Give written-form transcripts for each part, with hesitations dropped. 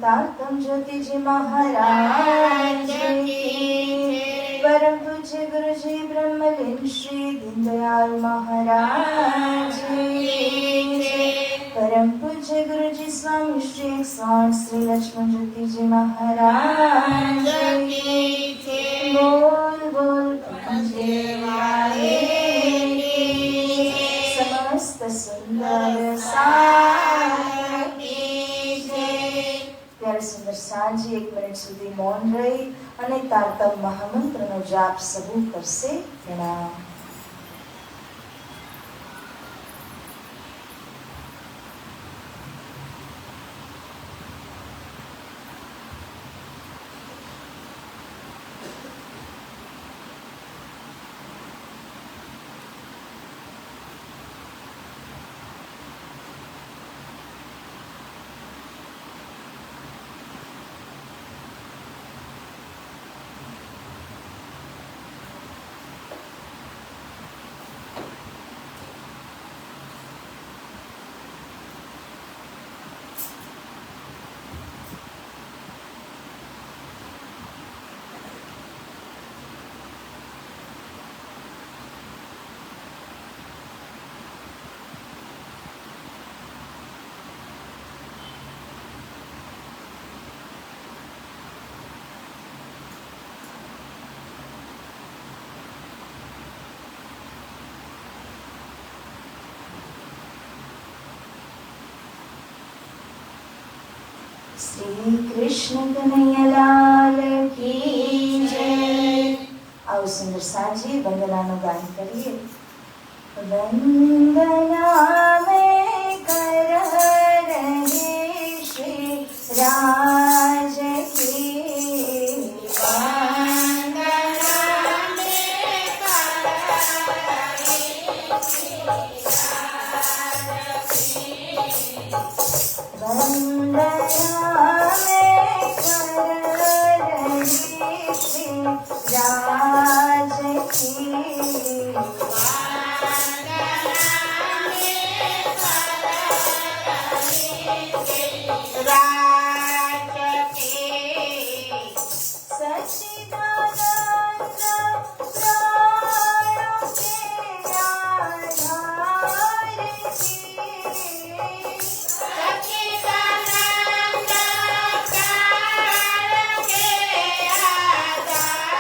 तातम ज्योति जी महाराज की, परम पूज्य गुरु जी ब्रह्मलीन श्री दीनदयाल महाराज की, परम पूज्य गुरु जी स्वामी श्री स्वामी श्री लक्ष्मण ज्योति जी महाराज की, बोल बोल पंजे वाले समस्त सुंदर ત્યારે સુંદર સાંજે 1 મિનિટ સુધી મૌન રહી અને તારતમ મહામંત્રનો જાપ સહુ કરશે. પ્રણામ. श्री कृष्ण कन्हैयालाल की जय. आओ सुंदर साजी वंदनाનો ગાન કરીએ. वंदना में कर रहे श्री राज की, वंदना में कर रहे श्री राज की, वंदना राज की, राज की, सच्चिदानंद प्राणों के आधार की, सच्चिदानंद प्राणों के आधार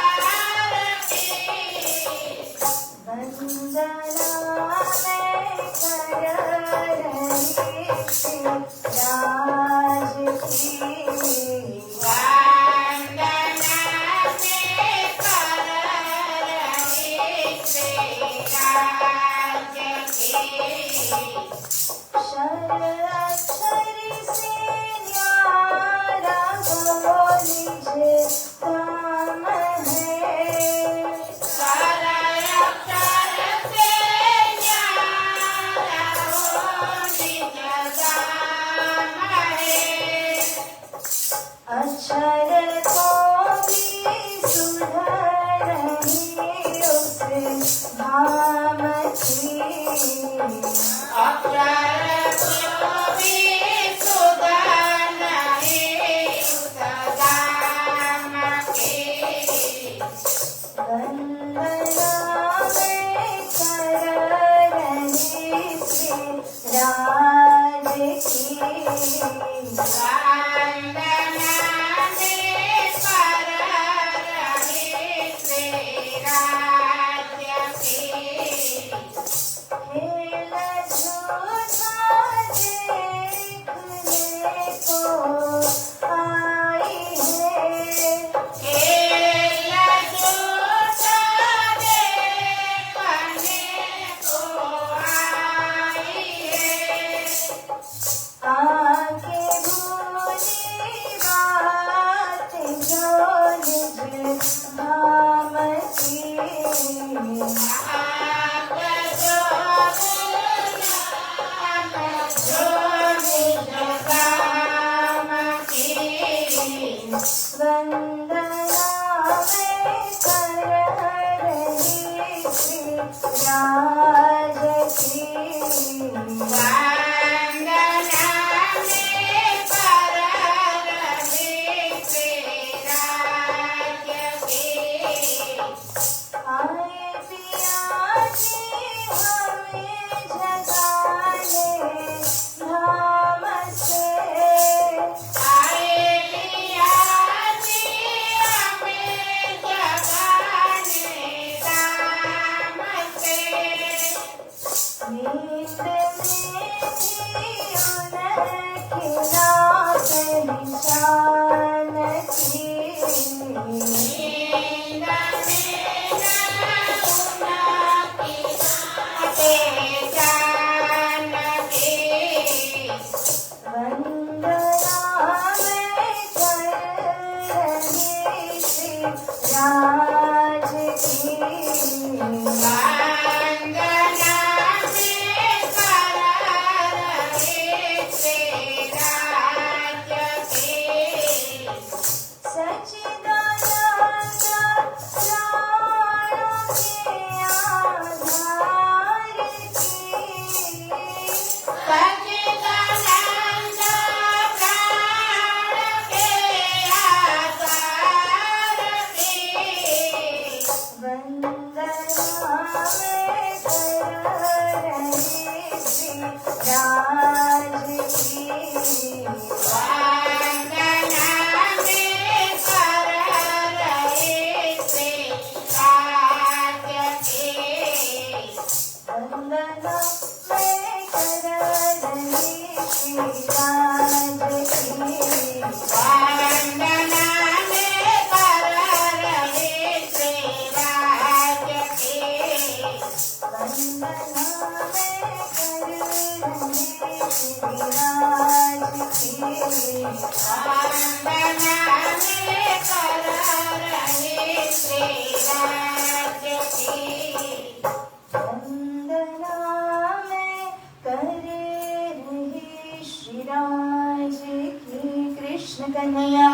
कन्हैया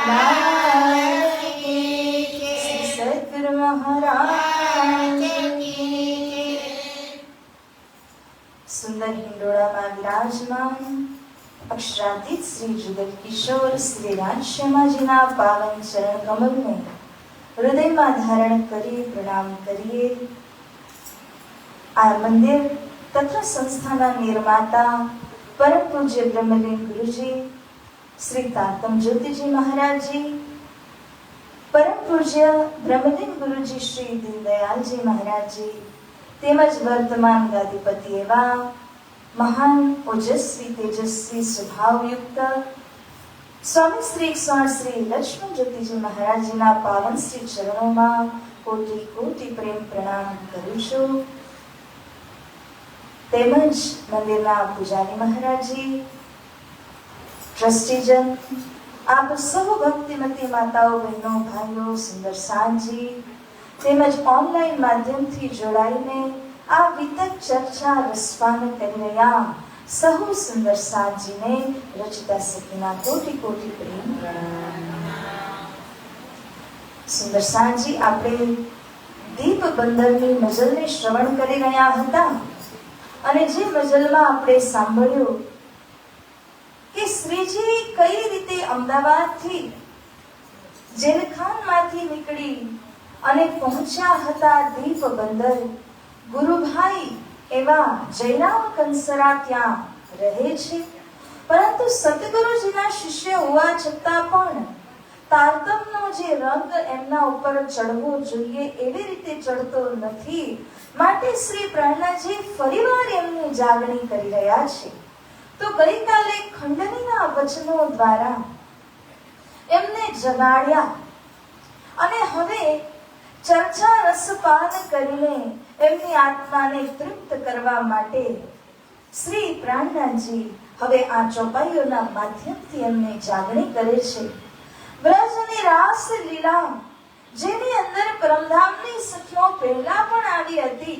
लाल की, श्री सद्गुरु महाराज की। सुंदर हिंडोळाમાં વિરાજમાન અક્ષરાતીત શ્રી જુગલ કિશોર શ્રી રાજશ્યામાજીના પાવન ચરણ કમલને હૃદયમાં ધારણ કરી પ્રણામ કરીએ। આ મંદિર તથા સંસ્થાના નિર્માતા પરમ પૂજ્ય બ્રહ્મલીન ગુરુજી શ્રી તાતમ જ્યોતિજી મહારાજજી, પરમ પૂજ્ય બ્રહ્મલીન ગુરુજી શ્રી દીનદયાલજી મહારાજજી તેમજ વર્તમાન ગાદીપતિ એવા महान ओजस्वी तेजस्वी स्वभावयुक्त स्वामी श्री श्री लक्ष्मण ज्योतिजी महाराज जी पावन श्री चरणों में कोटि कोटि प्रेम प्रणाम करूं छूं। तेमज मंदिरना पुजारी महाराज जी, ट्रस्टीजन, आप सब भक्तिमती माताओं बहनों भाईओ सुंदर सांजी तेमज ऑनलाइन माध्यम थी जोड़ाईने आ वितक चर्चा रसपान કરી રહ્યા સહુ સુંદર સાજીને રચિતા સખીના કોટી કોટી પ્રેમ પ્રણામ। સુંદર સાજી આપણે દીપ બંદરની મજલને શ્રવણ કરી રહ્યા હતા અને જે મજલમાં આપણે સાંભળ્યું કે શ્રીજી કઈ રીતે અમદાવાદથી જેલખાનમાંથી નીકળી અને પહોંચ્યા હતા દીપ બંદર। गुरुभाई एवा जयराम कंसरा त्या रहे छे, परंतु सतगुरुजीना शिष्य होवा छतां पण तारतमनो जे रंग एमना उपर चढ़वो जोईए एवी रीते चढ़तो नथी, माटे श्री प्राणनाथजी फरीवार एमनी जागरणी करी रह्या छे। तो गई काले खंडनीना वचनो द्वारा एमने जगाड्या अने हवे चर्चा रसपान करीने एमनी आत्माने तृप्त करवा माटे श्री प्राणनाथजी हवे आ चौपाईओना माध्यमथी एमने जागरणी करे छे। ब्रजनी रास लीला जेनी अंदर परमधामनी सखीओ पहेला पण आवी हती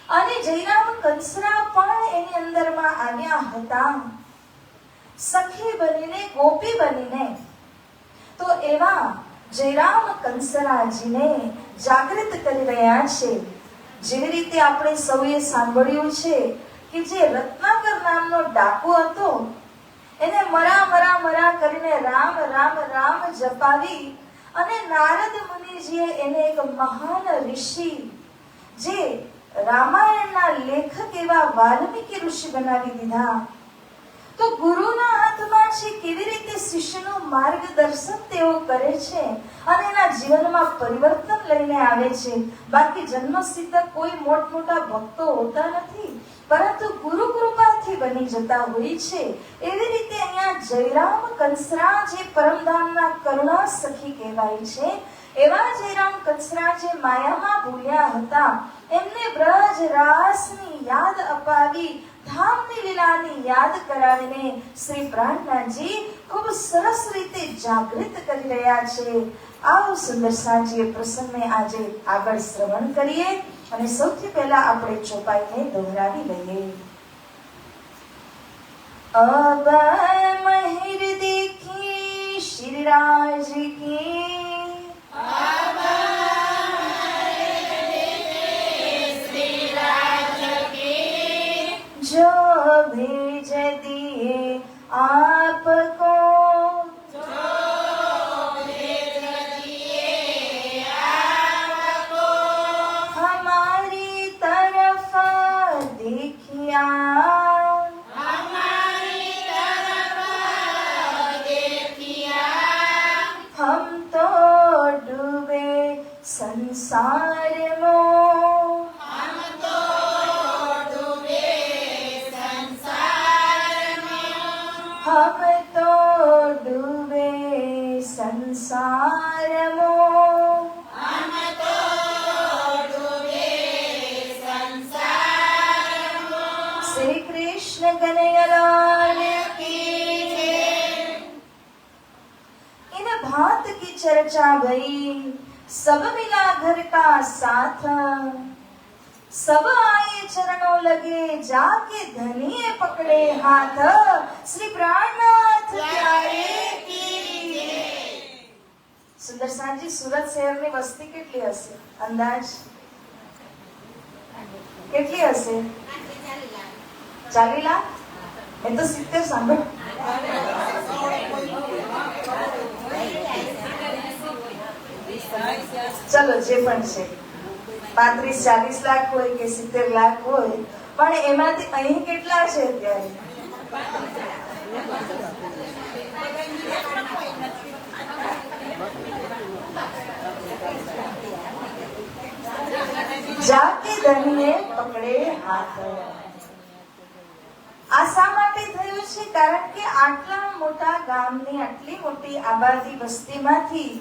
अने जयराम कंसरा पण एनी अंदरमां आव्या हता। सखी बनीने गोपी बनीने तो एवा जयराम कंसराजीने जागृत करी रह्या छे। जेवी रीते आपणे सौए सांभळ्युं छे कि जे रत्नाकर नामनो डाकू हतो एने मरा मरा मरा करीने राम राम राम जपावी अने नारद मुनिजीए एने एक महान ऋषि जे रामायणना लेखक एवा वाल्मीकि ऋषि बनावी दीधा। तो गुरुना हाथमां छे केवी रीते शिष्यનું માર્ગદર્શન તેઓ કરે છે અને એના જીવનમાં પરિવર્તન લઈને આવે છે। બાકી જન્મસિદ્ધ કોઈ મોટમોટા ભક્તો હોતા નથી, પરંતુ ગુરુ કૃપાથી બની જતા હોય છે। એવી રીતે અહીંયા જયરામ કંસરા જે પરમધામના કરુણા સખી કહેવાય છે એવા જયરામ કંસરા જે માયામાં ભૂલ્યા હતા એમને બ્રજ રાસની યાદ અપાવી धामनी लीलानी याद करावीने श्री प्राणनाथजी खूब सरस रीते जागृत करी रह्या छे। आओ सुंदर साजी प्रसंगने आजे आगळ श्रवण करीए अने सौथी पहेला आपणे चौपाईने दोहरावी लईए। अब महिर देखी श्रीराज की, जो भेज दिए आपको, हमारी तरफ देखिया, हम तो डूबे संसार में, हम तो डूबे संसार में, श्री कृष्ण कन्हैयालाल की। इन भात की चर्चा भई सब मिला घर का साथ, सब आए चरणों लगे जाके धनिए पकड़े हाथ श्री प्राणनाथ प्यारे की जय। सुंदर साजी सूरत शहરની વસ્તી કેટલી હશે અંદાજ કેટલી હશે 40 લાખ એ તો 70 સાંભળ ચલો જે પણ છે 35-40 લાખ હોય કે 70 લાખ હોય પણ એમાંથી અહીં કેટલા છે અત્યારે જાકે ધનિએ પકડે હાથ આ શા માટે થયું છે કારણ કે આટલા મોટા ગામની આટલી મોટી આબાદી વસ્તીમાંથી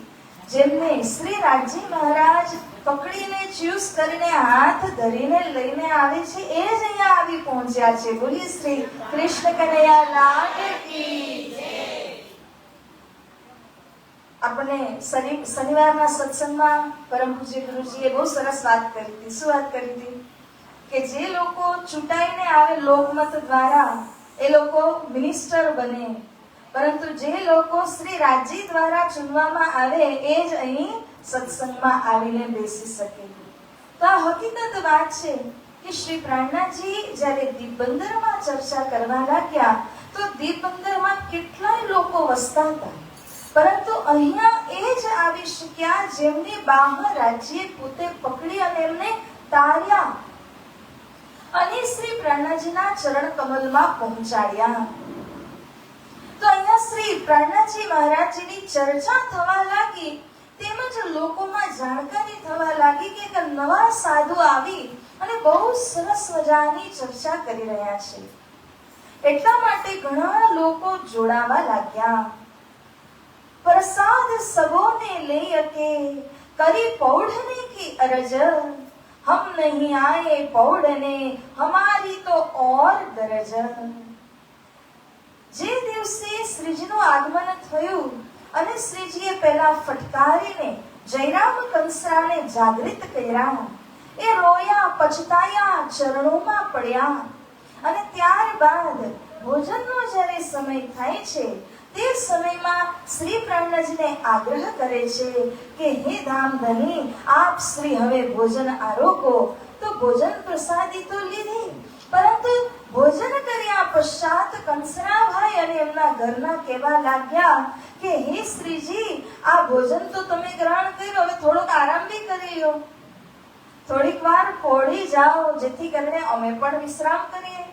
જેમને શ્રી રાજજી મહારાજ પકડીને ચૂસ કરીને હાથ ધરીને લઈને આવે છે એ જ અહીંયા આવી પહોંચ્યા છે। બોલીએ શ્રી કૃષ્ણ કનૈયા લાલ કી જય। આપણે શનિવારના સત્સંગમાં પરમ પૂજ્ય ગુરુજીએ બહુ સરસ વાત કરી હતી। શું વાત કરી હતી કે જે લોકો ચૂંટાઈને આવે લોકમત દ્વારા એ લોકો મિનિસ્ટર બને, પરંતુ જે લોકો શ્રી રાજજી દ્વારા ચૂનવામાં આવે એ જ અહીં સત્સંગમાં આવીને બેસી શકે। તો આ હકીકત વાત છે કે શ્રી પ્રાણનાથજી જ્યારે દીપબંદરમાં ચર્ચા કરવા લાગ્યા તો દીપબંદરમાં કેટલાય લોકો વસતા હતા, પરંતુ અહીંયા એ જ આવી શક્યા જેમની બહાર રાજ્યે પોતે પકડી અને એમને તાર્યા અને શ્રી પ્રાણનાથજીના ચરણ કમલમાં પહોંચાડ્યા। તો અહીંયા શ્રી પ્રાણનાથજી મહારાજજીની ચર્ચા થવા લાગી તેમજ લોકોમાં જાણકારી થવા લાગી કે એક નવા સાધુ આવી અને બહુ સરસ મજાની ચર્ચા કરી રહ્યા છે। એટલા માટે ઘણા લોકો જોડાવા લાગ્યા। प्रसाद सबोने ले अके करी पौढ़ने की अरज हम नहीं आए पौढ़ने हमारी तो और गरज। जे दिवसे श्रीजीનું આગમન થયું અને શ્રીજીએ પહેલા ફટકારીને જયરામ કંસરાને જાગૃત કર્યા, એ રોયા પછતાયા ચરણોમાં પડ્યા અને ત્યારબાદ ભોજનનો જ્યારે સમય થાય છે તે સમયમાં શ્રી પ્રાણનાથજીને આગ્રહ કરે છે કે હે ધામધની આપ શ્રી હવે ભોજન આરોગો। તો ભોજન પ્રસાદી તો લીધી, પરંતુ ભોજન કર્યા પશ્ચાત કંસરાભાઈ અને એમના ઘરના કહેવા લાગ્યા કે હે શ્રીજી આ ભોજન તો તમે ગ્રહણ કર્યું, હવે થોડોક આરામ બી કરી લો, થોડીક વાર પોળી જાઓ જેથી કરીને અમે પણ વિશ્રામ કરીએ।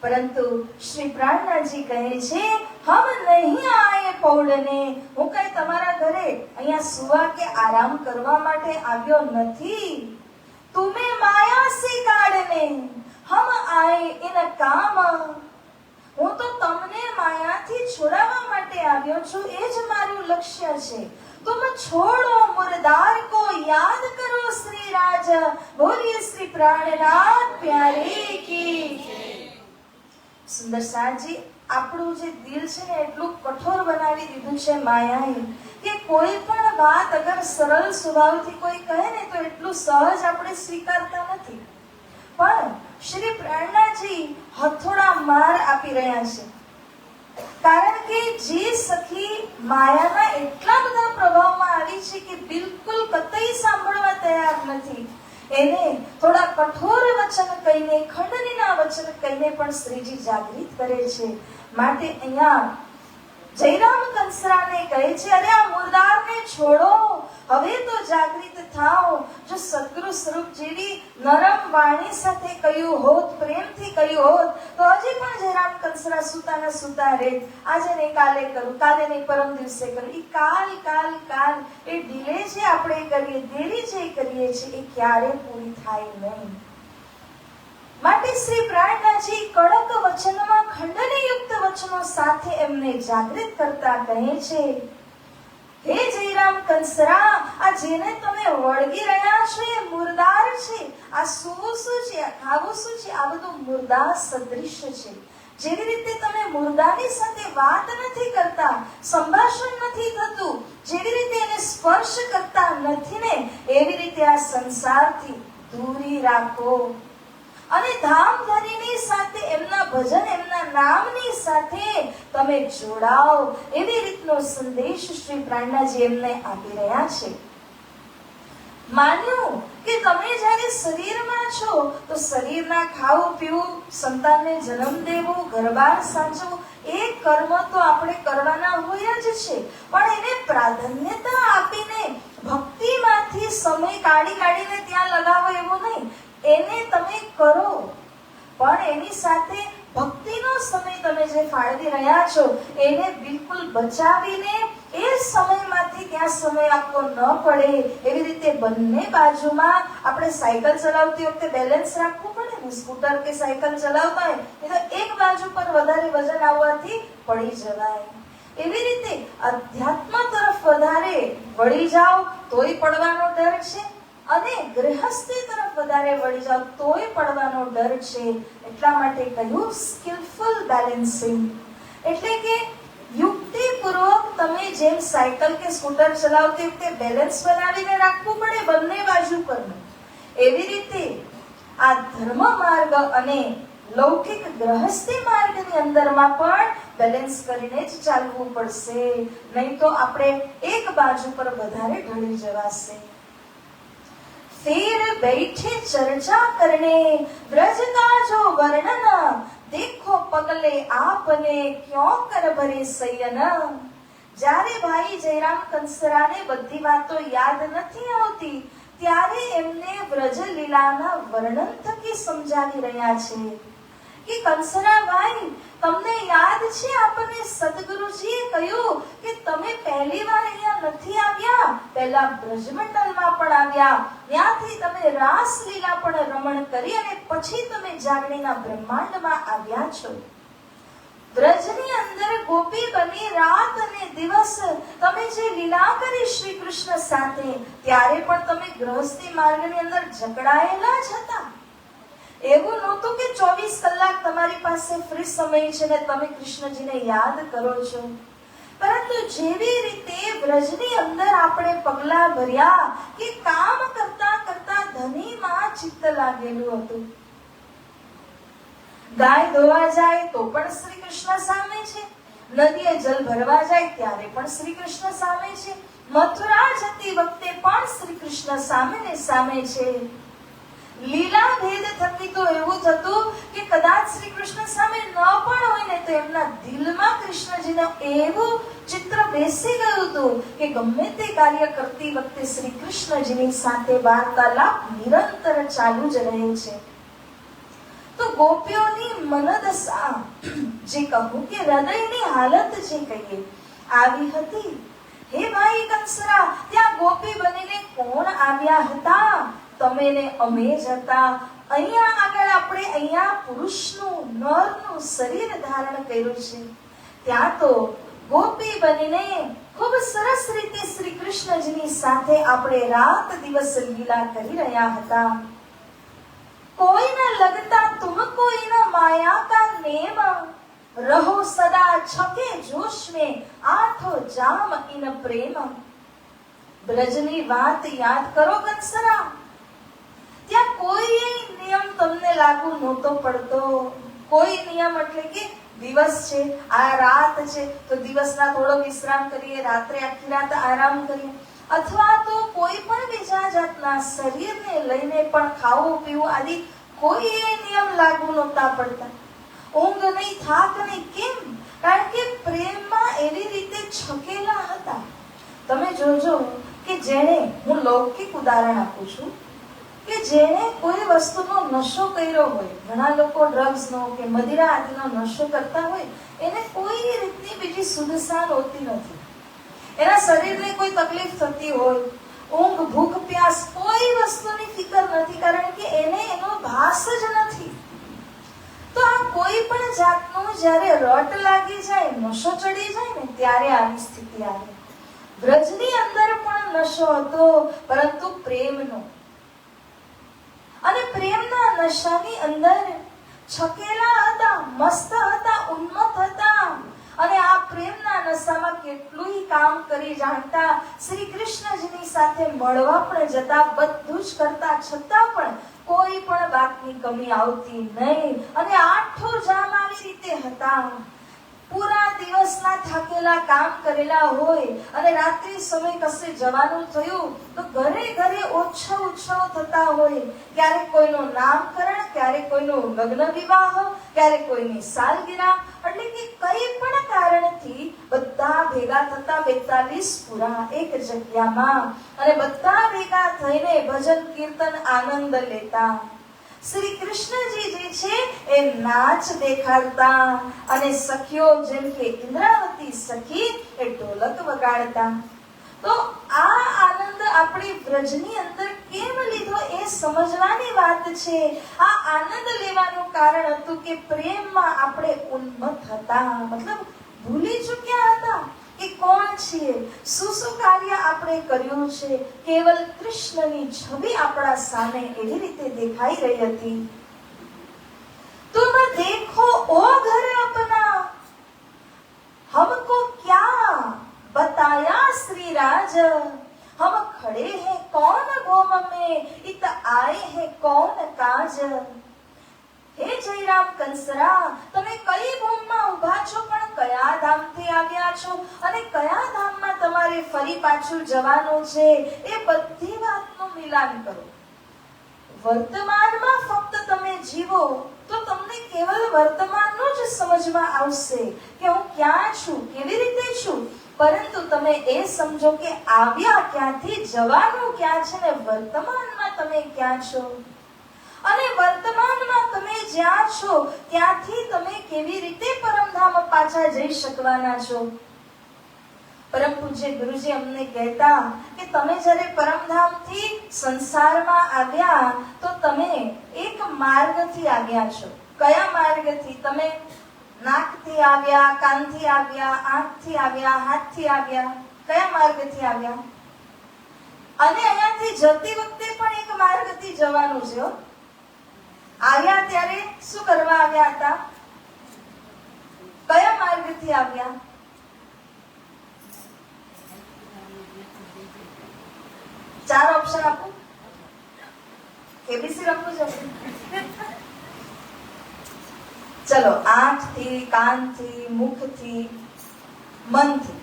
परंतु श्री प्राणनाथजी कहे छे हम नहीं आए पौड़ने, હું કઈ તમારા ઘરે અહીંયા સુવા કે આરામ કરવા માટે આવ્યો નથી। तुम्हें माया से काढ़ने हम आए इन काम, હું તો તમને માયાથી છોડાવવા માટે આવ્યો છું, એ જ મારું લક્ષ્ય છે। तुम छोड़ो मुर्दार को याद करो श्री राज। बोलिए श्री प्राणनाथ प्यारे की। સુંદર સાજી આપણું જે દિલ છે ને એટલું કઠોર બનાવી દીધું છે માયાએ કે કોઈ પણ વાત અગર સરળ સ્વભાવથી કોઈ કહે ને તો એટલું સહજ આપણે સ્વીકારતા નથી, પણ શ્રી પ્રાણનાથજી હથોડા માર આપી રહ્યા છે। કારણ કે જે સખી માયાના એટલા બધા પ્રભાવમાં આવી છે કે બિલકુલ કતઈ સાંભળવા તૈયાર નથી, એને થોડા કઠોર વચન કહીને ખંડનીના વચન કહીને પણ શ્રીજી જાગૃત કરે છે। માટે અહીંયા જયરામ કંસરાને કહે છે અરે આ મુર્દારને છોડો, હવે તો જાગૃત થાઓ। જો સદગુરુ સ્વરૂપ જેવી નરમ વાણી સાથે કહ્યું હોત, પ્રેમથી કહ્યું હોત તો હજી પણ જયરામ કંસરા સુતાના સુતા રહે, આજે નહીં કાલે કરું, કાલે નહીં પરમ દિવસે કરું। એ કાલ કાલ કાલ એ ડીલે છે આપણે કરીએ, દેરી જે કરીએ છીએ એ ક્યારે પૂરી થાય નહીં। માટે શ્રી પ્રાણનાથજી કડક વચનમાં ખંડનયુક્ત વચનો સાથે એમને જાગૃત કરતા કહે છે હે જયરામ કંસરા આ જેને તમે વળગી રહ્યા છો એ મુર્દાર છે। આ સૂવું શું છે, આ ખાવું શું છે, આ બધું મુર્દા સદૃશ છે। જેવી રીતે તમે મુર્દાની સાથે વાત નથી કરતા, સંભાષણ નથી થતું, જેવી રીતે એને સ્પર્શ કરતા નથી ને, એવી રીતે આ સંસારથી દૂરી રાખો અને ધામ ધરીની સાથે એમના ભજન, એમના નામની સાથે તમે જોડાઓ, એવી રીતનો સંદેશ શ્રી પ્રાણનાજી એમને આપી રહ્યા છે. માન્યું કે તમે જ્યારે શરીરમાં છો તો શરીરના ખાવું પીવું, સંતાનને જન્મ દેવો, ઘરબાર સાચવવું, એ કર્મ તો આપણે કરવાના હોય જ છે, પણ એને પ્રાધાન્યતા આપીને ભક્તિમાંથી સમય કાઢીને ત્યાં લગાવો એવું નહીં. એને તમે કરો, પણ એની સાથે ભક્તિનો સમય તમે જે ફાળવી રહ્યા છો એને બિલકુલ બચાવીને એ સમયમાંથી ત્યાં સમય આપવો ન પડે. એવી રીતે બંને બાજુમાં આપણે સાયકલ ચલાવતી વખતે બેલેન્સ રાખવું પડે ને. સ્કૂટર કે સાયકલ ચલાવતા હોય એ તો એક બાજુ પર વધારે વજન આવવાથી પડી જવાય. એવી રીતે અધ્યાત્મ તરફ વધારે વળી જાઓ તોય પડવાનો ડર છે, અને ગૃહસ્થી તરફ વધારે વળી જાઓ તોય પડવાનો ડર છે. એટલા માટે કહ્યું સ્કિલફુલ બેલેન્સિંગ, એટલે કે યુક્તિપૂર્વક તમે જેમ સાયકલ કે સ્કૂટર ચલાવતી વખતે બેલેન્સ બનાવીને રાખવું પડે બંને બાજુ પરનું, એવી રીતે આ ધર્મ માર્ગ અને લૌકિક ગ્રહસ્થી માર્ગની અંદરમાં પણ બેલેન્સ કરીને જ ચાલવું પડશે, નહીં તો આપણે એક બાજુ પર વધારે ઢળી જવાશે. फिर बैठे चर्चा करने ब्रज का जो वर्णन, देखो पगले आपने क्यों कर भरे सयन. જ્યારે ભાઈ જયરામ કંસરાને બધી વાતો યાદ નથી આવતી ત્યારે એમને વ્રજ લીલાના વર્ણન થકી સમજાવી રહ્યા છે કે કંસરા ભાઈ, તમને યાદ છે આપણને સદગુરુજીએ કહ્યું કે તમે પહેલી વાર અહીંયા નથી આવ્યા, પહેલા બ્રજમંડલમાં પણ આવ્યા, ત્યાંથી તમે રાસલીલા પણ રમણ કરી અને પછી તમે જાગણીના બ્રહ્માંડમાં આવ્યા છો. બ્રજની અંદર ગોપી બની રાત અને દિવસ તમે જે લીલા કરી શ્રી કૃષ્ણ સાથે, ત્યારે પણ તમે ગૃહસ્થી માર્ગની અંદર જકડાયેલા જ હતા. એવું નહોતું કે 24 કલાક તમારી પાસે ફ્રી સમય છે ને તમે કૃષ્ણજીને યાદ કરો છો, પરંતુ જેવી રીતે બ્રજની અંદર આપણે પગલા ભર્યા કે કામ કરતા કરતા ધનીમાં ચિત્ત લાગેલું હતું. ગાય ધોવા જાય તો પણ શ્રી કૃષ્ણ સામે છે, નદીએ જલ ભરવા જાય ત્યારે પણ શ્રી કૃષ્ણ સામે છે, મથુરા જતી વખતે પણ શ્રી કૃષ્ણ સામે ને સામે છે. લીલા ભેદ થકી તો એવું થતું કે કદાચ શ્રી કૃષ્ણ સામે ન પણ હોય ને તો એમના દિલમાં કૃષ્ણજીનું એવું ચિત્ર બેસી ગયું હતું કે ગમે તે કાર્ય કરતી વખતે શ્રી કૃષ્ણજીની સાથે વાર્તાલાપ નિરંતર ચાલુ જ રહે છે. તો ગોપીઓની મનદશા જે કહું કે હૃદયની હાલત જે કહીએ આવી હતી. હે ભાઈ કંસરા, ત્યાં ગોપી બનીને કોણ આવ્યા હતા? તમે ને અમે જ હતા. અહીંયા આગળ આપણે અહીંયા પુરુષનું નરનું શરીર ધારણ કર્યું છે, ત્યાં તો ગોપી બનીને ખૂબ સરસ રીતે શ્રી કૃષ્ણજીની સાથે આપણે રાત દિવસ લીલા કરી રહ્યા હતા. कोई न लगता तुमको इन माया का नेम, रहो सदा छके जोश में आठो जाम इन प्रेम. ब्रजनी વાત યાદ કરો કંસરા, ત્યાં કોઈ નિયમ તમને લાગુ નહોતો પડતો. કોઈ નિયમ એટલે કે દિવસ છે, આ રાત છે તો દિવસના થોડો વિશ્રામ કરીએ, રાત્રે આખી રાત આરામ કરીએ, અથવા તો કોઈ પણ બીજા જાતના શરીરને લઈને પણ ખાવું પીવું આદિ કોઈ નિયમ લાગુ નહોતા પડતા. ઊંઘ નહીં, થાક નહીં. કેમ? કારણ કે પ્રેમમાં એવી રીતે છકેલા હતા. તમે જોજો કે જેણે, હું લૌકિક ઉદાહરણ આપું છું, કે જેણે કોઈ વસ્તુનો નશો કર્યો હોય, ઘણા લોકો ડ્રગ્સનો કે મદિરા આદિનો નશો કરતા હોય, એને કોઈ રીતની બીજી સુધસાન હોતી નથી. એના શરીરને કોઈ તકલીફ થતી હોય, ઊંઘ ભૂખ પ્યાસ કોઈ વસ્તુની ફિકર નથી, કારણ કે એને એનો ભાસ જ નથી. તો આ કોઈ પણ જાતનો જ્યારે રટ લાગી જાય, નશો ચડી જાય ને, ત્યારે આવી સ્થિતિ આવે. બ્રજની અંદર પણ નશો હતો, પરંતુ પ્રેમનો, અને પ્રેમના નશાની અંદર છકેલા હતા, મસ્ત હતા, ઉન્મત્ત હતા. અને આ પ્રેમના નશામાં કેટલું કામ કરી જાણતા, શ્રી કૃષ્ણજીની સાથે મળવા પણ જતા, બધું જ કરતા, છતાં પણ કોઈ પણ વાતની કમી આવતી નહીં. અને આઠો જામ આવી રીતે હતા. પૂરા દિવસના થાકેલા કામ કરેલા હોય અને રાત્રિ સમય કશે જવાનું થયું તો ઘરે ઘરે ઉત્સવ થતા હોય. ક્યારેક કોઈનું નામકરણ, ક્યારેક કોઈનું લગ્ન વિવાહ, ક્યારેક કોઈની સાલગીરા, એટલે કે કઈ પણ કારણથી બધા ભેગા થતા 42 પૂરા એક જગ્યામાં, અને બધા ભેગા થઈને ભજન કીર્તન આનંદ લેતા. શ્રી કૃષ્ણજી જે છે એ નાચ દેખાડતા અને સખીઓ જેમ કે ઇન્દ્રાવતી સખી એ ઢોલક વગાડતા. તો આ આનંદ આપણે વ્રજની અંદર કેમ લીધો એ સમજવાની વાત છે. આ આનંદ લેવાનું કારણ હતું કે પ્રેમમાં આપણે ઉન્મત્ત હતા, મતલબ ભૂલી ચૂક્યા હતા કે કોણ છીએ, શું કાર્ય આપણે કર્યું છે. કેવલ કૃષ્ણની છબી આપણા સામે એવી રીતે દેખાઈ રહી હતી. તુમ દેખો ઓ ઘર અપના, हमको क्या बताया श्री राज, हम खड़े हैं कौन भूम में, इत आए हैं कौन काज. હે જયરામ કંસરા, તમે કઈ ભૂમિમાં ઊભા છો, પણ કયા ધામથી આવ્યા છો અને કયા ધામમાં તમારે ફરી પાછું જવાનું છે, એ બધી વાતનું મિલાન કરો. વર્તમાનમાં ફક્ત તમે જીવો તો તમને કેવલ વર્તમાનનું જ સમજમાં આવશે કે હું ક્યાં છું, કેવી રીતે છું. પરંતુ તમે એ સમજો કે આવ્યા ક્યાંથી, જવાનું ક્યાં છે ને વર્તમાનમાં તમે ક્યાં છો. અને વર્તમાનમાં તમે જ્યાં છો ત્યાંથી તમે કેવી રીતે પરમધામ પાછા જઈ શકવાના છો. પરમ પૂજ્ય ગુરુજી અમને કહેતા કે તમે જ્યારે પરમધામથી સંસારમાં આવ્યા તો તમે એક માર્ગથી આવ્યા છો. કયા માર્ગથી? તમે નાકથી આવ્યા, કાનથી આવ્યા, આંખથી આવ્યા, હાથથી આવ્યા. કયા માર્ગથી આવ્યા? અને અહીંયાથી જતી વખતે પણ એક માર્ગથી જવાનું છે. આવ્યા ત્યારે શું કરવા આવ્યા હતા? કયા માર્ગથી આવ્યા? ચાર ઓપ્શન આપો. એબીસી લખવું છે. ચલો, આંખથી, કાનથી, મુખથી, મનથી.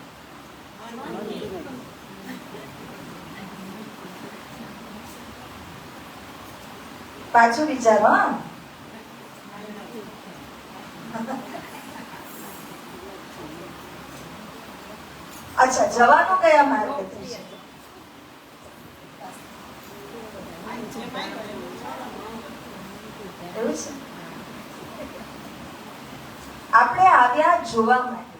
પાછું વિચારો. અચ્છા, જવાનું કયા માર્ગથી છે? એવું છે. આપણે આવ્યા જોવા માટે,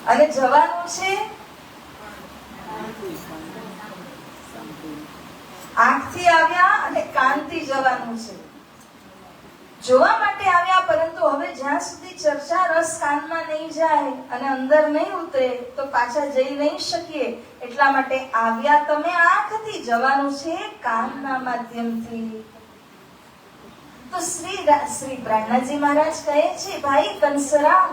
અને જવાનું છે આંખથી આવ્યા અને કાનથી જવાનું છે. જોવા માટે આવ્યા, પરંતુ હવે જ્યાં સુધી ચર્ચા રસ કાનમાં નહીં જાય અને અંદર નહીં ઉતરે તો પાછા જઈ નહીં શકીએ. એટલા માટે આવ્યા તમે આંખથી, જવાનું છે કાનના માધ્યમથી. તો શ્રી પ્રાણનાથજી મહારાજ કહે છે, ભાઈ કંસરા,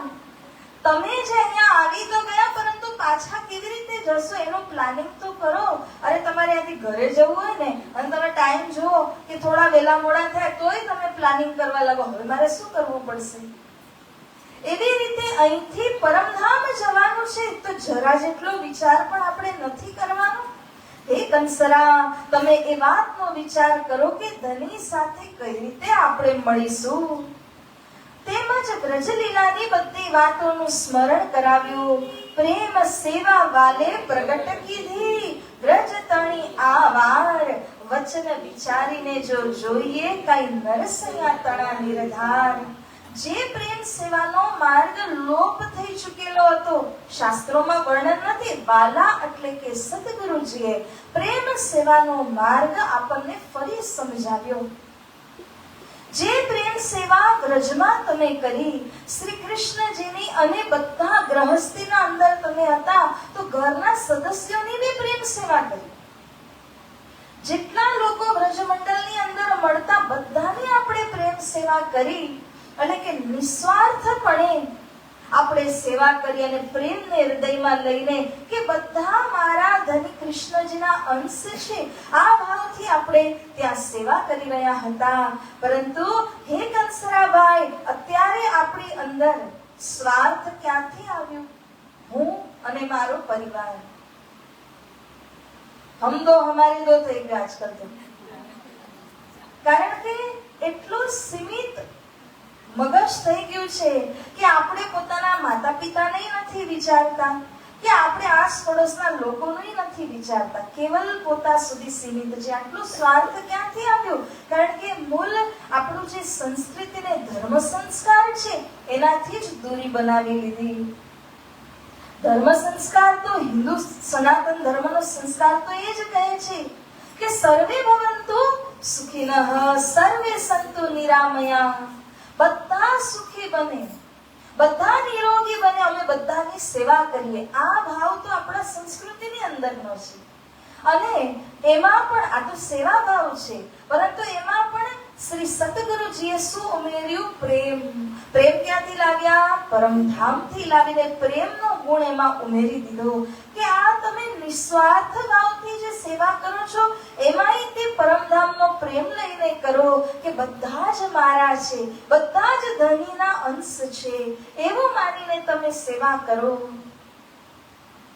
તમે જે અહીંયા આવી તો ગયા, પરંતુ પાછા કેવી રીતે જશો એનું પ્લાનિંગ તો કરો. અરે તમારે અહીંથી ઘરે જવું હોય ને, અને તમે ટાઈમ જુઓ કે થોડા વેલા મોડા થાય તોય તમે પ્લાનિંગ કરવા લાગો, હવે મારે શું કરવું પડશે. એવી રીતે અહીંથી પરમધામ જવાનું છે તો જરા જેટલો વિચાર પણ આપણે નથી કરવાનો. હે કંસરા, તમે એ વાતનો વિચાર કરો કે ધની સાથે કઈ રીતે આપણે મળીશું. તેમજ બ્રજલીલાની બધી વાતોનું સ્મરણ કરાવ્યું. પ્રેમ સેવા વાલે પ્રગટ કીધી, બ્રજ તણી આ વાર, વચન વિચારીને જો જોઈએ કઈ નરસૈયા તણા નિર્ધાર. જે પ્રેમ સેવાનો માર્ગ લોપ થઈ ચૂકેલો હતો, શાસ્ત્રોમાં વર્ણન નથી, વાલા એટલે કે સદગુરુજીએ પ્રેમ સેવાનો માર્ગ આપણને ફરી સમજાવ્યો. જે પ્રેમ સેવા વ્રજમાં તમે કરી, શ્રી કૃષ્ણજીની અને બધા ગ્રહસ્થીના અંદર તમે હતા તો ઘરના સદસ્યોની બી પ્રેમ સેવા કરી. જેટલા લોકો બ્રજમંડળની અંદર મળતા બધાની આપણે પ્રેમ સેવા કરી અને કે નિસ્વાર્થપણે આપણે સેવા કરી અને પ્રેમને હૃદયમાં લઈને કે બધા મારા ધની કૃષ્ણજીના અંશ છે, આ ભાવથી આપણે ત્યાં સેવા કરી રહ્યા હતા. પરંતુ હે કંસરાભાઈ, અત્યારે આપણી અંદર સ્વાર્થ ક્યાંથી આવ્યું? હું અને મારો પરિવાર, હમ દો હમારી દો થઈ ગયા આજકાલ તો. કારણ કે એટલું સીમિત મગજ થઈ ગયું છે કે આપણે પોતાના માતા પિતાને નથી વિચારતા, કે આપણે આસ પડોશના લોકોને નથી વિચારતા, કેવલ પોતા સુધી સીમિત છે. આટલું સ્વાર્થ ક્યાંથી આવ્યું? કારણ કે મૂળ આપણું જે સંસ્કૃતિ ને ધર્મ સંસ્કાર છે એનાથી જ દૂરી બનાવી લીધી. ધર્મ સંસ્કાર તો હિન્દુ સનાતન ધર્મનો સંસ્કાર તો એ જ કહે છે કે સર્વે ભવંતુ સુખિનઃ સર્વે સંતુ નિરામયા. બધા સુખી બને, બધા નિરોગી બને, અમે બધાની સેવા કરીએ. આ ભાવ તો આપણા સંસ્કૃતિની અંદરનો છે. અને એમાં પણ આ તો સેવા ભાવ છે, પરંતુ એમાં પણ શ્રી સતગુરુજીએ શું ઉમેર્યું? પ્રેમ. પ્રેમ ક્યાંથી લાવ્યા? પરમધામથી લાવીને પ્રેમનો ગુણ એમાં ઉમેરી દીધો કે આ તમે નિસ્વાર્થ ભાવથી જે સેવા કરો છો એમાંય તે પરમધામનો પ્રેમ લઈને કરો કે બધા જ મારા છે, બધા જ ધણીના અંશ છે, એવું માનીને તમે સેવા કરો.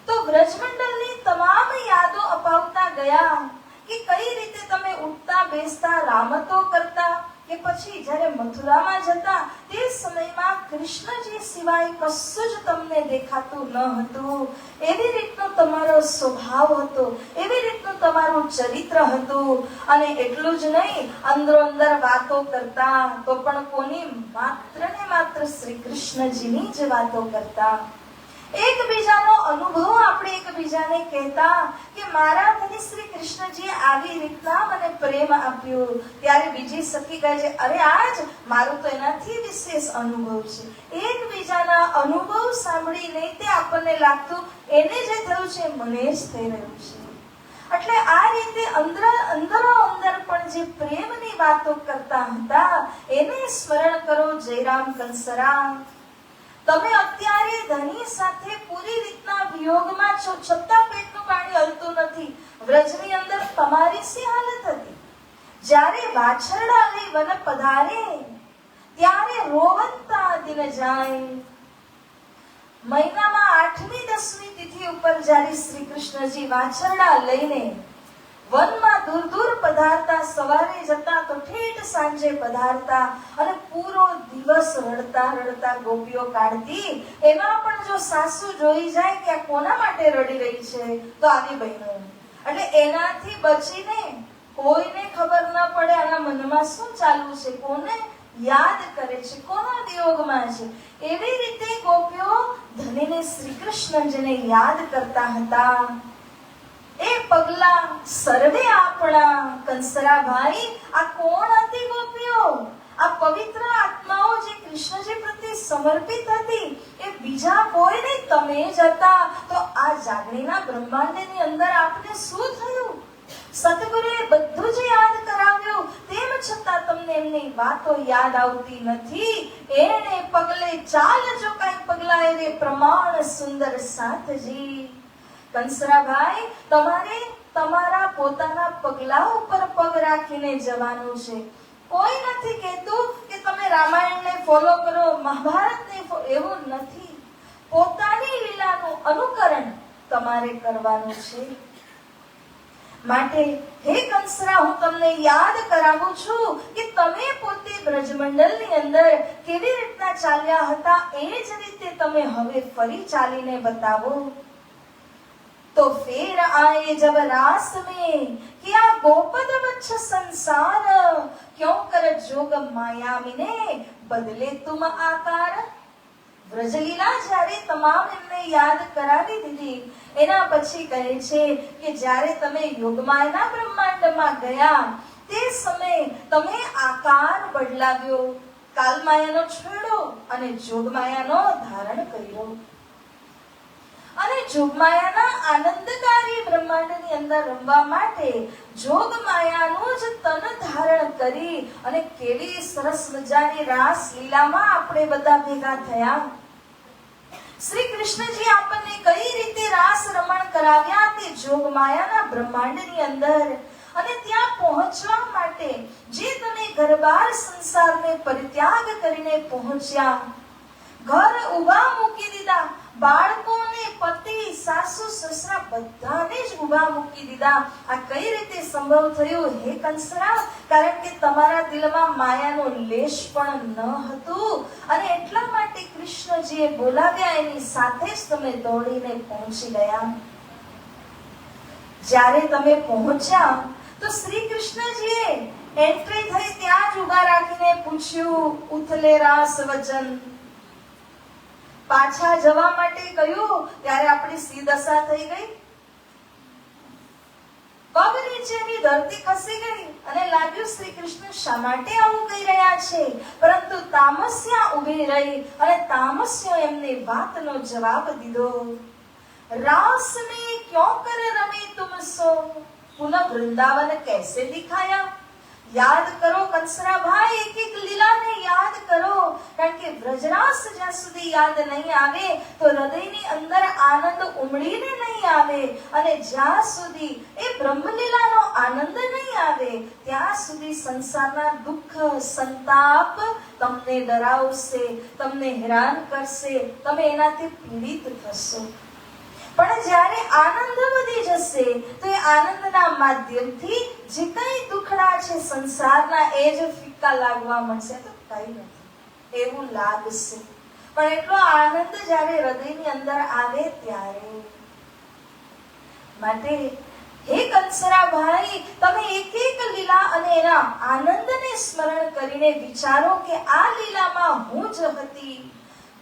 તો બ્રજમંડળની તમામ યાદો અપાવતા ગયા કે કઈ રીતે તમે ઉઠતા બેસતા રામતો કરતા, કે પછી જ્યારે મથુરામાં જતા તે સમયમાં કૃષ્ણજી સિવાય કશું જ તમને દેખાતું ન હતું. એવી રીતનો તમારો સ્વભાવ હતો, એવી રીતનું તમારું ચરિત્ર હતું. અને એટલું જ નહીં, અંદરો અંદર વાતો કરતા તો પણ કોની? માત્ર ને માત્ર શ્રી કૃષ્ણજીની જ વાતો કરતા. એકબીજાનો અનુભવ આપણે એકબીજાને કહેતા કે મારા ધણી શ્રી કૃષ્ણજીએ આવી રીતના મને પ્રેમ આપ્યો. ત્યારે બીજી સખી કહે છે, અરે આજ મારું તો એનાથી વિશેષ અનુભવ છે. એકબીજાના અનુભવ સાંભળીને તે આપણને લાગતું એને જે થયું છે મને જ થઈ રહ્યું છે. એટલે આ રીતે અંદરો અંદર પણ જે પ્રેમની વાતો કરતા હતા એને સ્મરણ કરો. જયરામ કંસરા, તમે અત્યારે ધની સાથે પૂરી રીતના વિયોગમાં છો, છતાં પેટનું પાણી હલતું નથી. વ્રજની અંદર તમારી શી હાલત હતી? જ્યારે વાછરડા લઈ વન પધારે ત્યારે રોવંતા દિન જાય. મહિનામાં 8મી 10મી તિથિ ઉપર જ્યારે શ્રી કૃષ્ણજી વાછરડા લઈને વનમાં દૂર દૂર પધારતા, સવારે જતા તો ઠેઠ સાંજે પધારતા અને પૂરો દિવસ રડતા રડતા ગોપીઓ કાઢતી. એમાં પણ જો સાસુ જોઈ જાય કે આ કોના માટે રડી રહી છે તો આવી બહેનો, એટલે એનાથી બચીને કોઈને ખબર ન પડે આના મનમાં શું ચાલુ છે, કોને યાદ કરે છે, કોના વિયોગમાં છે, એવી રીતે ગોપીઓ ધનીને શ્રી કૃષ્ણજીને યાદ કરતા હતા. એ પગલા સર્વે આપણા. કંસરાભાઈ, આ કોણ હતી ગોપીઓ? આ પવિત્ર આત્માઓ જે કૃષ્ણજી પ્રત્યે સમર્પિત હતી એ બીજા કોઈ નહીં, તમે જ હતા. તો આ જાગણીના બ્રહ્માંડની અંદર આપને શું થયું? સતગુરુએ બધું જ યાદ કરાવ્યું, તેમ છતાં તમને એમની વાતો યાદ આવતી નથી. એને પગલે ચાલજો કાંઈ પગલા રે પ્રમાણ સુંદર સાથજી. કંસરાભાઈ, તમારે તમારા પોતાના પગલા ઉપર પગ રાખીને જવાનું છે. કોઈ નથી કહેતું કે તમે રામાયણને ફોલો કરો, મહાભારતને એવું નથી. પોતાની લીલાનું અનુકરણ તમારે કરવાનું છે. માટે હે કંસરા, હું તમને યાદ કરાવું છું કે તમે પોતે બ્રજમંડળની અંદર કેવી રીતના ચાલ્યા હતા એ જ રીતે તમે હવે ફરી ચાલીને બતાવો. तो फिर आए जब रास में किया गोपद वच्छ संसार, क्यों कर जोग माया मिने बदले तुम आकार. વ્રજલીલા જ્યારે તમામ એમને યાદ કરાવી દીધી એના પછી કહે છે કે જ્યારે તમે યોગમાયાના બ્રહ્માંડમાં ગયા તે સમયે તમે આકાર બદલાવ્યો, કાલમાયાનો છોડો અને જોગમાયાનો ધારણ કર્યો. અને જોગમાયાના આનંદકારી બ્રહ્માંડ બ્રહ્માંડની અંદર રમવા માટે જોગ માયાનું જ તન ધારણ કરી અને કેવી સરસ મજાની રાસ લીલામાં આપણે બધા ભેગા થયા. શ્રી કૃષ્ણજી આપણને કઈ રીતે રાસ રમણ કરાવ્યા તે જોગ માયાના બ્રહ્માંડની અંદર. અને ત્યાં પહોંચવા માટે જે તમે ઘરબાર સંસારને પરિત્યાગ કરીને પહોંચ્યા, ઘર ઉભા મૂકી દીધા, બાળકોને, પતિ, સાસુ, સસરા બધાને જ ઉભા મૂકી દીધા. આ કઈ રીતે સંભવ થયું હે કંસરા? કારણ કે તમારા દિલમાં માયાનો લેશ પણ ન હતું અને એટલા માટે કૃષ્ણજીએ બોલાવ્યા, એની સાથે જ તમે દોડીને પહોંચી ગયા. જ્યારે તમે પહોંચ્યા તો શ્રી કૃષ્ણજીએ એન્ટ્રી થઈ ત્યાં જ ઉભા રાખીને પૂછ્યું, ઉથલે રાસ વચન. પાછા જવા માટે કહ્યું ત્યારે આપણી સી દશા થઈ ગઈ. પગ નીચેની ધરતી ખસી ગઈ અને લાગ્યું શ્રી કૃષ્ણ શા માટે આવું કહી રહ્યા છે. પરંતુ તામસ્યા ઊભી રહી અને તામસ્યો એમની વાતનો જવાબ દીધો. રાસ में क्यों कर रमे तुम सो, पुनः वृंदावन कैसे दिखाया. याद करो कंसरा भाई, एक एक લીલા ને યાદ કરો. કારણ કે વ્રજરાસ જ્યાં સુધી યાદ નહીં આવે તો હૃદયની અંદર આનંદ ઉમડીને નહીં આવે અને જ્યાં સુધી એ બ્રહ્મલીલાનો આનંદ નહીં આવે ત્યાં સુધી સંસારના દુઃખ, સંતાપ તમને ડરાવશે, તમને હેરાન કરશે, તમે એનાથી પીડિત થશો. પણ જ્યારે આનંદ વધી જશે તો એ આનંદના માધ્યમથી જે કઈ દુખડા છે સંસારના એ જ ફિક્કા લાગવા મળશે. તો કઈ નથી એવું લાગશે, પણ એટલો આનંદ જ્યારે હૃદયની અંદર આવે ત્યારે. માટે હે કંસરા ભાઈ, તમે એક એક લીલા અને એના આનંદને સ્મરણ કરીને વિચારો કે આ લીલામાં હું જ હતી,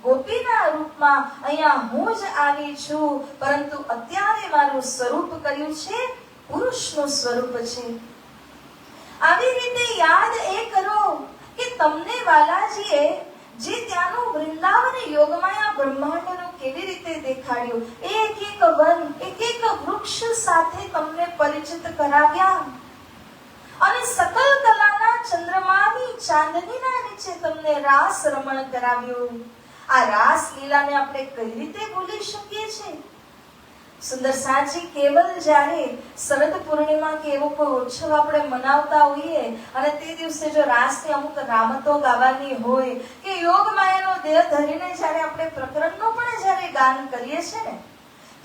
ગોપીના રૂપમાં અહીંયા હું જ આવી છું, પરંતુ અત્યારે મારું સ્વરૂપ કર્યું છે પુરુષનું સ્વરૂપ છે. આવી રીતે યાદ એ કરો કે તમને વાલાજીએ જે ત્યાંનું વૃંદાવન યોગમાયા બ્રહ્માંડનું કેવી રીતે દેખાડ્યું, એક એક વન, એક એક વૃક્ષ સાથે તમને પરિચિત કરાવ્યા અને સકલ કલાના ચંદ્રમાની ચાંદનીના નીચે તમને રાસ રમણ કરાવ્યું. આ રાસ લીલાને આપણે કઈ રીતે ભૂલી શકીએ છીએ? સુંદર સાજી કેવલ જ્યારે શરદ પૂર્ણિમા કે એવો કોઈ ઉત્સવ આપણે મનાવતા હોઈએ અને તે દિવસે જો રાસની અમુક રામતો ગાવાની હોય કે યોગ માયાનો દેહ ધરીને જ્યારે આપણે પ્રકરણનું પણ જ્યારે ગાન કરીએ છીએ ને,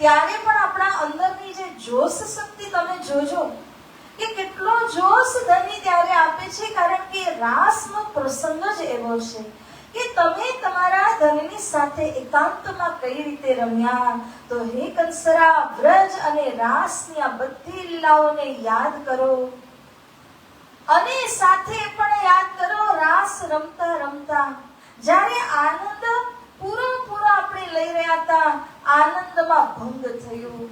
ત્યારે પણ આપણા અંદરની જે જોશ શક્તિ તમે જોજો કે કેટલો જોશ ધની ત્યારે આપે છે. કારણ કે રાસનો પ્રસંગ જ એવો છે કે તમે તમારા ધનની સાથે એકાંતમાં કઈ રીતે રમ્યા. તો હે કંસરા, વ્રજ અને રાસની આ બધી લીલાઓને યાદ કરો અને સાથે પણ યાદ કરો રાસ રમતા રમતા જ્યારે આનંદ પૂરો આપણે લઈ રહ્યા હતા, આનંદમાં ભંગ થયું.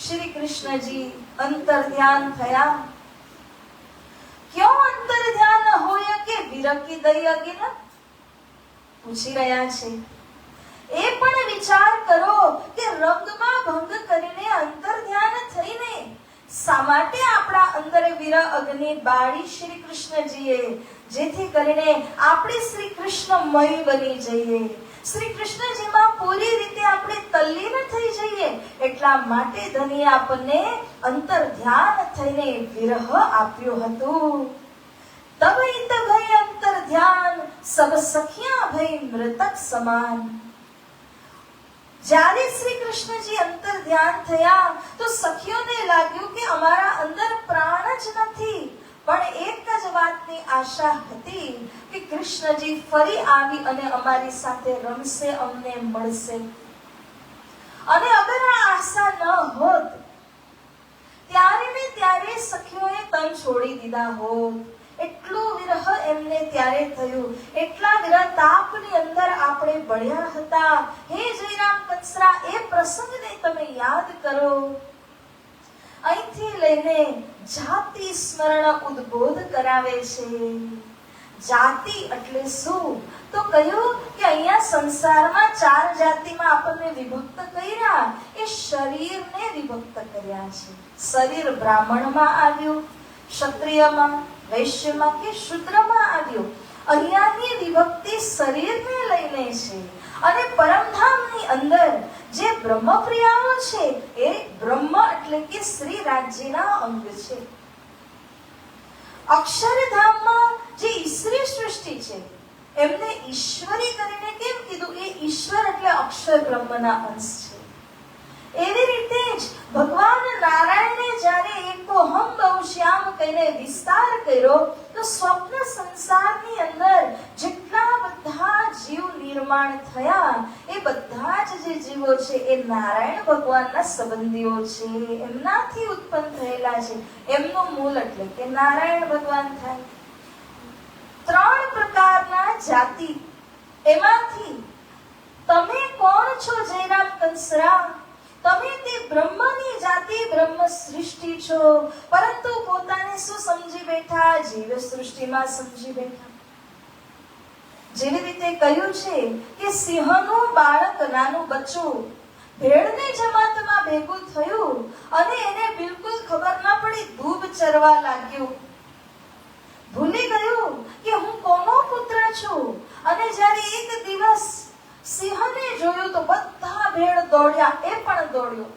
શ્રી કૃષ્ણજી અંતર ધ્યાન થયા. ક્યો અંતર ધ્યાન હોય કે વિરકી દઈ અગિન પૂછી રહ્યા છે. એ પણ વિચાર કરો કે રંગમાં ભંગ કરીને અંતર ધ્યાન થઈને શા માટે આપણા અંદર વિરહ અગ્નિ બાળી શ્રી કૃષ્ણજીએ, જેથી કરીને આપણે શ્રી કૃષ્ણમય બની જઈએ, શ્રી કૃષ્ણજીમાં પૂરી રીતે આપણે તલ્લીન થઈ જઈએ. એટલા માટે ધની આપણને અંતર ધ્યાન થઈને વિરહ આપ્યું હતું. તબ इत भय अंतर ध्यान सब सखिया भय मृतक સમાન. જ્યારે શ્રી કૃષ્ણજી અંતર ધ્યાન થયા તો સખીઓને લાગ્યું કે અમારા અંદર પ્રાણ જ નથી, પણ એક જ વાતની આશા હતી કે કૃષ્ણજી ફરી આવી અને અમારી સાથે રમશે, અમને મળશે. અને અગર આ આશા ન હોત ત્યારે ને ત્યારે સખીઓએ તન છોડી દીધા હોત. એટલું વિરહ એમને ત્યારે થયું, એટલા વિરહ તાપની અંદર આપણે બળ્યા હતા. હે જયરામ કંસરા, એ પ્રસંગને તમે યાદ કરો. અહીંથી લઈને જાતિ સ્મરણ ઉદ્બોધ કરાવે છે. જાતિ એટલે શું? તો કહ્યું કે અહીંયા સંસારમાં 4 જાતિમાં આપણને વિભક્ત કર્યા, એ શરીરને વિભક્ત કર્યા છે. શરીર બ્રાહ્મણમાં આવ્યું, ક્ષત્રિયમાં, વૈશ્યમાં કે શૂદ્રમાં આવ્યું. અહીંયાની વિભક્તિ શરીરને લઈને છે. અને પરમધામની અંદર જે બ્રહ્મપ્રિયાઓ છે એ બ્રહ્મ એટલે કે શ્રી રાજ્યના અંગ છે. અક્ષરધામમાં જે ઈશ્વરી સૃષ્ટિ છે એમને ઈશ્વરી કરીને કેમ કીધું? એ ઈશ્વર એટલે અક્ષર બ્રહ્મના અંશ છે. એવી રીતે જ ભગવાન નારાયણે જ્યારે એકોહમ બહુશ્યામ કહીને વિસ્તાર કર્યો તો સ્વપ્ન સંસારની અંદર જેટલા બધા જીવ નિર્માણ થયા એ બધા જ જે જીવો છે એ નારાયણ ભગવાનના સંબંધીઓ છે, એમનાથી ઉત્પન્ન થયેલા છે. એમનું મૂળ એટલે કે નારાયણ ભગવાન થાય. 3 પ્રકારના જાતિ, એમાંથી તમે કોણ છો જયરામ કંસરા? તમે તે બ્રહ્મની જાતિ, બ્રહ્મ સૃષ્ટિ છો, પરંતુ પોતાને શું સમજી બેઠા? જીવ સૃષ્ટિમાં સમજી બેઠા. જેવી રીતે કહ્યું છે કે સિંહનું બાળક, નાનું બચ્ચું ભેડની જમાતમાં ભેગું થયું અને એને બિલકુલ ખબર ના પડી, ધૂબ ચરવા લાગ્યું. ભૂલી ગયું કે હું કોનો પુત્ર છું. અને જ્યારે એક દિવસ સિંહને જોયું તો બધા ભેડ દોડ્યા, એ પણ દોડ્યો.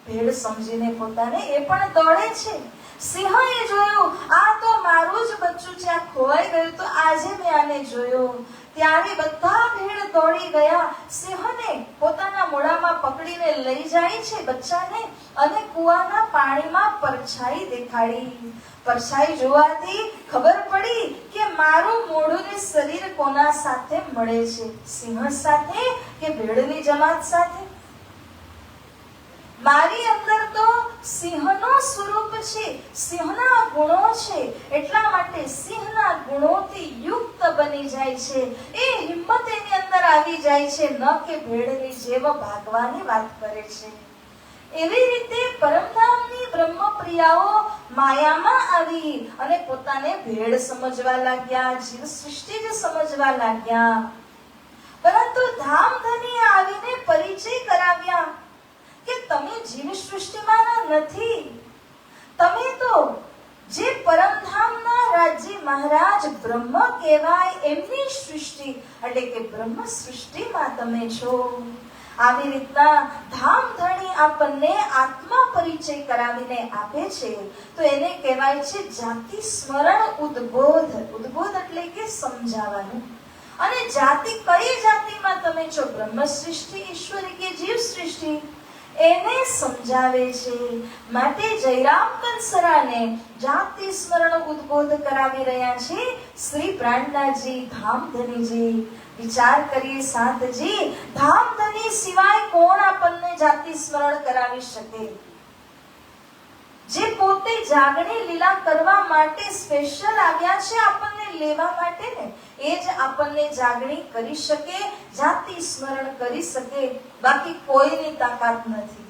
ભેડ સમજીને પોતાને એ પણ દોડે છે. સિંહએ જોયું આ તો મારું જ બચ્ચું છે, આ ખોવાઈ ગયું, તો આજે મેં આને જોયો. ત્યારે બધા ભેડ દોડી ગયા. સિંહને પોતાના મોઢામાં પકડીને લઈ જાય છે બચ્ચાને, અને કુવાના પાણીમાં પરછાઈ દેખાડી. પરછાઈ જોવાથી ખબર પડી કે મારું મોઢું ને શરીર કોના સાથે મળે છે? સિંહ સાથે કે ભેડની જમાત સાથે? મારી અંદર તો સિંહનો સ્વરૂપ છે, સિંહના ગુણો છે, એટલા માટે સિંહના ગુણોથી યુક્ત બની જાય છે. એ હિંમત એની અંદર આવી જાય છે, ન કે ભેડની જેમ ભાગવાની વાત કરે છે. એવી રીતે પરમધામની બ્રહ્મપ્રિયાઓ માયામાં આવી અને પોતાને ભેડ સમજવા લાગ્યા, જીવ સૃષ્ટિ જ સમજવા લાગ્યા. પરંતુ ધામધની આવીને પરિચય કરાવ્યા કે તમે જીવ સૃષ્ટિમાં નથી. તમે તો જે પરમધામના રાજ્ય મહારાજ બ્રહ્મ કહેવાય એમની સૃષ્ટિ એટલે કે બ્રહ્મ સૃષ્ટિમાં તમે છો. આવી રીતના ધામધણી આપણને આત્મા પરિચય કરાવીને આપે છે તો એને કહેવાય છે જાતિ સ્મરણ ઉદ્બોધ. ઉદ્બોધ એટલે કે સમજાવવાનું. અને જાતિ કઈ જાતિમાં તમે છો? બ્રહ્મ સૃષ્ટિ, ઈશ્વરી કે જીવ સૃષ્ટિ, એને સમજાવે છે. માટે જયરામ કંસરાને જાતિ સ્મરણ ઉદ્બોધ કરાવી રહ્યા છે શ્રી પ્રાણનાથજી ધામધનીજી. વિચાર કરીએ સાંતજી, ધામધની સિવાય કોણ આપણને જાતિ સ્મરણ કરાવી શકે? જે પોતે જાગણી લીલા કરવા માટે સ્પેશિયલ આવ્યા છે આપણને લેવા માટે ને, એ જ આપણને જાગણી કરી શકે, જાતિ સ્મરણ કરી શકે. બાકી કોઈની તાકાત નથી.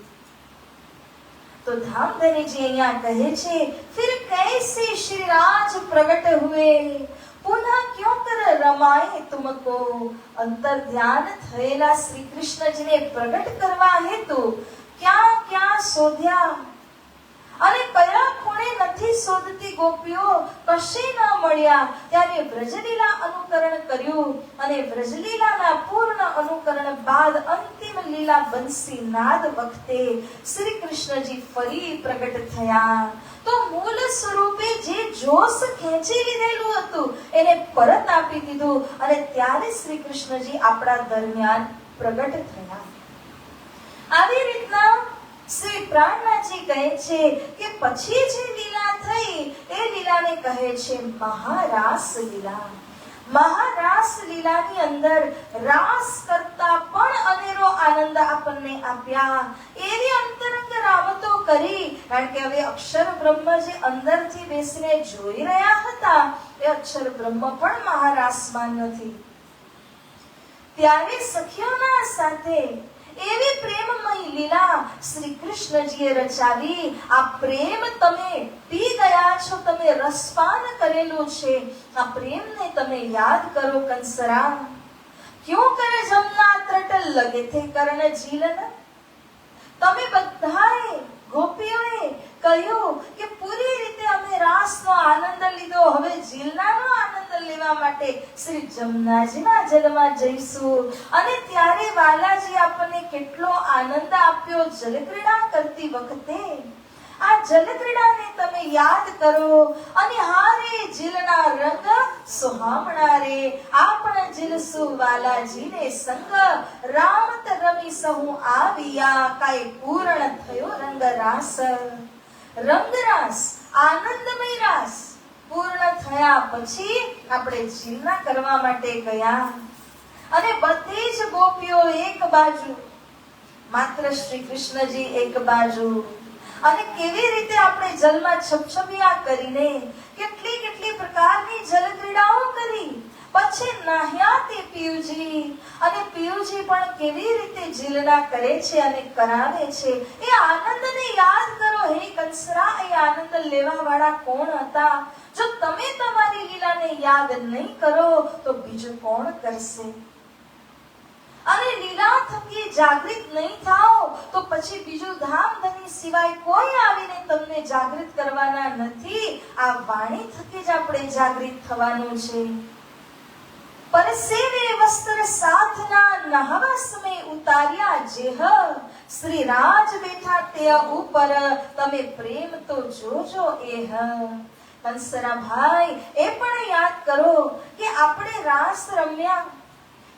તો ધામધનીજી અહીંયા કહે છે, फिर कैसे श्री राज प्रगट हुए, पुनः क्यों कर रमाए तुमको. अंतर ध्यान થયેલા શ્રી કૃષ્ણજીને પ્રગટ કરવા હેતુ ક્યાં ક્યાં શોધ્યા અને કયા ખૂણે નથી શોધતી ગોપીઓ, કશે ન મળ્યા. ત્યારે વ્રજલીલા અનુકરણ કર્યું અને વ્રજલીલાના પૂર્ણ અનુકરણ બાદ અંતિમ લીલા બંસી નાદ વખતે શ્રી કૃષ્ણજી ફરી પ્રગટ થયા. તો મૂળ સ્વરૂપે જે જોશ ખેંચી લીધેલું હતું એને પરત આપી દીધું અને ત્યારે શ્રી કૃષ્ણજી આપણા દરમિયાન પ્રગટ થયા. આવી રીતના શ્રી પ્રાણનાથજી કહે છે કે પછી જે લીલા થઈ એ લીલાને કહે છે મહારાસ લીલા. મહારાસ લીલાની અંદર રાસ કરતા પણ અનેરો આનંદ આપણને આપ્યા. એવી અંતરંગ રામતો કરી, કારણ કે હવે અક્ષર બ્રહ્મ જે અંદરથી બેસીને જોઈ રહ્યા હતા એ અક્ષર બ્રહ્મ પણ મહારાસમાં નથી. ત્યારે સખીઓના સાથે એવી પ્રેમમય લીલા શ્રી કૃષ્ણજીએ રચાવી. આ પ્રેમ તમે પી ગયા છો, તમે રસપાન કરેલું છે. આ પ્રેમને તમે યાદ કરો કંસરા. ક્યું કરે જમના તટ લગે થે કર્ણ ઝીલન. તમે બધાએ ગોપીઓએ કહ્યું કે પૂરી રીતે અમે રાસનો આનંદ લીધો, હવે ઝીલનાનો આનંદ લેવા માટે શ્રી જમનાજીના જલમાં જઈશું. અને ત્યારે વાલાજી આપણને કેટલો આનંદ આપ્યો જલક્રીડા કરતી વખતે. આ જલક્રીડાને તમે યાદ કરો અને હારે ઝીલના રંગ સુહામણા રે. આપણ ઝીલસુ વાલાજીને સંગ, રામત રમી સહુ આવ્યા. કાય પૂર્ણ થયો રંગરાસ. રંગરાસ, આનંદમય રાસ પૂર્ણ થયા પછી આપણે ઝીલના કરવા માટે ગયા. અને બધી જ ગોપીઓ એક બાજુ, માત્ર શ્રી કૃષ્ણજી એક બાજુ. અને કેવી રીતે આપણે જલમાં છપછપિયા કરીને કેટલી કેટલી પ્રકારની જલક્રીડાઓ કરી. પછી નાહ્યા તે પિયુજી. અને પિયુજી પણ કેવી રીતે ઝીલના કરે છે અને કરાવે છે. એ આનંદને યાદ કરો હે કંસરા. એ આનંદ લેવા વાળા કોણ હતા? જો તમે તમારી લીલાને યાદ નહીં કરો તો બીજું કોણ કરશે? અને લીલા થકી જાગૃત નહીં થાઓ તો પછી બીજું ધામધની સિવાય કોઈ આવીને તમને જાગૃત કરવાના નથી. આ વાણી થકી જ આપણે જાગૃત થવાનું છે. પરસેવે વસ્ત્ર સાથના નહવા સમય ઉતાર્યા જેહ. શ્રી રાજ બેઠા તે ઉપર તમે પ્રેમ તો જોજો એહ. કંસરા ભાઈ, એ પણ યાદ કરો કે આપણે રાસ રમ્યા.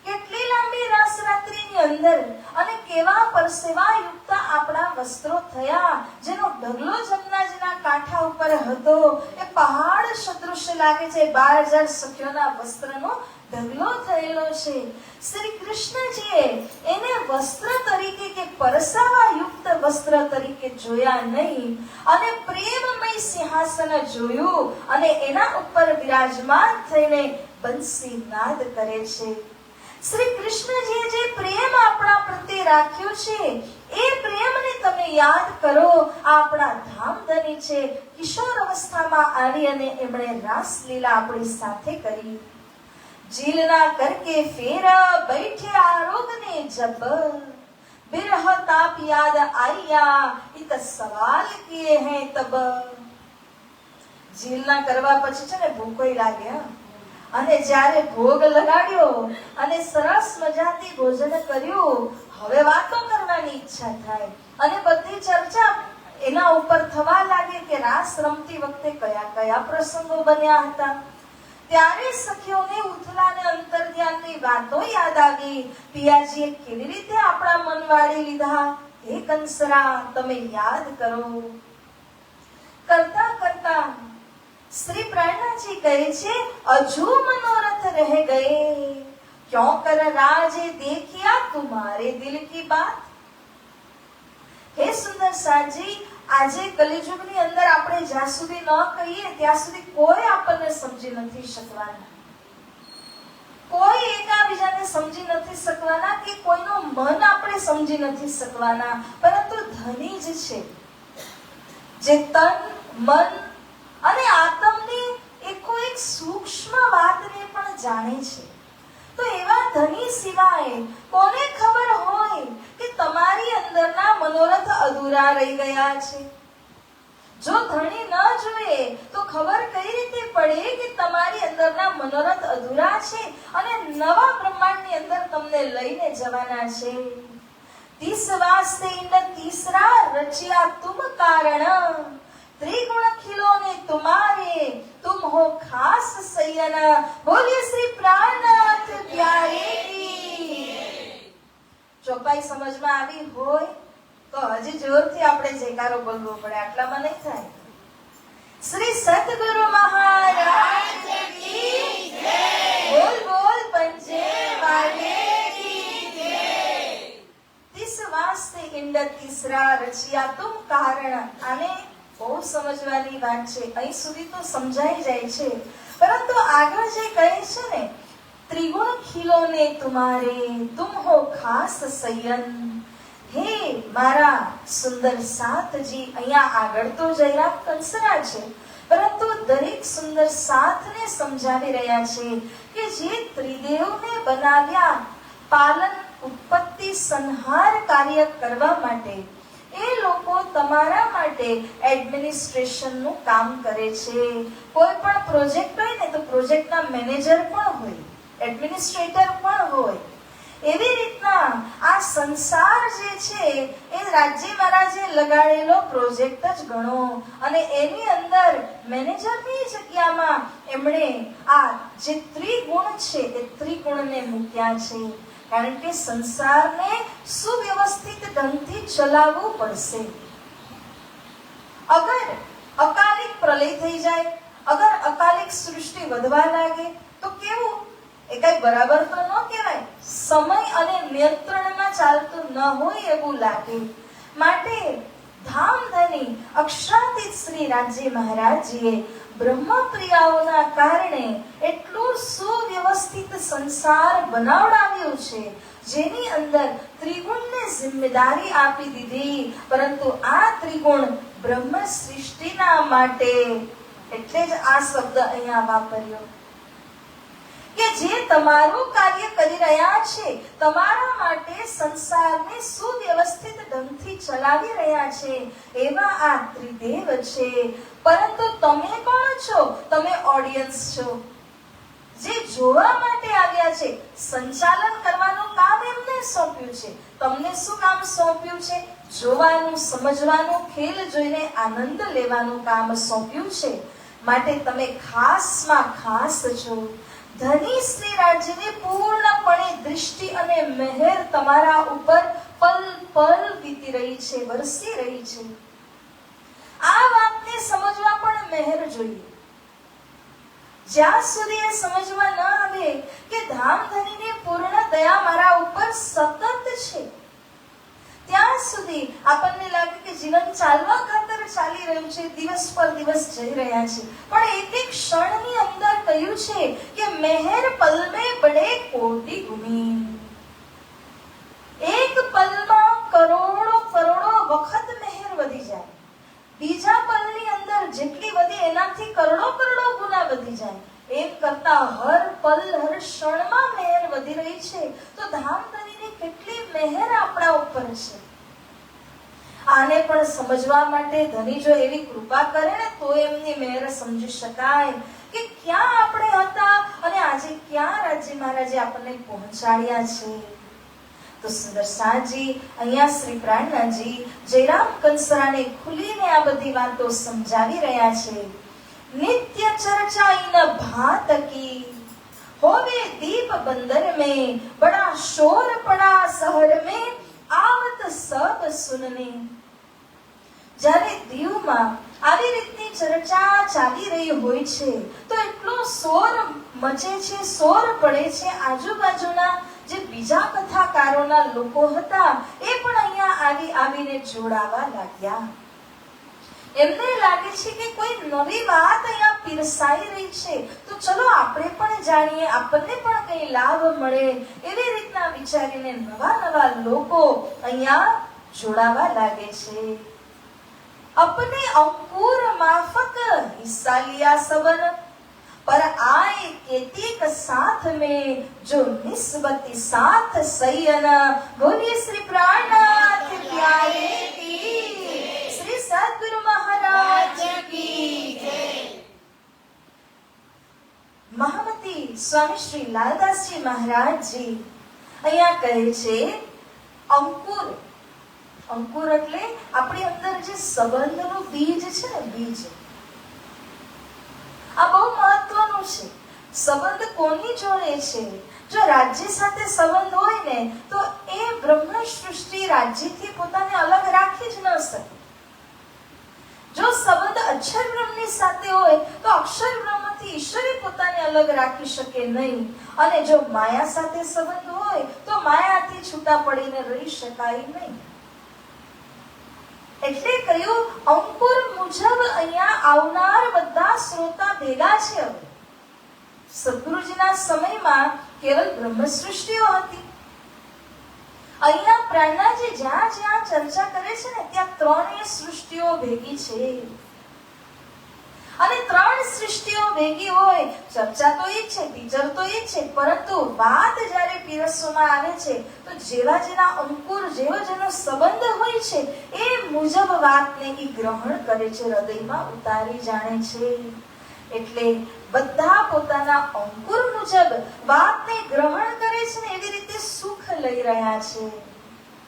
કેટલી લાંબી રાસ રાત્રિની અંદર અને કેવા પરસેવા યુક્ત આપણા વસ્ત્રો થયા. જેનો ઢગલો જમનાજીના કાંઠા ઉપર હતો. એ પહાડ સદૃશ લાગે છે. 12,000 સખીઓના વસ્ત્રનો ઢગલો થયેલો છે. શ્રી કૃષ્ણજીએ એને વસ્ત્ર તરીકે કે પરસાવા યુક્ત વસ્ત્ર તરીકે જોયા નહીં, અને પ્રેમમય સિંહાસન જોયું. અને એના ઉપર વિરાજમાન થઈને બંસી નાદ કરે છે. શ્રી કૃષ્ણજીએ જે પ્રેમ આપણા પ્રત્યે રાખ્યો છે એ પ્રેમને તમે યાદ કરો. આપણા ધામધની છે. કિશોર અવસ્થામાં આવી અને એમણે રાસલીલા આપણી સાથે કરી. જીલના કરકે ફેર बैठे आरोग ने जब बिरह ताप याद आया इत सवाल किए हैं तब. જીલના કરવા પછી છે ને ભૂખોય લાગે. અને જ્યારે ભોગ લગાડ્યો અને સરસ મજાથી ભોજન કર્યું, હવે વાતો કરવાની ઈચ્છા થાય. અને બધી ચર્ચા એના ઉપર થવા લાગે કે રાસ રમતી વખતે કયા કયા પ્રસંગો બન્યા હતા. ત્યારે સખીઓને ઉથલાને અંતર્ધ્યાનની વાતો યાદ આવી. પિયાજીએ કેવી રીતે આપણા મન વાળી લીધા. હે કંસરા, તમે યાદ કરો. કરતા કરતા શ્રી પ્રેરણાજી કહે છે, અજુ મનોરથ રહે ગયે ક્यों कर राजे देखिया तुम्हारे दिल की बात. હે સુંદર સાજી, આજે કલિયુગની અંદર આપણે જ્યાં સુધી ન કહીએ ત્યાં સુધી કોઈ આપણને સમજી નથી શકવાના. કોઈ એકાબીજાને સમજી નથી શકવાના કે કોઈનું મન આપણે સમજી નથી શકવાના. પરંતુ ધની જ છે જે તન, મન અને આત્મની એક સૂક્ષ્મ વાતને પણ જાણે છે. તો એવા ધની સિવાય કોને ખબર હોય કે તમારી અંદરના મનોરથ અધૂરા રહી ગયા છે? જો ધણી ન જોઈએ તો ખબર કઈ રીતે પડે કે તમારી અંદરના મનોરથ અધૂરા છે અને નવા બ્રહ્માંડની અંદર તમને લઈને જવાના છે. तीस वास्ते इन तीसरा रचिया तुम कारण त्रिगुण खिलौने तुम्हारे तुम हो खास सयन. बोलिए श्री प्राणनाथ प्यारे की. ચોપાઈ સમજમાં આવી હોય તો હજી જોરથી આપણે જયકારો બોલવો પડે, આટલામાં નહીં થાય. શ્રી સતગુરુ મહારાજ કી જય. બોલ બોલ પંચે વાલે કી જય. तिस वास्ते इंड तीसरा रचिया तुम कारण. આને બહુ સમજવાની વાત છે. અહીં સુધી તો સમજાઈ જાય છે, પરંતુ આગળ જે કહે છે ને, ત્રિગુણ ખિલોને તુમારે તુમ હો ખાસ સયન. હે મારા સુંદર સાથજી, અહીંયા આગળ તો જયરામ કંસરા છે, પરંતુ દરેક સુંદર સાથને સમજાવી રહ્યા છે કે જે ત્રિદેવને બનાવ્યા પાલન ઉત્પત્તિ સંહાર કાર્ય કરવા માટે, એ લોકો તમારા માટે એડમિનિસ્ટ્રેશનનું કામ કરે છે. કોઈ પણ પ્રોજેક્ટ હોય ને તો પ્રોજેક્ટના મેનેજર પણ હોય, એડમિનિસ્ટ્રેટર પણ હોય. એવી રીતના આ સંસાર જે છે એ રાજ્ય મહારાજે લગાડેલો પ્રોજેક્ટ જ ગણો, અને એની અંદર મેનેજરની જગ્યામાં એમણે આ જે ત્રિગુણ છે એ ત્રિગુણને મૂક્યા છે. કારણ કે સંસારને સુવ્યવસ્થિત ઢંગથી ચલાવવું પડશે. અગર અકાલિક પ્રલય થઈ જાય, અગર અકાલિક સૃષ્ટિ વધવા લાગે તો કેવું? એ કઈ બરાબર તો ન કહેવાય. સમય અને નિયંત્રણમાં ચાલતું ન હોય એવું લાગે. માટે ધામધની અક્ષરાતીત શ્રી રાજ્ય મહારાજજીએ બ્રહ્મપ્રિયાઓના કારણે એટલું સુવ્યવસ્થિત સંસાર બનાવડાવ્યું છે, જેની અંદર ત્રિગુણને જિમ્મેદારી આપી દીધી. પરંતુ આ ત્રિગુણ બ્રહ્મ સૃષ્ટિના માટે, એટલે જ આ શબ્દ અહીંયા વાપર્યો કે જે તમારું કાર્ય કરી રહ્યા છે, તમારા માટે સંસારને સુવ્યવસ્થિત ઢંગથી ચલાવી રહ્યા છે, એવા આ ત્રિદેવ છે. પરંતુ તમે કોણ છો? તમે ઓડિયન્સ છો, જે જોવા માટે આવ્યા છે. સંચાલન કરવાનું કામ એમને સોંપ્યું છે. તમને શું કામ સોંપ્યું છે? જોવાનું, સમજવાનું, ખેલ જોઈને આનંદ લેવાનું કામ સોંપ્યું છે. માટે તમે ખાસમાં ખાસ છો. ધની શ્રી રાજ્યની પૂર્ણપણે દૃષ્ટિ અને મહેર તમારા ઉપર પલ પલ વીતી રહી છે, વરસી રહી છે. આ વાતને સમજવા પણ મહેર જોઈએ. જ્યાં સુધી એ સમજવા ન આવે કે ધામધનીની પૂર્ણ દયા મારા ઉપર સતત છે, ત્યાં સુધી આપણને લાગે કે જીવન ચાલવા ખાતર ચાલી રહ્યું છે, દિવસ પર દિવસ જઈ રહ્યા છે. પણ એક એક ક્ષણની અંદર કહ્યું છે કે મહેર પલ મેં બડે કોટી ગુની. એક પલમાં કરોડો કરોડો વખત મહેર વધી જાય. બીજા પલની અંદર જેટલી વધી એનાથી કરોડો કરોડો ગુના વધી જાય. એમ કરતા હર પલ હર ક્ષણમાં મહેર વધી રહી છે. તો ધામધનીની કેટલી મહેર આપણા ઉપર છે. આને પણ સમજવા માટે ધની જો એવી કૃપા કરે ને તો એમની મહેર સમજી શકાય કે ક્યાં આપણે હતા અને આજે ક્યાં રાજ્ય મહારાજે આપણને પહોંચાડ્યા છે. તો સુંદર સાજી અહીંયા શ્રી પ્રાણનાથજી જયરામ કંસરાને ખુલીને આ બધી વાતો સમજાવી રહ્યા છે. નિત્ય ચર્ચા ઇન ભાત કી હોવે દીપ બંદર में बड़ा शोर पड़ा शहर में आवत सब सुनने. જ્યારે દીવમાં આવી રીતની ચર્ચા ચાલી રહી હોય છે તો એટલો શોર મચે છે, શોર પડે છે. આજુબાજુના જે બીજા કથાકારોના લોકો હતા એ પણ અહીંયા આવીને જોડાવા લાગ્યા. એમને લાગે છે કે કોઈ નવી વાત અહીંયા પીરસાઈ રહી છે, તો ચલો આપણે પણ જાણીએ, આપણને પણ કઈ લાભ મળે. એવી રીતના વિચારીને નવા નવા લોકો અહીંયા જોડાવા લાગે છે. अपने अंकुर माफक हिस्सा लिया सबन, पर आए केतिक साथ में जो निस्बती साथ सयन. बोलिए श्री प्राणनाथ प्यारे की, श्री सद्गुरु महाराज की जय. મહામતી સ્વામી શ્રી લાલદાસજી મહારાજજી અહીંયા કહે છે અંકુર. અંકુર એટલે આપણી અંદર જે સંબંધનું બીજ છે ને, બીજ. આ બહુ મહત્વનું છે. સંબંધ કોની જોડે છે? જો રાજ્ય સાથે સંબંધ હોય ને તો એ બ્રહ્મ સૃષ્ટિ રાજ્યથી પોતાને અલગ રાખી જ ન શકે. જો સંબંધ અક્ષર બ્રહ્મની સાથે હોય તો અક્ષર બ્રહ્મથી ઈશ્વરી પોતાને અલગ રાખી શકે નહીં. અને જો માયા સાથે સંબંધ હોય તો માયાથી છૂટા પડીને રહી શકાય નહીં. એટલે કહ્યું અંકુર મુજબ અહીંયા આવનાર બધા શ્રોતા ભેગા છે. હવે સદગુરુજીના સમયમાં કેવલ બ્રહ્મ સૃષ્ટિઓ હતી અહીંયા પ્રાણનાજી જ્યાં જ્યાં ચર્ચા કરે છે ને ત્યાં ત્રણેય સૃષ્ટિઓ ભેગી છે. અને ત્રણ સૃષ્ટિઓ ભેગી હોય, ચર્ચા તો એ જ છે, ટીચર તો એ જ છે, પરંતુ વાત જ્યારે પીરસવામાં આવે છે તો જેવા જેના અંકુર, જેવો જેનો સંબંધ હોય છે એ મુજબ વાતને એ ગ્રહણ કરે છે, હૃદયમાં ઉતારી જાણે છે. એટલે બધા પોતાના અંકુર મુજબ વાતને ગ્રહણ કરે છે ને એવી રીતે સુખ લઈ રહ્યા છે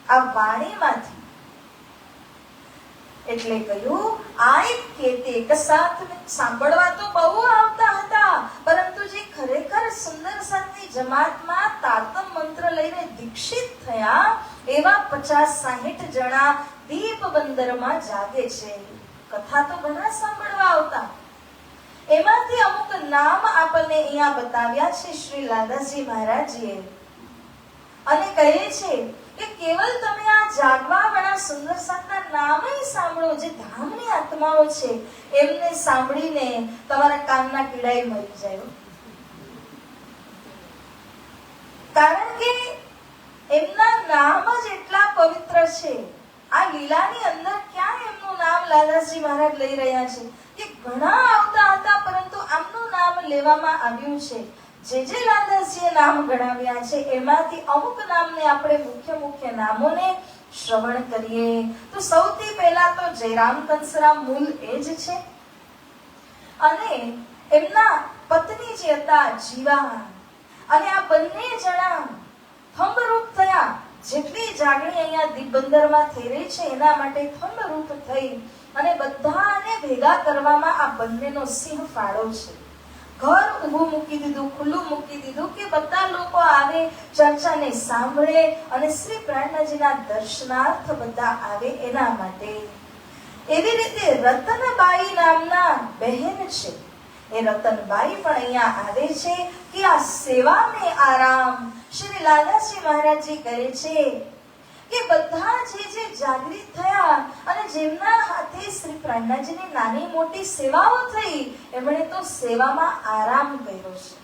આ વાણીમાંથી. એટલે કહ્યું આય કેતે કસાત સાંભળવા તો બહુ આવતા હતા, પરંતુ જે ખરેખર સુંદર સાતની જમાતમાં તારતમ મંત્ર લઈને દીક્ષિત થયા એવા 50-60 જણા દીપ બંદરમાં જાગે છે. કથા તો ઘણા સાંભળવા આવતા, એમાંથી અમુક નામ આપણને અહીંયા બતાવ્યા છે શ્રી લાલાજી મહારાજજીએ, અને કહે છે કે કેવલ તમે આ જાગવા વાળા સુંદર સાતના નામ જ સાંભળો, જે ધામની આત્માઓ છે એમને સાંભળીને તમારા કાનના કીડાઈ મરી જાય. કારણ કે એમના નામ જ એટલા પવિત્ર છે. આ લીલાની અંદર ક્યાં એમનું નામ લાલાજી મહારાજ લઈ રહ્યા છે કે ઘણા આવતા હતા, પરંતુ આમનું નામ લેવામાં આવ્યું છે. જે લાલાજીએ નામ ગણાવ્યા છે એમાંથી અમુક નામને આપણે મુખ્ય નામોને શ્રવણ કરીએ. તો સૌથી પહેલા તો જયરામ કંસરામ મૂળ એ જ છે, અને એમના પત્ની જે હતા જીવા, અને આ બંને જણા થંભરૂપ થયા. જેટલી જાગણી અહીંયા દીપબંદરમાં થઈ રહી છે એના માટે થંભરૂપ થઈ અને બધાને ભેગા કરવામાં આ બંનેનો સિંહ ફાળો છે. ઘર ઊભું મૂકી દીધું, ખુલ્લું મૂકી દીધું કે બધા લોકો આવે, ચર્ચાને સાંભળે અને શ્રી પ્રાણનાજીના દર્શનાર્થ બધા આવે એના માટે. એવી રીતે રતનબાઈ નામના બહેન છે, એ રતનબાઈ પણ અહીંયા આવે છે કે આ સેવા મેં આરામ. શ્રી લાલાજી મહારાજજી કહે છે કે બધા જે જાગૃત થયા અને જેમના હાથે શ્રી પ્રાણનાજીની નાની મોટી સેવાઓ થઈ, એમણે તો સેવામાં આરામ કર્યો છે.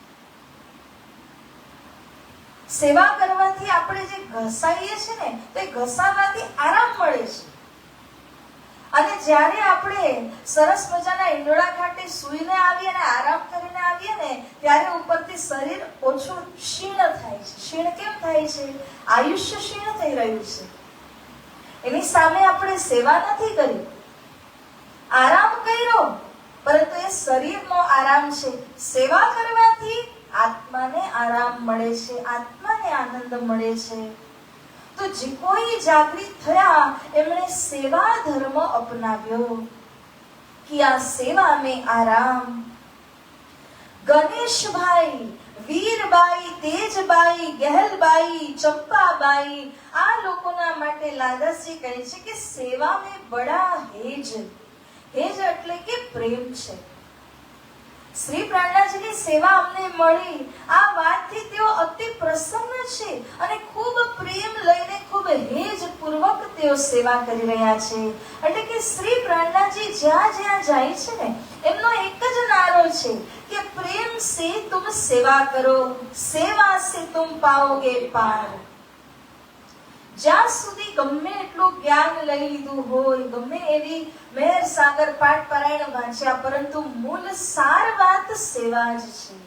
સેવા કરવાથી આપણે જે ઘસાઈએ છે ને તો એ ઘસાવાથી આરામ મળે છે. અને જ્યારે આપણે સરસ મજાના ઈંડોળા ખાતે સૂઈને આવીએ અને આરામ કરીને આવીએ ને ત્યારે ઉપરથી શરીર ઓછું ક્ષીણ થાય છે. ક્ષીણ કેમ થાય છે? આયુષ્ય ક્ષીણ થઈ રહ્યું છે. એની સામે આપણે સેવા નથી કરી, આરામ કર્યો, પરંતુ એ શરીરનો આરામ છે. સેવા કરવાથી આત્માને આરામ મળે છે, આત્માને આનંદ મળે છે. તો જે કોઈ જાગૃત થયા એમણે સેવા ધર્મ અપનાવ્યો કે આ સેવા મેં આરામ. ગણેશભાઈ, વીરબાઈ, તેજબાઈ, ગહેલબાઈ, ચંપાબાઈ, આ લોકોના માટે લાલાજી કહે છે કે સેવા મેં બડા હેજ. હેજ એટલે કે પ્રેમ છે. શ્રી પ્રાણનાજીની સેવા અમને મળી, આ વાતથી તેઓ અતિ પ્રસન્ન છે અને ખૂબ પ્રેમ લઈને ખૂબ હેજ પૂર્વક તેઓ સેવા કરી રહ્યા છે. એટલે કે શ્રી પ્રાણનાજી જ્યાં જ્યાં જાય છે ને એમનો એક જ નારો છે કે પ્રેમ સે તુમ સેવા કરો, સેવા સે તુમ પાઓગે પાર. જ્યાં સુધી ગમે એટલું જ્ઞાન લઈ લીધું હોય, ગમે એવી મેર સાગર પાઠ પારાયણ વાંચ્યા, પરંતુ મૂળ સાર વાત સેવા જ છે.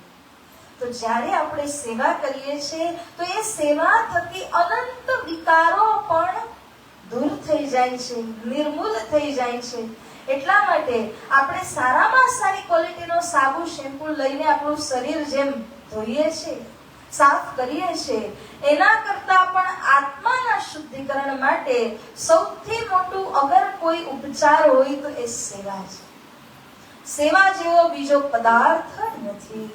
તો જ્યારે આપણે સેવા કરીએ છીએ તો એ સેવા થકી અનંત વિકારો પણ દૂર થઈ જાય છે, નિર્મૂલ થઈ જાય છે. એટલા માટે આપણે સારામાં સારી ક્વોલિટીનો સાબુ, શેમ્પુ લઈને આપણું શરીર જેમ ધોઈએ છીએ, સાફ કરીએ છીએ, એના કરતા પણ આત્માના શુદ્ધિકરણ માટે સૌથી મોટું અગર કોઈ ઉપચાર હોય તો એ સેવા છે. સેવા જેવો બીજો પદાર્થ નથી.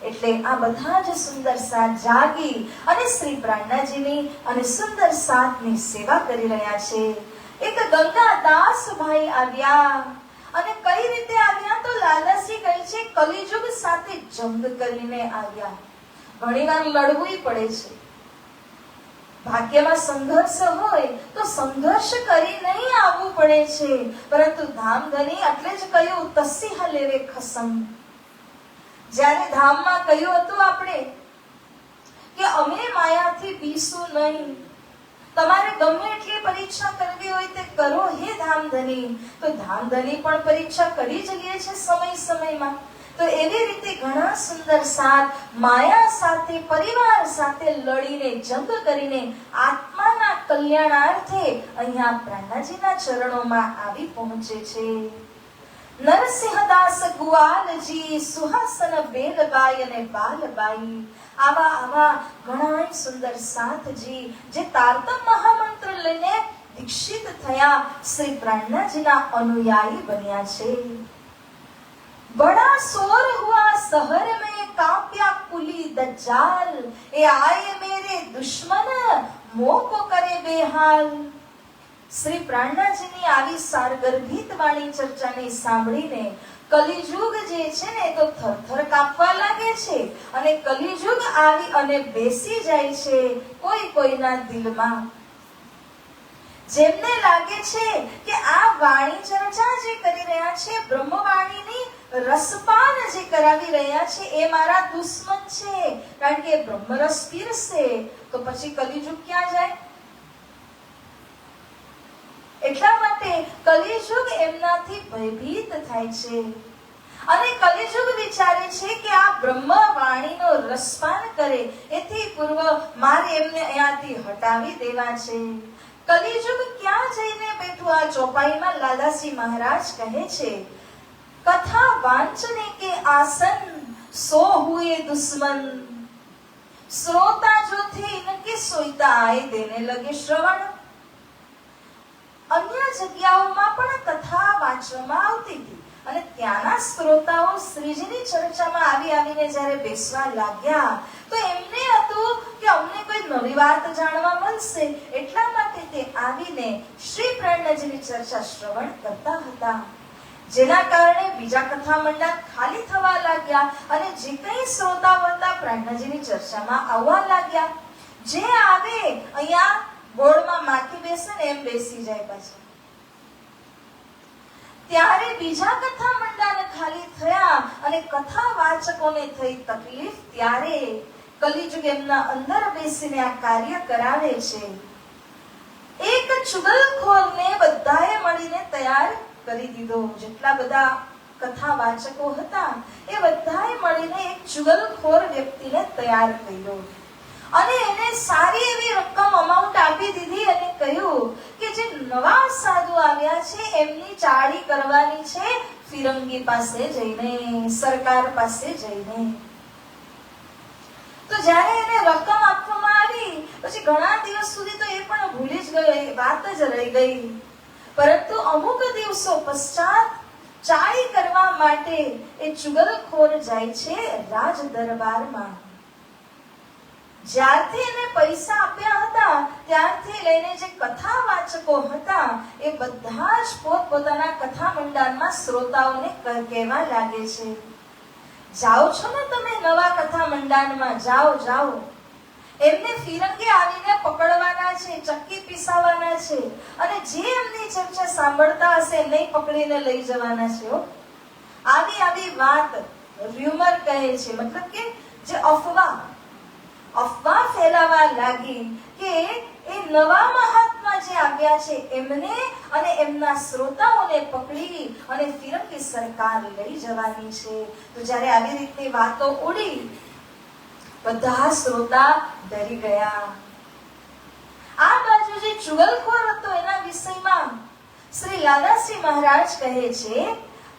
એટલે આ બધા જ સુંદર સાત જાગી અને શ્રી પ્રાણનાજીની અને સુંદર સાતની સેવા કરી રહ્યા છે. એક ગંગાદાસભાઈ આવ્યા, અને કઈ રીતે આવ્યા તો લાલાજી કહે છે કલિયુગ સાથે જંગ કરીને આવ્યા. ઘણીવાર લડવું પડે છે. ભાગ્યમાં સંઘર્ષ હોય તો સંઘર્ષ કરી નહીં આવવું પડે છે, પરંતુ ધામધની એટલે જ કહ્યું તસ્સીહ લેવે ખસમ. જ્યારે ધામમાં કહ્યું હતું આપણે કે અમે માયાથી બીશું નહીં, તમારે ગમે એટલી પરીક્ષા કરવી હોય તે કરો હે ધામધની. તો ધામધની પણ પરીક્ષા કરી જ લે છે સમય સમયમાં. તો એવી રીતે ઘણા સુંદર સાથ માયા સાથે, પરિવાર સાથે લડીને, જંગ કરીને આત્માના કલ્યાણાર્થે અહીંયા પ્રાણાજીના ચરણોમાં આવી પહોંચે છે. નરસિંહદાસ ગુવાલજી, સુહાસન બેલબાઈ અને બાલબાઈ, આવા ઘણા સુંદર સાથજી જે તારતમ મહામંત્ર લઈને દીક્ષિત થયા, શ્રી પ્રાણનાજીના અનુયાયી બન્યા છે. बड़ा शोर हुआ शहर में, कांप्या कुली दज्जाल, ए आए मेरे दुश्मन मोह को करे बेहाल. શ્રી પ્રાણનાજીની આવી સારગર્ભિત વાણી ચર્ચાને સાંભળીને કલિયુગ જે છે ને તો થરથર કાપવા લાગે છે. અને કલિયુગ આવી અને બેસી જાય છે કોઈ કોઈના દિલમાં. જેમને લાગે છે કે આ વાણી ચર્ચા જે કરી રહ્યા છે, બ્રહ્મવાણીની રસપાન જે કરાવી રહ્યા છે, એ મારા દુશ્મન છે, કારણ કે બ્રહ્મરસ પીરસે તો પછી કલિયુગ ક્યાં જાય? એટલા માટે કલિયુગ એમનાથી ભયભીત થાય છે. અને કલિયુગ વિચારે છે કે આ બ્રહ્મવાણીનો રસપાન કરે, એથી પૂર્વ મારે એમને અહીંયાથી હટાવી દેવા છે. કલિયુગ ક્યાં જઈને બેઠું? આ ચોપાઈમાં લાલાજી મહારાજ કહે છે, कथा वांचने के आसन सो हुए दुश्मन, श्रोता जो थे इनके सोईता आए देने लगे श्रवण. અન્ય જગ્યાઓમાં પણ કથા વાંચવામાં આવતી હતી અને ત્યાંના શ્રોતાઓ શ્રીજીની ચર્ચામાં આવીને જ્યારે બેસવા લાગ્યા તો એમને હતું કે અમને કોઈ નવી વાત જાણવા મળશે, એટલા માટે તે આવીને શ્રી પ્રાણનાજીની ચર્ચા શ્રવણ કરતા હતા. જેના કારણે બીજા કથા મંડળ ખાલી થવા લાગ્યા અને જે કંઈ શ્રોતાઓ હતા પ્રાણનાજીની ચર્ચામાં આવવા લાગ્યા. જે આવે અહીંયા બોર્ડમાં માખી બેસે ને એમ બેસી જાય પાછા. ત્યારે બીજા કથા મંડળ ખાલી થયા અને કથા વાચકોને થઈ તકલીફ. ત્યારે કલિયુગ એમના અંદર બેસીને આ કાર્ય કરાવે છે. એક ચુગલખોરને બધાએ મળીને તૈયાર કરી દીધો. જેટલા બધા કથા વાચકો હતા એ બધાએ મળીને એક ચુગલખોર વ્યક્તિને તૈયાર કર્યો અને એને સારી એવી રકમ અમાઉન્ટ આપી દીધી અને કહ્યું કે જે નવા સાધુ આવ્યા છે એમની ચાળી કરવાની છે ફિરંગી પાસે જઈને, સરકાર પાસે જઈને. તો જ્યારે એને રકમ આપવામાં આવી પછી ઘણા દિવસ સુધી તો એ પણ ભૂલી જ ગયો, એ વાત જ રહી ગઈ. પરંતુ અમુક દિવસો પશ્ચાત ચાળી કરવા માટે એ ચુગલખોર જાય છે રાજ દરબારમાં. જ્યારથી એને પૈસા આપ્યા હતા ત્યારથી લઈને જે કથા વાચકો હતા એ બધા જ પોતપોતાના કથા મંડળમાં શ્રોતાઓને કહેવા લાગે છે, જાઓ છો ને તમે નવા કથા મંડળમાં, જાઓ. એમને ફિરંગે આવીને પકડવાના છે, ચક્કી પીસાવાના છે અને જે એમની ચર્ચા સાંભળતા હશે એમને પકડીને લઈ જવાના છે. આવી વાત ર્યુમર કહે છે, મતલબ કે જે અફવા ફેલાવા લાગી કે એ નવા મહાત્મા જે આવ્યા છે એમને અને એમના શ્રોતાઓને પકડી અને ફિરંગી સરકાર લઈ જવાની છે. તો જ્યારે આવી રીતે વાતો ઉડી બધા શ્રોતા ડરી ગયા. આ બાજુ જે ચુગલખોર હતો એના વિષયમાં શ્રી લાલાશ્રી મહારાજ કહે છે,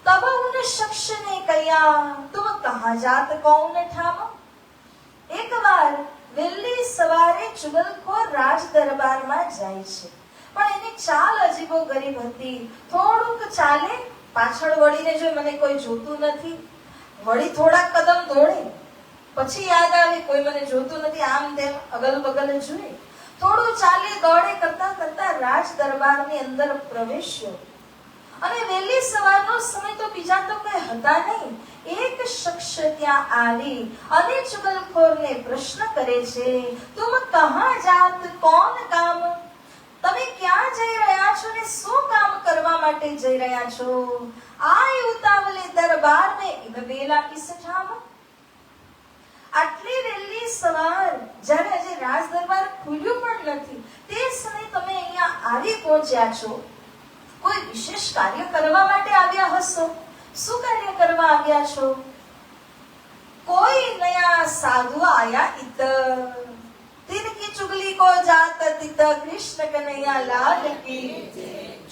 તબ ઉન શખ્સ ને કયા તુમ કહા જાત કૌન ઠામ. એકવાર વહેલી સવારે ચુગલખોર રાજ દરબારમાં જાય છે, પણ એની ચાલ અજીબો ગરીબ હતી. થોડુંક ચાલે, પાછળ વળીને જો મને કોઈ જોતું નથી, વળી થોડાક કદમ દોડે, પછી યાદ આવે કોઈ મને જોતું નથી, આમ તેમ અગલ બગલ જોઈએ. થોડું ચાલે દોડે કરતા કરતા રાજ દરબારની અંદર પ્રવેશ્યો અને વહેલી સવારનો સમય તો બીજા તો કઈ હતા નહીં. એક શખ્સ ત્યાં આવી અને ચુગલખોરને પ્રશ્ન કરે છે, તુમ કહા જાત કોન કામ, તમે ક્યાં જઈ રહ્યા છો ને શું કામ કરવા માટે જઈ રહ્યા છો? આય ઉતાવલે દરબાર મે ઇન વેલા કિસ ઠામ. આટલી વહેલી સવાર જ્યારે હજી રાજ દરબાર ખુલ્યું પણ નથી, તે સમયે તમે અહીંયા આવી પહોંચ્યા છો. કોઈ વિશેષ કાર્ય કરવા માટે આવ્યા હશો. શું કાર્ય કરવા આવ્યા છો? कोई नया साधु आया इत, तिनकी चुगली को जात तित, कृष्ण कन्हैया लाल की.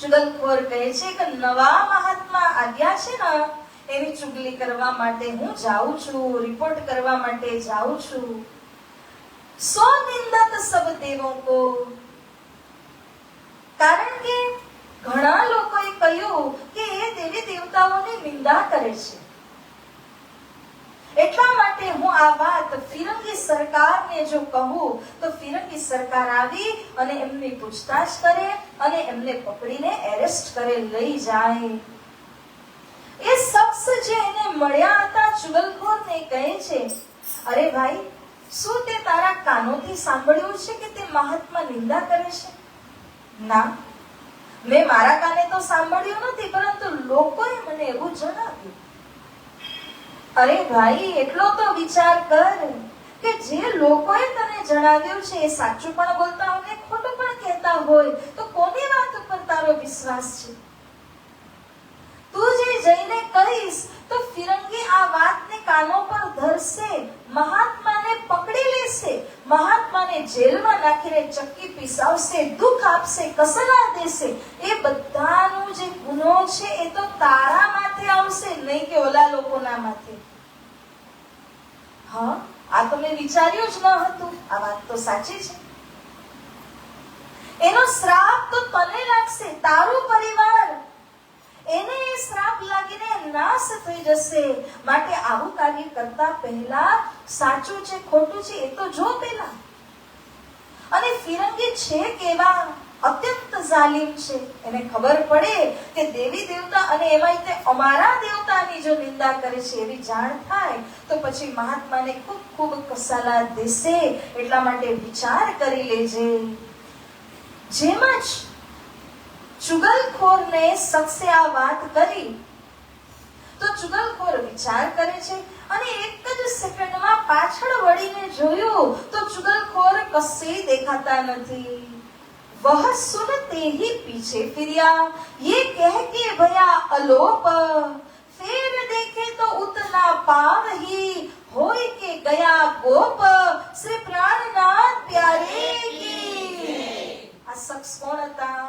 ચુગલખોર કહે છે કે નવા મહાત્મા આવ્યા છે ને, એની ચુગલી કરવા માટે હું જાઉં છું, રિપોર્ટ કરવા માટે જાઉં છું. સો નિંદત સબ દેવોं को, કારણ કે ઘણા લોકોએ કહ્યું કે એ દેવી દેવતાઓની નિંદા કરે છે. એટલા માટે હું આ વાત ફિરંગી સરકારને જો કહું તો ફિરંગી સરકાર આવી અને એમની પૂછતાછ કરે અને એમને પકડીને એરેસ્ટ કરે, લઈ જાય. એ શખ્સ જે એને મળ્યા હતા ચુગલખોરને કહે છે, અરે ભાઈ, શું તે તારા કાનોથી સાંભળ્યું છે કે તે મહાત્મા નિંદા કરે છે? ના, મેં મારા કાને તો સાંભળ્યું નથી, પરંતુ લોકોએ મને એવું જણાવ્યું. અરે ભાઈ, એટલો તો વિચાર કર કે જે લોકોએ તને જણાવ્યું છે એ સાચું પણ બોલતા હોય ને ખોટું પણ કહેતા હોય, તો કોની વાત ઉપર તારો વિશ્વાસ છે? તું જે જઈને કહીશ તો ફિરંગી આ વાતને કાનો પર ધરશે, મહાત્માને પકડી લેશે, મહાત્માને જેલમાં નાખીને ચક્કી પીસાવશે, દુઃખ આપશે, કસલા દેશે. એ બધાનો જે ગુનો છે એ તો તારા માથે આવશે, નહીં કે ઓલા લોકોના માથે. હા, આ તો મેં વિચાર્યું જ ન હતું. આ વાત તો સાચી છે. એનો શ્રાપ તો તને લાગશે, તારું પરિવાર, એને એ શ્રાપ લાગીને નાશ થઈ જશે. માટે આવું કાર્ય કરતા પહેલા સાચું છે ખોટું છે એ તો જો પહેલા. અને ફિરંગી છે કેવા અત્યંત જાલિમ છે. એને ખબર પડે કે દેવી દેવતા અને એમાં તે અમારા દેવતાની જો નિંદા કરે છે એવી જાણ થાય તો પછી મહાત્માને ખૂબ ખૂબ કસાલા દેશે. એટલા માટે વિચાર કરી લેજે. જેમ જ ચુગલખોરને શખ્સે આ વાત કરી તો ચુગલખોર વિચાર કરે છે અને એક જ સેકન્ડમાં પાછળ વળીને જોયું તો ચુગલખોર કશે દેખાતા નથી. वह सुनते ही पीछे फिरिया, ये कह के भया अलोप, फिर देखे तो उतना पाव ही होय के गया गोप, श्री प्राणनाथ प्यारे की. આ શખ્સ કોણ હતા?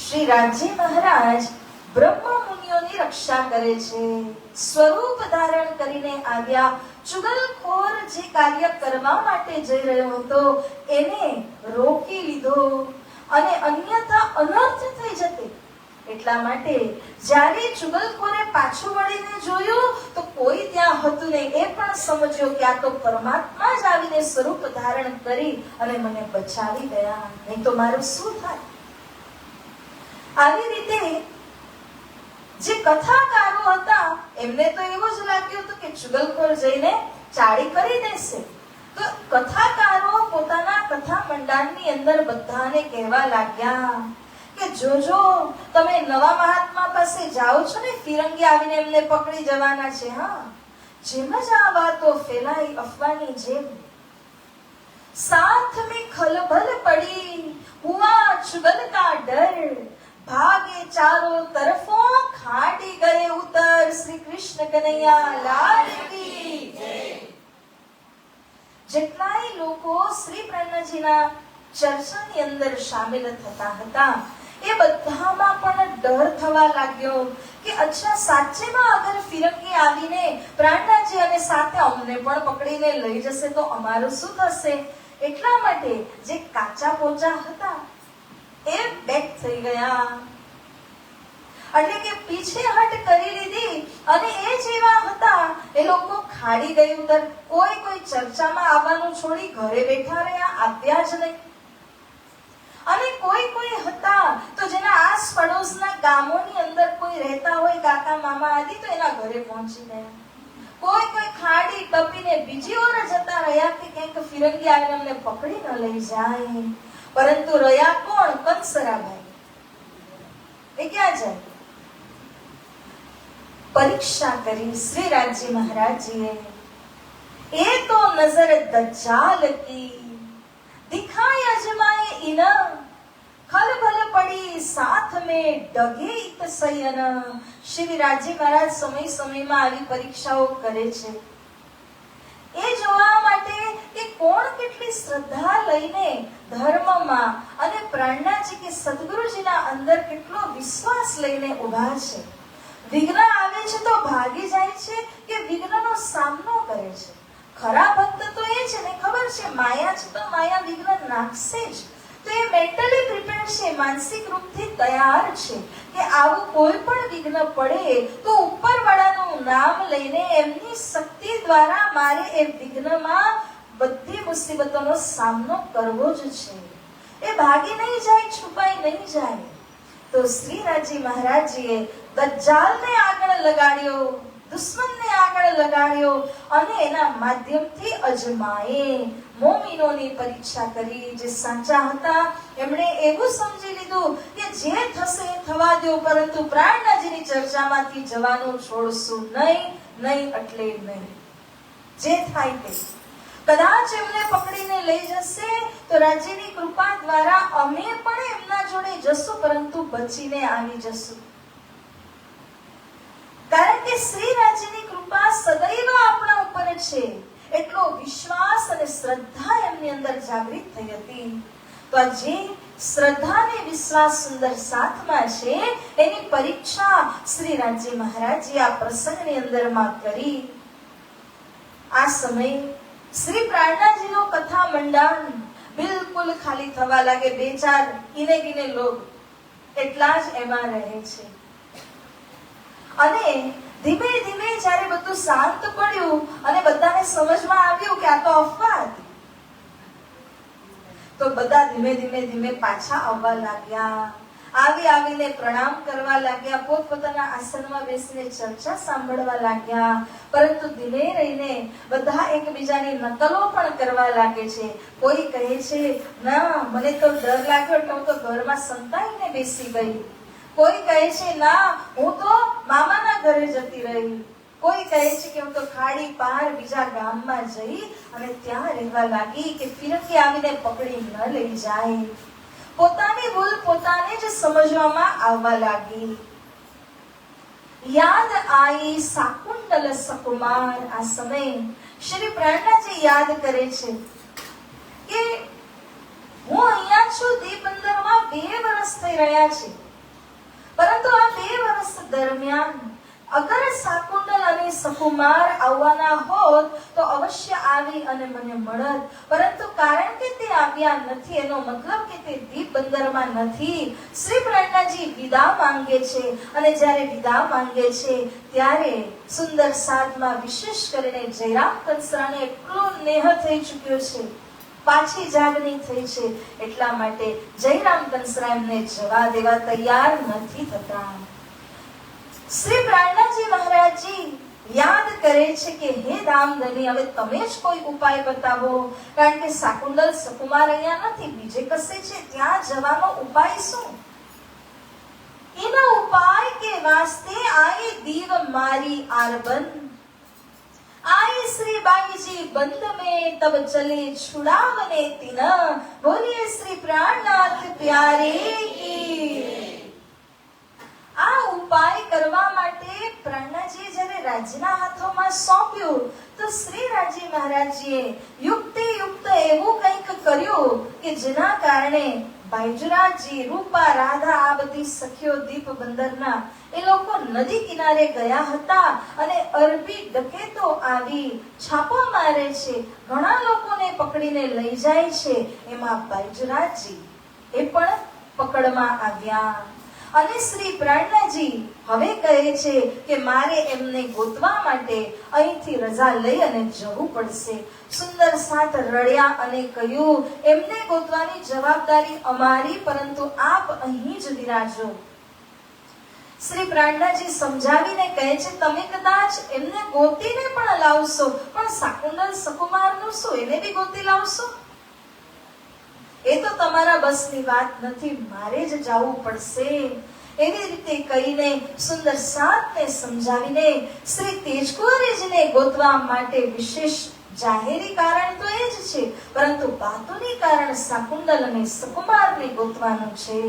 શ્રી રાજ્ય મહારાજ બ્રહ્મ મુનિઓની રક્ષા કરે છે. સ્વરૂપ ધારણ કરીને આવ્યા. ચુગલખોર જે કાર્ય કરવા માટે જઈ રહ્યો હતો એને રોકી લીધો અને અન્યથા અનર્થ થઈ જતે. એટલા માટે જ્યારે ચુગલખોરે પાછું વળીને જોયું તો કોઈ ત્યાં હતું નહીં. એ પણ સમજ્યો કે આ તો પરમાત્મા જ આવીને સ્વરૂપ ધારણ કરી અને મને બચાવી ગયા, નહીં તો મારું શું થાય? આવી રીતે જે કથાકારો હતા એમને તો એવું જ લાગ્યું હતું કે ચુગલખોર જઈને ચાળી કરી દેશે. તો કથાકારો પોતાના કથા મંડાણની અંદર બધાને કહેવા લાગ્યા કે જોજો, તમે નવા મહાત્મા પાસે જાઓ છો ને, ફિરંગી આવીને એમને પકડી જવાના છે. હા, જેમ જ આ વાતો ફેલાઈ અફવાની જેમ, साथ में खलबल पड़ी हुआ चुगल का डर, भागे चारों तरफों खाटी गए उतर, श्री कृष्ण कन्हैया लाल की जय. જેટલાય લોકો શ્રી પ્રાણજીના ચર્ચાની અંદર સામેલ થતા હતા એ બધામાં પણ ડર થવા લાગ્યો કે અચ્છા સાચેમાં અગર ફિરંગી આવીને પ્રાણજી અને સાથે અમને પણ પકડીને લઈ જશે તો અમારું શું થશે? એટલા માટે જે કાચા પોચા હતા એ બેક થઈ ગયા, એટલે કે પીછેહટ કરી લીધી અને એ જેવા હતા એ લોકો ખાડી ગઈ ઉતર. કોઈ ચર્ચામાં આવવાનું છોડી ઘરે બેઠા રહ્યા, આવ્યા જ નહીં. અને કોઈ હતા તો જેના આસ પડોશના ગામોની અંદર કોઈ રહેતા હોય, કાકા મામા આદિ, તો એના ઘરે પહોંચી ગયા. કોઈ ખાડી ટપીને બીજી ઓર જતા રહ્યા કે કંઈક ફિરંગી આવીને અમને પકડી ન લઈ જાય. પરંતુ રહ્યા કોણ? કંસરાભાઈ. એ ક્યાં જાય? પરીક્ષા કરી શ્રી રાજજી મહારાજજીએ. એ તો નજર દજ્જાલ કી દિખાય અજમાએ ઇન, ખલબલ પડી સાથ में ડગે ઇત સયન. શ્રી રાજજી મહારાજ સમય સમયમાં આવી પરીક્ષાઓ કરે છે એ જોવા માટે કે કોણ કેટલી શ્રદ્ધા લઈને ધર્મમાં અને પ્રાણનાજી કે સદગુરુજીના અંદર કેટલો વિશ્વાસ લઈને ઊભા છે. વિઘ્ન આવે છે તો ભાગી જાય છે કે વિઘ્નનો સામનો કરે છે. ખરા ભક્ત તો એ છે ને ખબર છે માયા છે તો માયા વિઘ્ન નાખશે જ, તો એ મેન્ટલી પ્રિપેર્ડ છે, માનસિક રૂપથી તૈયાર છે કે આવું કોઈ પણ વિઘ્ન પડે તો ઉપરવાળાનું નામ લઈને એમની શક્તિ દ્વારા મારે એ વિઘ્નમાં બધી મુસીબતોનો સામનો કરવો જ છે. એ ભાગી નહીં જાય, છુપાઈ નહીં જાય. તો શ્રી રાજજી મહારાજજીએ દજ્જાલને આગળ લગાડ્યો, દુશ્મનને આગળ લગાડ્યો અને એના માધ્યમથી અજમાએ મોમીનોની પરીક્ષા કરી. જે સાચા હતા એમણે એવું સમજી લીધું કે જે થશે એ થવા દો, પરંતુ પ્રાણનાજીની ચર્ચામાંથી જવાનું છોડશું નહીં, નહીં એટલે નહીં. જે થાય તે. કદાચ એમને પકડીને લઈ જશે તો રાજ્યની કૃપા દ્વારા અમે પણ એમના જોડે જશું, પરંતુ બચીને આવી જશું. કારણ કે શ્રી રાજ્યની કૃપા સદૈવ આપણા ઉપર છે એટલો વિશ્વાસ અને શ્રદ્ધા એમની અંદર જાગૃત થઈ હતી. તો આ જે શ્રદ્ધા અને વિશ્વાસ સુંદર સાથમાં છે એની પરીક્ષા શ્રી રાજ્ય મહારાજે આ પ્રસંગની અંદરમાં કરી. આ સમય શ્રી પ્રાણનાજીનો કથા મંડાણ બિલકુલ ખાલી થવા લાગે. 2-4 ગીને ગીને લોક એટલા જ એમાં રહે છે. અને ધીમે ધીમે જ્યારે બધું શાંત પડ્યું અને બધાને સમજમાં આવ્યું કે આ તો અફવા હતી, તો બધા ધીમે ધીમે ધીમે પાછા આવવા લાગ્યા. આવીને પ્રણામ કરવા લાગ્યા, પોતપોતાના આસનમાં બેસીને ચર્ચા સાંભળવા લાગ્યા. પરંતુ ધીમે રહીને બધા એકબીજાની નકલો પણ કરવા લાગે છે. કોઈ કહે છે ના મને તો ડર લાગ્યો એટલે હું તો ઘરમાં સંતાઈને બેસી ગઈ. કોઈ કહે છે ના હું તો મામાના ઘરે જતી રહી. કોઈ કહે છે કે હું તો ખાડી પાર બીજા ગામમાં જઈ અને ત્યાં રહેવા લાગી કે ફિરકી આવીને પકડી ન લઈ જાય. પોતાની ભૂલ પોતાને જ સમજવામાં આવવા લાગી. યાદ આઈ શાકુંતલ સકુમાર. આ સમય શ્રી પ્રાણનાજી યાદ કરે છે કે હું અહીંયા છું દીપબંદરમાં 2 વર્ષ થઈ રહ્યા છે, પરંતુ આ 2 વર્ષ દરમિયાન અગર શાકુંતલ અને સકુમાર આવવાના હોત તો અવશ્ય આવી અને મને મળત. પરંતુ કારણ કે તે આવ્યા નથી એનો મતલબ કે તે દીપબંદરમાં નથી. શ્રી પ્રાણનાજી વિદા માંગે છે અને જ્યારે વિદા માંગે છે ત્યારે સુંદર સાધમાં વિશેષ કરીને જયરામ કંસરાને એટલો નેહ થઈ ચૂક્યો છે, પાછી જાગણી થઈ છે, એટલા માટે જયરામ કંસરા એમને જવા દેવા તૈયાર નથી થતા. શ્રી પ્રાણનાજી મહારાજજી યાદ કરે છે કે હે ધામધની, હવે તમે જ કોઈ ઉપાય બતાવો. કારણ કે શાકુંતલ સકુમાર અહીંયા નથી, બીજે કશે છે, ત્યાં જવાનો ઉપાય શું? એના ઉપાય કે વાસ્તે આયે દીવ મારી આરબંદ. आए श्री बाई जी बंद में तब चले छुड़ावने तिन. बोलिए श्री प्राणनाथ प्यारे की. આ ઉપાય કરવા માટે પ્રાણનાજીએ જ્યારે રાજ્યના હાથોમાં સોંપ્યું તો શ્રી રાજ્ય મહારાજજીએ યુક્ત એવું કંઈક કર્યું કે જેના કારણે બાયજરાજી, રૂપા, રાધા આ બધી સખીઓ દીપબંદરના એ લોકો નદી કિનારે ગયા હતા અને અરબી ડકેતો આવી છાપો મારે છે, ઘણા લોકોને પકડીને લઈ જાય છે. એમાં બાયજરાજી એ પણ પકડમાં આવ્યા. અને શ્રી પ્રાણનાજી હવે કહે છે કે મારે એમને ગોતવા માટે અહીંથી રજા લઈ અને જવું પડશે. સુંદર સાથ રડ્યા અને કહ્યું એમને ગોતવાની જવાબદારી અમારી, પરંતુ આપ અહીં જ વિરાજો. શ્રી પ્રાણનાજી સમજાવીને કહે છે તમે કદાચ એમને ગોતીને પણ લાવશો, પણ શાકુંતલ સકુમારનું શું, એને બી ગોતી લાવશો? એ તો તમારા બસની વાત નથી, મારે જ જવું પડશે. એવી રીતે કહીને સુંદર સાતને સમજાવીને શ્રી તેજકુંવરીજીને ગોતવા માટે વિશેષ જાહેરી કારણ તો એ જ છે, પરંતુ બાતુની કારણ શાકુંતલ અને સુકુમારને ગોતવાનું છે.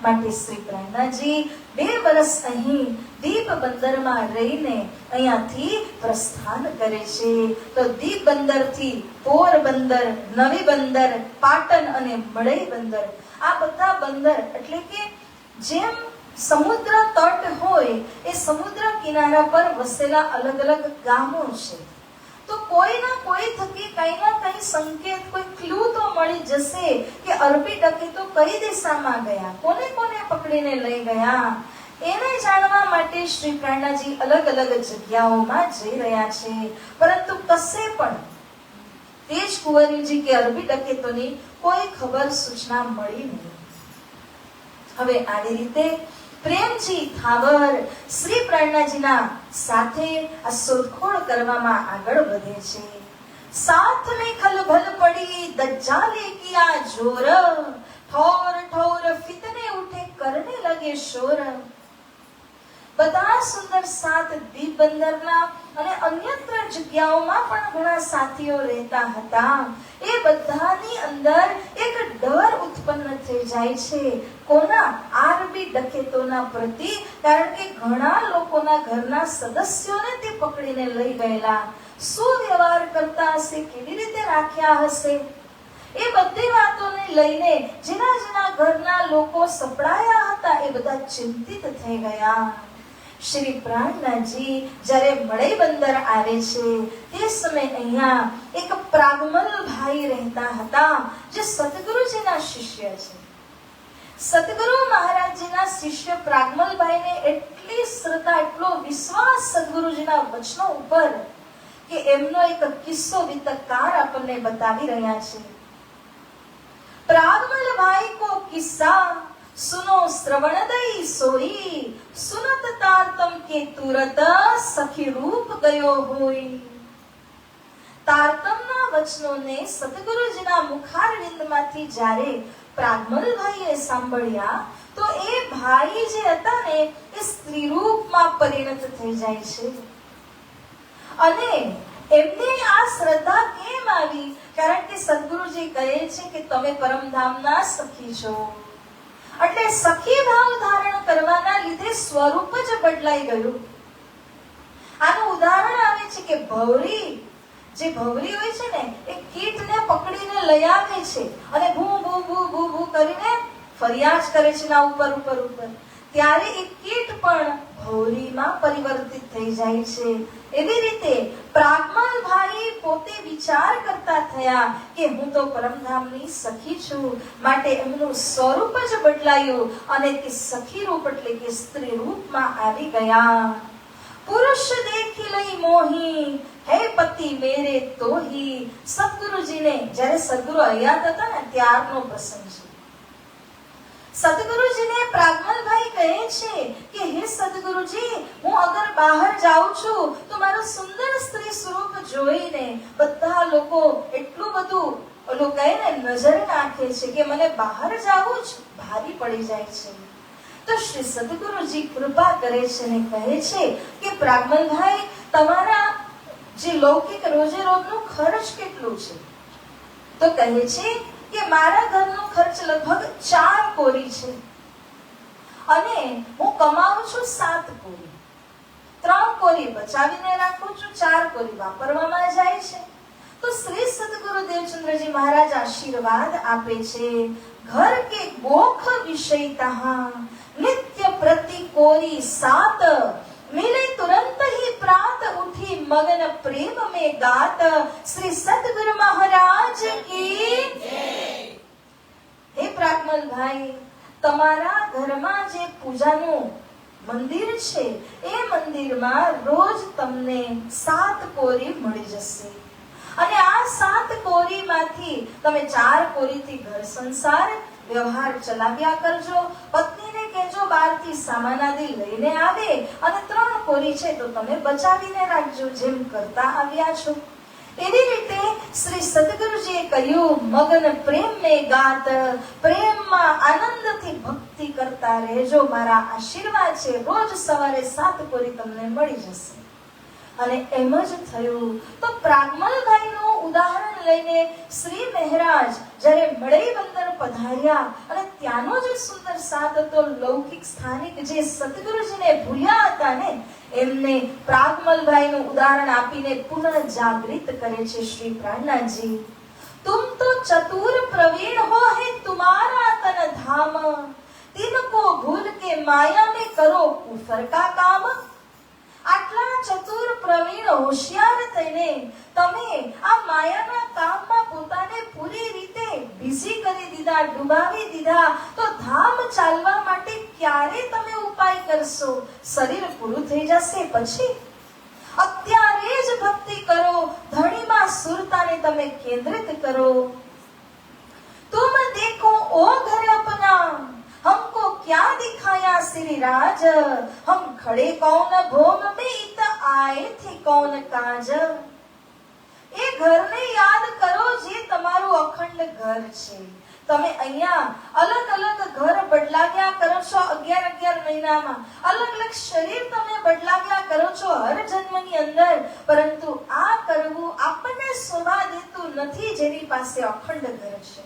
માટે શ્રી પ્રાણનાજી 2 વર્ષ અહીં દીપ બંદરમાં રહીને અહીંયાથી પ્રસ્થાન કરે છે. તો દીપ બંદરથી પોરબંદર, નવી બંદર, પાટણ અને મળઈ બંદર, આ બધા બંદર એટલે કે જેમ સમુદ્ર તટ હોય એ સમુદ્ર કિનારા પર વસેલા અલગ અલગ ગામો છે. તો કોઈ ના કોઈ થકી કઈ ના કઈ સંકેત, કોઈ ક્લુ તો મળી જશે કે અરબી ડકેતો કઈ દિશામાં ગયા, કોને કોને પકડીને લઈ ગયા. એને જાણવા માટે શ્રી પ્રાણનાજી અલગ અલગ જગ્યાઓમાં જઈ રહ્યા છે, પરંતુ કશે પણ તેજકુંવરીજી કે અરબી ડકેતોની કોઈ ખબર સૂચના મળી નહીં. હવે આવી રીતે પ્રેમજી થાવર શ્રી પ્રાણનાજીના સાથે આ શોધખોળ કરવામાં આગળ વધે છે. સાથ में खलबल पड़ी दज्जाले किया जोर, ठोर ठोर फितने उठे करने लगे शोर. બધા સુંદર સાત દીપ બંદરના અને અન્યત્ર જગ્યાઓમાં પણ ઘણા સાથીઓ રહેતા હતા. એ બધાની અંદર એક ડર ઉત્પન્ન થઈ જાય છે. કોના? આરબી ડકેતોના પ્રતિ. કારણ કે ઘણા લોકોના ઘરના સદસ્યોને તે પકડીને લઈ ગયેલા. શું વ્યવહાર કરતા હશે, કેવી રીતે રાખ્યા હશે, એ બધી વાતોને લઈને જેના જેના ઘરના લોકો સપડાયા હતા એ બધા ચિંતિત થઈ ગયા. શ્રી પ્રાણનાજી જ્યારે મળઈ બંદર આવે છે તે સમય અહીંયા એક પ્રાગમલ ભાઈ રહેતા હતા, જે સદગુરુજીના શિષ્ય છે. સદગુરુ મહારાજજીના શિષ્ય પ્રાગમલભાઈને એટલી શ્રદ્ધા, એટલો વિશ્વાસ સદગુરુજીના વચનો ઉપર કે એમનો એક કિસ્સો વિતકાર આપણને બતાવી રહ્યા છે. પ્રાગમલભાઈ કો કિસ્સા सुनो श्रवण दई सोई, सुनत तारतम के तुरत सखी रूप गयो होई. તારતમના વચનોને સદગુરુજીના મુખારવિંદમાંથી જ્યારે પ્રાગમલભાઈએ સાંભળ્યા તો એ ભાઈ જે હતા ને એ સ્ત્રી રૂપમાં પરિણત થઈ જાય છે. અને એમને આ શ્રદ્ધા કેમ આવી? કારણ કે સદગુરુજી કહે છે કે તમે પરમધામના સખી છો. એટલે સખી ભાવ ધારણ કરવાના લીધે સ્વરૂપ જ બદલાઈ ગયું. આનું ઉદાહરણ આવે છે કે ભવરી, જે ભવરી હોય છે ને એ કીટને પકડીને લઈ આવે છે અને ભૂ ભૂ ભૂ ભૂ ભૂ કરીને ફરિયાદ કરે છે ના ઉપર ઉપર ઉપર. ત્યારે એ કીટ પણ ભવરીમાં પરિવર્તિત થઈ જાય છે. એવી રીતે પ્રાગમલભાઈ પોતે વિચાર કરતા થયા કે હું તો પરમધામની સખી છું, માટે એમનું સ્વરૂપ જ બદલાયું અને તે સખી રૂપ એટલે કે સ્ત્રી રૂપમાં આવી ગયા. પુરુષ દેખી લઈ મોહી, હે પતિ મેરે તોહી. સદગુરુજીને જ્યારે સદગુરુ હયાત હતા ને ત્યારનો પ્રસંગ છે. સદગુરુજીને પ્રાગમલભાઈ કહે છે કે હે સદગુરુજી, હું અગર બહાર જાઉં છું તો મારું સુંદર સ્ત્રી સ્વરૂપ જોઈને બધા લોકો એટલું બધું ઓલું કહે ને નજર નાખે છે કે મને બહાર જાવું જ ભારી પડી જાય છે. તો શ્રી સદગુરુજી કૃપા કરે છે અને કહે છે કે પ્રાગમલભાઈ, તમારા જે લૌકિક રોજે રોજનું ખર્ચ કેટલું છે? તો કહે છે કે મારા ઘરનો ખર્ચ લગભગ 4 કોરી છે અને હું કમાઉં છું 7 કોરી. 3 કોરી બચાવીને રાખું છું, 4 કોરી વાપરવામાં જાય છે. તો શ્રી સદગુરુ દેવચંદ્રજી મહારાજ આશીર્વાદ આપે છે, ઘર કે ગોખ વિષય તહા નિત્ય પ્રતિ કોરી 7, मिले तुरंत ही प्रात उठी मगन प्रेम में गात. श्री सतगुरु महाराज की जय. हे પ્રાગમલભાઈ, તમારા ઘરમાં જે પૂજાનું મંદિર છે એ મંદિરમાં રોજ તમને 7 કોરી મળી જશે અને આ 7 કોરીમાંથી તમે 4 કોરીથી ઘર સંસાર વ્યવહાર ચલાવ્યા કરજો. પત્નીને કહેજો બહારથી સામાન આદિ લઈને આવે અને 3 કોરી છે તો તમે બચાવીને રાખજો, જેમ કરતા આવ્યા છો. એવી રીતે શ્રી સદગુરુજીએ કહ્યું, મગન પ્રેમ में गात, પ્રેમમાં આનંદથી ભક્તિ કરતા રહેજો. મારા આશીર્વાદ છે, રોજ સવારે 7 કોરી તમને મળી જશે. અને એમ જ થયું. તો પ્રાગમલભાઈનું ઉદાહરણ લઈને શ્રી મહારાજ જ્યારે મળઈ બંદર પધાર્યા અને ત્યાંનો જે સુંદર સાથ હતો, લૌકિક સ્થાનિક જે સદગુરુજીને ભૂલ્યા હતા ને, એમને પ્રાગમલભાઈનું ઉદાહરણ આપીને પુનઃ જાગૃત કરે છે શ્રી પ્રાણનાથજી. तुम तो चतुर प्रवीण हो है तुम्हारा तन धाम, तिनको भूल के माया में करो कुफर का काम. આટલા ચતુર પ્રવીણ હોશિયાર થઈને તમે આ માયાના કામમાં પોતાને પૂરી રીતે બિઝી કરી દીધા, ડૂબાવી દીધા, તો ધામ ચાલવા માટે ક્યારે તમે ઉપાય કરશો? શરીર પૂરું થઈ જશે પછી. અત્યારે જ ભક્તિ કરો, ધણીમાં સુરતાને તમે કેન્દ્રિત કરો. तुम देखो ओ घर अपना, हमको क्या दिखाया श्री राज, हम खड़े कौन भोग में इत आए थे कौन काज. એ ઘરને યાદ કરો જે તમારું અખંડ ઘર છે. તમે અહીંયા અલગ અલગ ઘર બદલાવ્યા કરો છો 11 મહિનામાં, અલગ અલગ શરીર તમે બદલાવ્યા કરો છો હર જન્મની અંદર, પરંતુ આ કરવું આપણને શોભા દેતું નથી જેની પાસે અખંડ ઘર છે.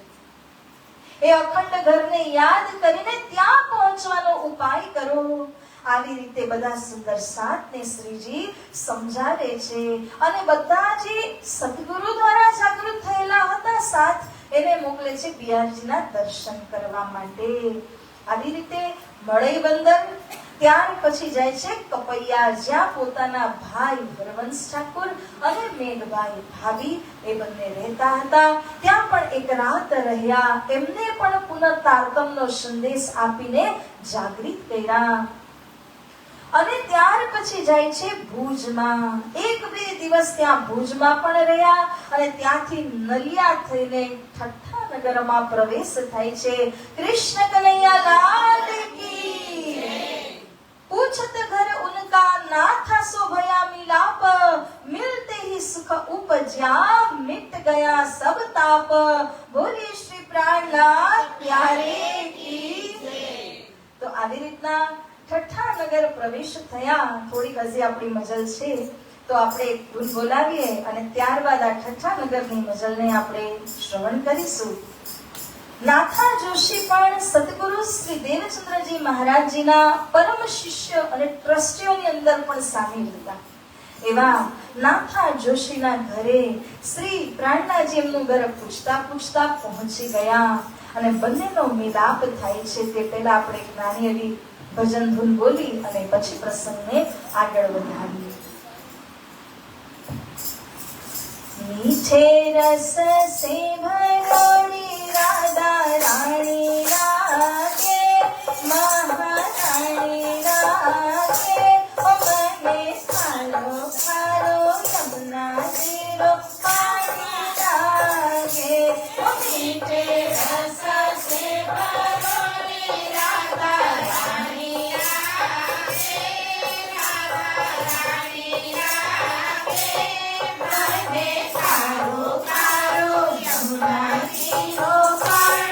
એ અખંડ ઘરને યાદ કરીને ત્યાં પહોંચવાનો ઉપાય કરો. આવી રીતે બધા સુંદર સાતને શ્રીજી સમજાવે છે. અને બધા જે સદગુરુ દ્વારા જાગૃત થયેલા હતા સાત, એને મોકલે છે બિહારજીના દર્શન કરવા માટે. આવી રીતે મળઈ બંદર, ત્યાર પછી જાય છે કપૈયા, જ્યાં પોતાના ભાઈ હરવંશ ઠાકુર અને મેઘભાઈ ભાભી એ બંને રહેતા હતા. ત્યાં પણ એક રાત રહ્યા. એમને પણ પુનઃ તારતમનો સંદેશ આપીને જાગૃત કર્યા. અને ત્યાર પછી જાય છે ભુજમાં. 1-2 દિવસ ત્યાં ભુજમાં પણ રહ્યા અને ત્યાંથી નલિયા થઈને ઠઠ્ઠા નગરમાં પ્રવેશ થાય છે. કૃષ્ણ કનૈયા લાલ કી. પૂછત ઘર ઉનકા ના થા સો ભયા મિલાપ, મિલતે ही सुख उपजा मिट गया सब ताप. बोलिए श्री प्राणनाथ प्यारे की. તો આવી રીતના ઠઠ્ઠા નગર પ્રવેશ થયા. થોડી હજી આપણી મજલ છે તો આપણે ધૂન બોલાવીએ અને ત્યારબાદ આ ઠઠ્ઠા નગરની મજલને આપણે શ્રવણ કરીશું. નાથા જોશી પણ સદગુરુ શ્રી દેવચંદ્રજી મહારાજજીના પરમ શિષ્ય અને ટ્રસ્ટીઓની અંદર પણ સામેલ હતા. એવા નાથા જોશીના ઘરે શ્રી પ્રાણનાથજી એમનું ઘર પૂછતા પૂછતા પહોંચી ગયા અને બંનેનો મિલાપ થાય છે. તે પહેલા આપણે એક નાની એવી ભજન ધૂન બોલી અને પછી પ્રસંગને આગળ વધારીએ. મીઠે રસ સે ભરોડી રાધા રાણી રાગે, મહારાણી રાગે, મને ખારો ખારો યમુના જીરો પાણી રાગે. મીઠે રસ સે ભરોડી રાધા રાણી રાગે, રાધા રાણી રાગે, મને ખારો ખારો યમુના જીરો પાણી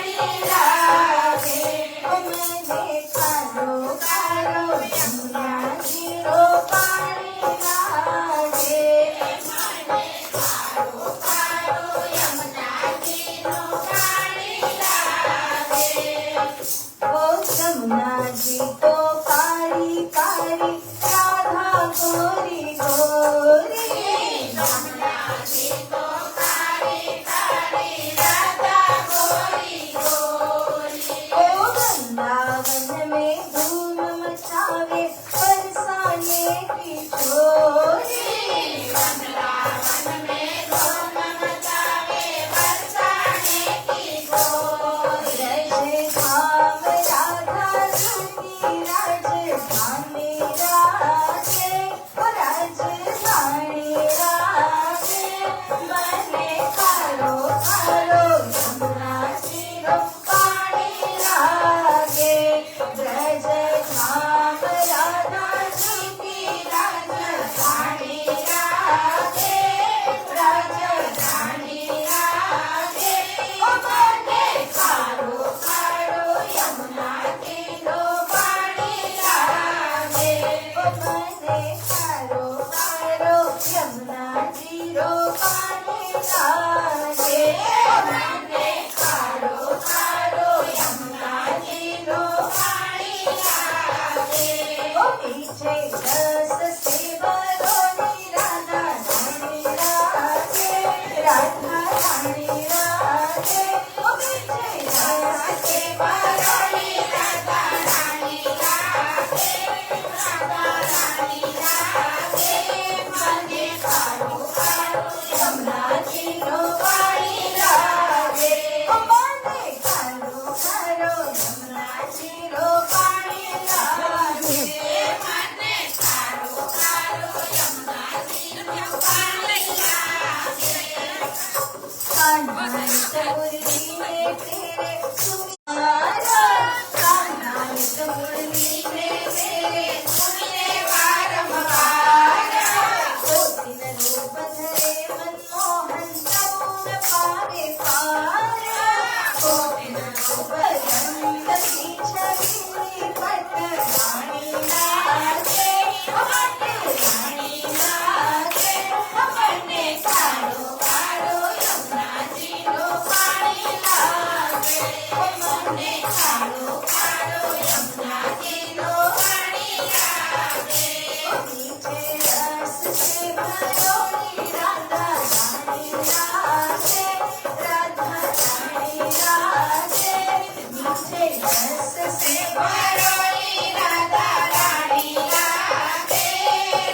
रस से भरोई राधा रानी लागे,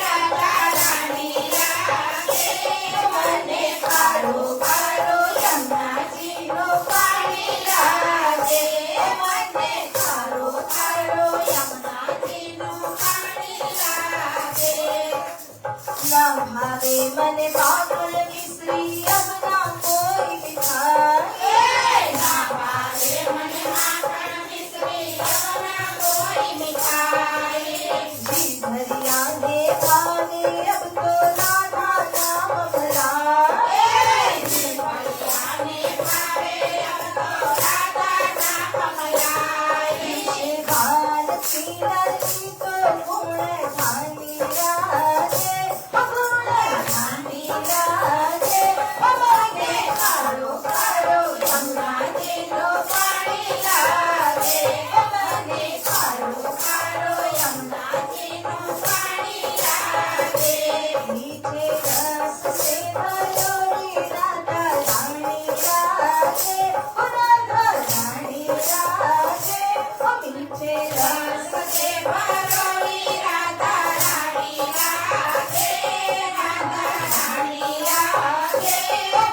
राधा रानी लागे। મને ખારો ખારો યમુનાજીનો પાણી લાગે, મને ખારો ખારો યમુનાજીનું પાણી લાગે। ના ભાવે મને પાગલ મિશ્રી યમુના કોઈ મીઠાઈ, ના ભાવે મને માખણ મિશ્રી યમુના કોઈ મીઠાઈ। જી ભરિયા ને ભાવે અબ તો રાધા નામ ભલાય, જી ભરિયા ને ભાવે અબ તો રાધા નામ ભલાય। વિશે ભાન પીરાની તો ગુણ ધાની રાધે, ગુણ ધાની રાધે। મને ખારો ખારો યમુનાજીનો પાણી લાગે, મને ખારો ખારો યમુનાજીનું પાણી લાગે। મીઠે રસ સે ભરોઈ રાધા રાણી લાગે, રાધા રાણી લાગે। મીઠે રસ સે ભરોઈ રાધા રાણી લાગે, રાધા રાણી લાગે।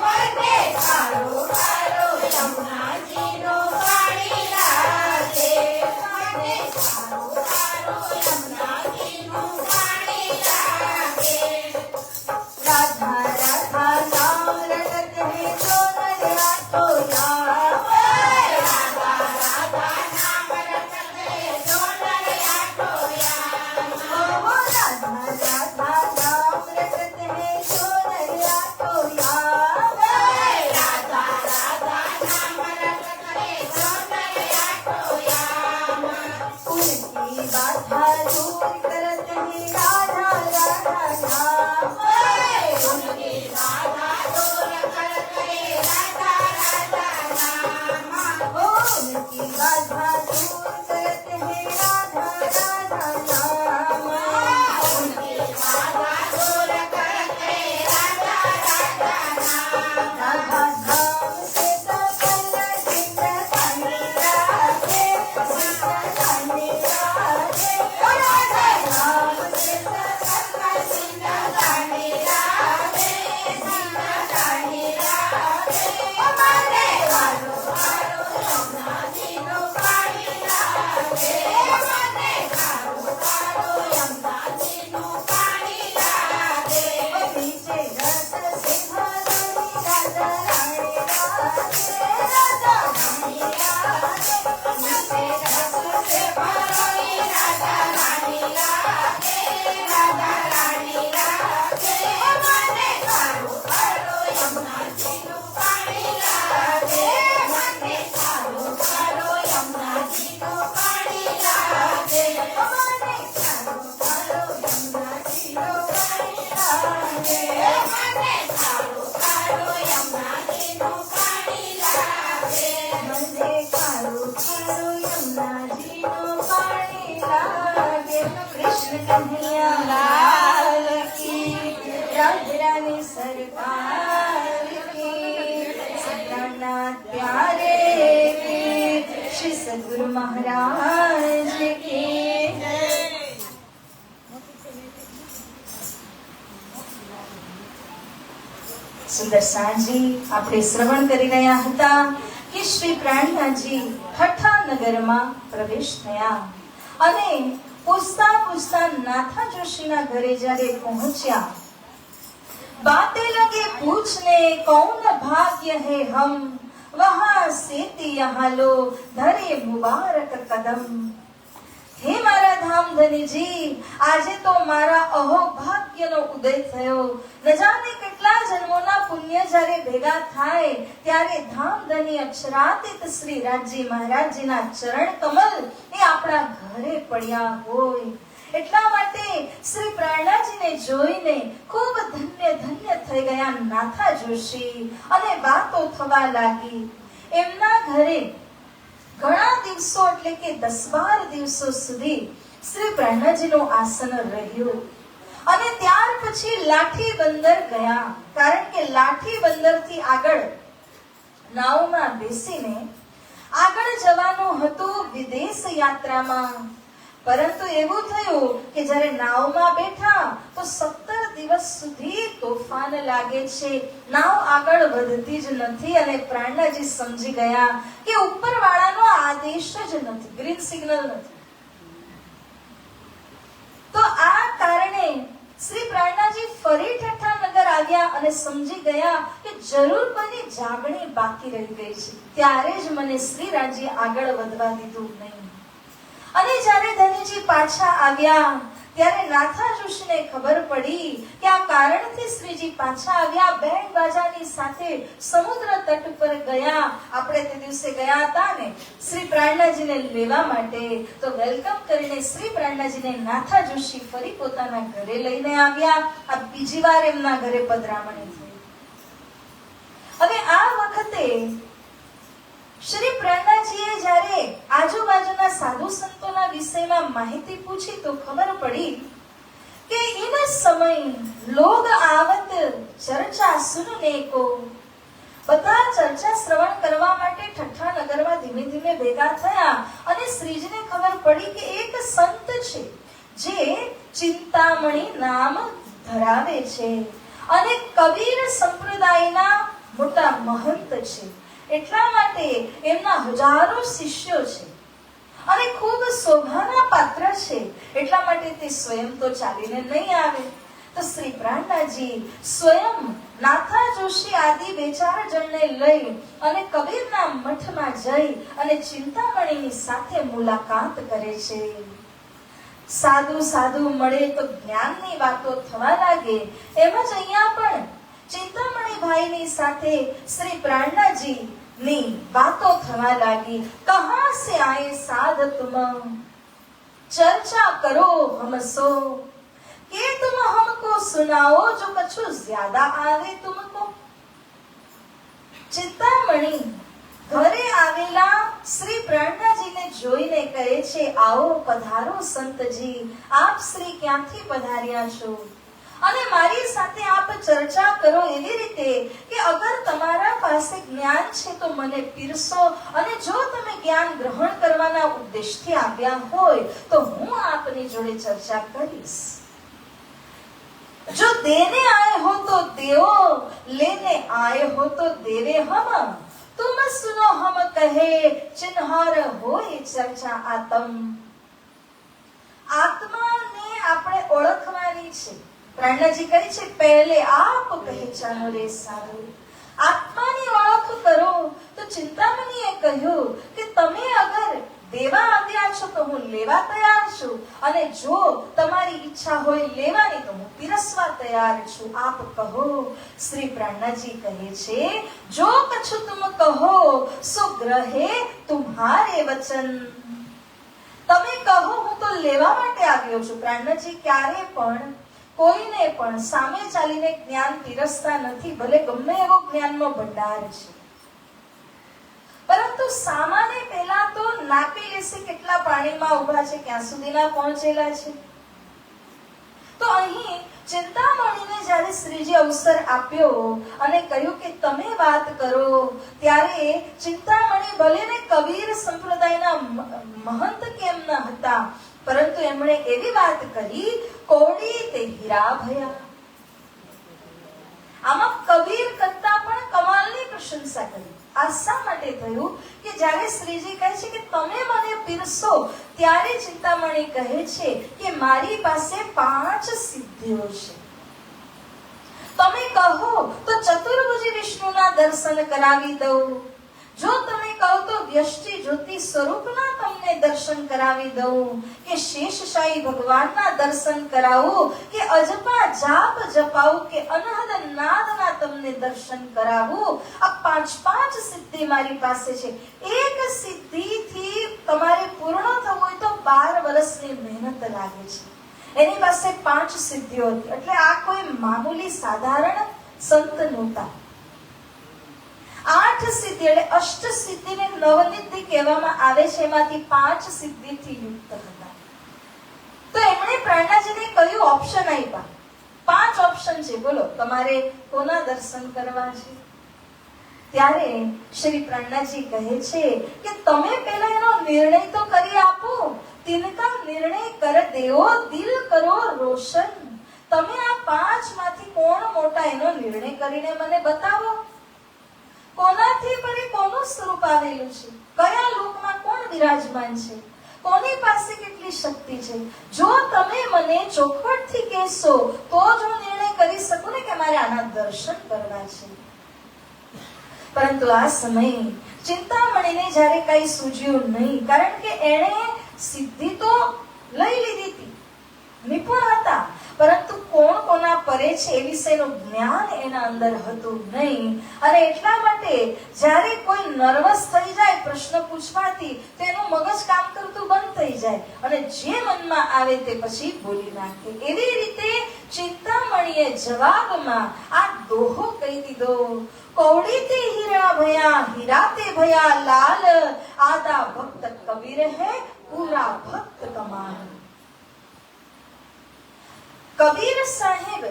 મને ખારો ખારો યમુનાજીનો પાણી લાગે, મને ખારો ખારો યમુનાજીનું પાણી લાગે। રાધા રાધા નામ રટત હે જો નયા તો યાવે, રાધા રાધા નામ રટત હે જો નયા તો યાવે। રાધા રાધા નામ રટત હે જો નયા તો યાવે, રાધા રાધા નામ રટત હે જો નયા તો યાવે। उनकी बाधा दूर करत है राधा राधा नाम, उनकी बाधा दूर करत है राधा राधा नाम। उनकी बाधा दूर करत है राधा राधा नाम, उनकी बाधा दूर करत है राधा राधा नाम। राधा नाम से सकल जिंदगानी लागे, जिंदगानी लागे। राधा नाम से सकल जिंदगानी लागे, जिंदगानी लागे। મને ખારો ખારો યમુનાજીનો પાણી લાગે, મને ખારો ખારો યમુનાજીનું પાણી લાગે। મીઠે રસ સે ભરોઈ રાધા રાણી લાગે, રાધા રાણી લાગે। મીઠે રસ સે ભરોઈ રાધા રાણી લાગે, રાધા રાણી લાગે। મને ખારો ખારો યમુનાજીનું પાણી લાગે, મને ખારો ખારો યમુનાજીનું પાણી લાગે। મને ખારો ખારો યમુનાજીનું પાણી લાગે, મને ખારો ખારો યમુનાજીનું પાણી લાગે। મને ખારો ખારો યમુનાજીનું પાણી લાગે। કૃષ્ણ કન્હૈયા લાલ કી, રાધે રાની સરકાર કી, સદાનાથ પ્યારે કી, શ્રી સદગુરુ મહારાજ કી જય। સુંદર સાંજી આપણે શ્રવણ કરી રહ્યા હતા કે શ્રી પ્રાણિયાજી ઠઠ્ઠા નગરમાં પ્રવેશ થયા અને પૂછતા પૂછતા નાથા જોશીના ઘરે જ્યારે પહોંચ્યા, बातें लगे पूछने कौन भाग्य है हम, वहां सेती यहाँ लो धरे मुबारक कदम। હે મારા ધામધનીજી, આજે તો મારા અહોભાગ્યનો ઉદય થયો। ન જાણે કેટલા જન્મોના પુણ્ય જ્યારે ભેગા થાય ત્યારે ધામધની અક્ષરાતીત શ્રી રાજજી મહારાજજીના ચરણ કમલ એ આપણા ઘરે પડ્યા હોય। એટલા માટે શ્રી પ્રાણનાજીને જોઈને ખૂબ ધન્ય ધન્ય થઈ ગયા નાથા જોશી અને વાતો થવા લાગી। એમના ઘરે ઘણા દિવસો એટલે કે 10-12 દિવસો સુધી શ્રી પ્રાણનાજીનું આસન રહ્યું અને ત્યાર પછી લાઠી બંદર ગયા, કારણ કે લાઠી બંદરથી આગળ નાવમાં બેસીને આગળ જવાનો જવાનું હતું વિદેશ યાત્રામાં, પરંતુ એવું થયું કે જ્યારે નાવમાં બેઠા તો 17 દિવસ સુધી તોફાન લાગે છે, નાવ આગળ વધતી જ નથી અને પ્રાણનાજી સમજી ગયા કે ઉપરવાળાનો આદેશ જ નથી, ગ્રીન સિગ્નલ નથી. તો આ કારણે શ્રી પ્રાણનાજી ફરી ઠઠ્ઠાનગર આવ્યા અને સમજી ગયા કે જરૂર બની જાગણી બાકી રહી ગઈ છે. ત્યારે જ મને શ્રીરાજી આગળ વધવા દીધું નહીં. અને જ્યારે ધનીજી પાછા આવ્યા ત્યારે નાથા જોશીને ખબર પડી કે આ કારણથી શ્રીજી પાછા આવ્યા. બેન્ડ બાજાની સાથે સમુદ્ર તટ પર ગયા. આપણે તે દિવસે ગયા હતા ને શ્રી પ્રાણનાજીને લેવા માટે, તો વેલકમ કરીને શ્રી પ્રાણનાજીને નાથા જોશી ફરી પોતાના ઘરે લઈને આવ્યા. આ બીજી વાર એમના ઘરે પધરામણી થઈ. હવે આ વખતે શ્રી પ્રાણનાજીએ જ્યારે આજુબાજુના સાધુ સંતોના વિષયમાં માહિતી પૂછી તો ખબર પડી કે ઇન સમય લોગ આવત ચર્ચા સુનને કો, બધા ચર્ચા શ્રવણ કરવા માટે ઠઠ્ઠાનગરમાં ધીમે ધીમે ભેગા થયા અને શ્રીજીને ખબર પડી કે એક સંત છે જે ચિંતામણી નામ ધરાવે છે અને કબીર સંપ્રદાયના મોટા મહંત છે. એટલા માટે એમના હજારો શિષ્યો છે અને ખૂબ શોભાના પાત્ર છે. એટલા માટે તે સ્વયં તો ચાલીને નહીં આવે. તો શ્રી પ્રાણનાજી સ્વયં નાથા જોશી આદિ બે ચાર જણને લઈ અને કબીરના મઠમાં જઈ અને ચિંતામણીની સાથે મુલાકાત કરે છે. સાધુ સાધુ મળે તો જ્ઞાનની વાતો થવા લાગે. એમ જ અહીંયા પણ ચિંતામણી ભાઈની સાથે શ્રી પ્રાણનાજી ની વાતો થવા લાગી. કહા સે આए સાધ तुम, चर्चा करो हमसो, के तुम हमको सुनाओ जो कछु ज्यादा आवे तुमको. ચિંતામણી ઘરે આવેલા શ્રી પ્રાણનાજીને જોઈને કહે છે, આવો પધારો સંતજી, આપ શ્રી ક્યાંથી પધાર્યા છો અને મારી સાથે આપ ચર્ચા કરો એવી રીતે કે અગર તમારા પાસે જ્ઞાન છે તો મને પીરસો, અને જો તમે જ્ઞાન ગ્રહણ કરવાના ઉદ્દેશથી આવ્યા હોય તો હું આપની જોડે ચર્ચા કરીશ. જો દેને આए हो तो देओ, लेने आए हो तो देवे हम, तुम सुनो हम कहे चिन्हार होए चर्चा आत्म. આત્માને આપણે ઓળખવાની છે. પ્રાણનાજી કહે છે પહેલે આપ પહેચાનો રે સાધુ. આત્માની ઓળખ કરો. તો ચિંતામણીએ કહ્યું કે તમે અગર દેવા આવ્યા છો તો હું લેવા તૈયાર છું, અને જો તમારી ઈચ્છા હોય લેવાની તો હું પીરસવા તૈયાર છું. આપ કહો. શ્રી પ્રાણનાજી કહે છે, જો કछु તુમ કહો સો ગ્રહે તુમ્હારે વચન. તમે કહો હું તો લેવા માટે આવ્યો છું. પ્રાણનાજી ક્યારે પણ કોઈને પણ સામે ચાલીને જ્ઞાન પીરસતા નથી, ભલે ગમે એવો જ્ઞાનનો ભંડાર છે. પરંતુ સામાને પહેલા તો નાપી લેશે કેટલા પાણીમાં ઉભા છે, ક્યાં સુધીના પહોંચેલા છે. તો અહીં ચિંતામણીને જ્યારે શ્રીજી અવસર આપ્યો અને કહ્યું કે તમે વાત કરો, ત્યારે ચિંતામણી ભલે ને કબીર સંપ્રદાયના મહંત કેમ ન હતા, પરંતુ એમણે એવી વાત કરી, કોડી તે હીરા ભયા. આમાં કબીર કરતા પણ કમાલની પ્રશંસા કરી. આ શા માટે થયું કે જ્યારે શ્રીજી કહે છે કે તમે મને પીરસો, ત્યારે ચિંતામણી કહે છે કે મારી પાસે 5 સિદ્ધિઓ છે. તમે કહો તો ચતુર્ભુજ વિષ્ણુના દર્શન કરાવી દઉં, જો તમે કહો તો વ્યષ્ટિ જ્યોતિ સ્વરૂપના તમને દર્શન કરાવી દઉં, કે શેષશાહી ભગવાનના દર્શન કરાવું, કે અજપા જાપ જપાવું, કે અનહદ નાદના તમને દર્શન કરાવું. આ 5 સિદ્ધિ મારી પાસે છે. એક સિદ્ધિથી તમારે પૂર્ણ થવું હોય તો 12 વર્ષની મહેનત લાગે છે. એની પાસે 5 સિદ્ધિઓ હતી. એટલે આ કોઈ મામૂલી સાધારણ સંત નહોતા. 8 સિદ્ધિ એટલે અષ્ટ સિદ્ધિને નવનિધિ કહેવામાં આવે છે. એમાંથી 5 સિદ્ધિથી યુક્ત હતા. તો એમણે પ્રાણનાજીને કયું ઓપ્શન આપ્યા? 5 ઓપ્શન છે. બોલો તમારે કોના દર્શન કરવા છે? ત્યારે શ્રી પ્રાણનાજી કહે છે કે તમે પહેલા એનો દેવો દિલ કરો રોશન. તમે આ પાંચમાંથી કોણ મોટા એનો નિર્ણય કરીને મને બતાવો. કોનાથી પરે કોનું સ્વરૂપ આવેલું છે, કયા લોકમાં કોણ વિરાજમાન છે, કોની પાસે કેટલી શક્તિ છે. જો તમે મને ચોખવટથી કહેશો તો જ હું નિર્ણય કરી શકું ને કે મારે આના દર્શન કરવા છે. પરંતુ આ સમયે ચિંતામણીને જ્યારે કઈ સૂઝ્યું નહીં, કારણ કે એણે સિદ્ધિ તો લઈ લીધી હતી, નિપુણ હતા, પરંતુ કોણ કોના પરે છે એ વિશેનું જ્ઞાન એના અંદર હતું નહીં. અને એટલા માટે જ્યારે કોઈ નર્વસ થઈ જાય પ્રશ્ન પૂછવાથી, તેનું મગજ કામ કરતું બંધ થઈ જાય અને જે મનમાં આવે તે પછી બોલી નાખે. એવી રીતે ચિંતામણીએ જવાબમાં આ દોહો કહી દીધો. કૌડીતે હીરા ભયા હીરાતે ભયા લાલ, આદા ભક્ત કબીર હે પૂરા ભક્ત કમાલ. કબીર સાહેબ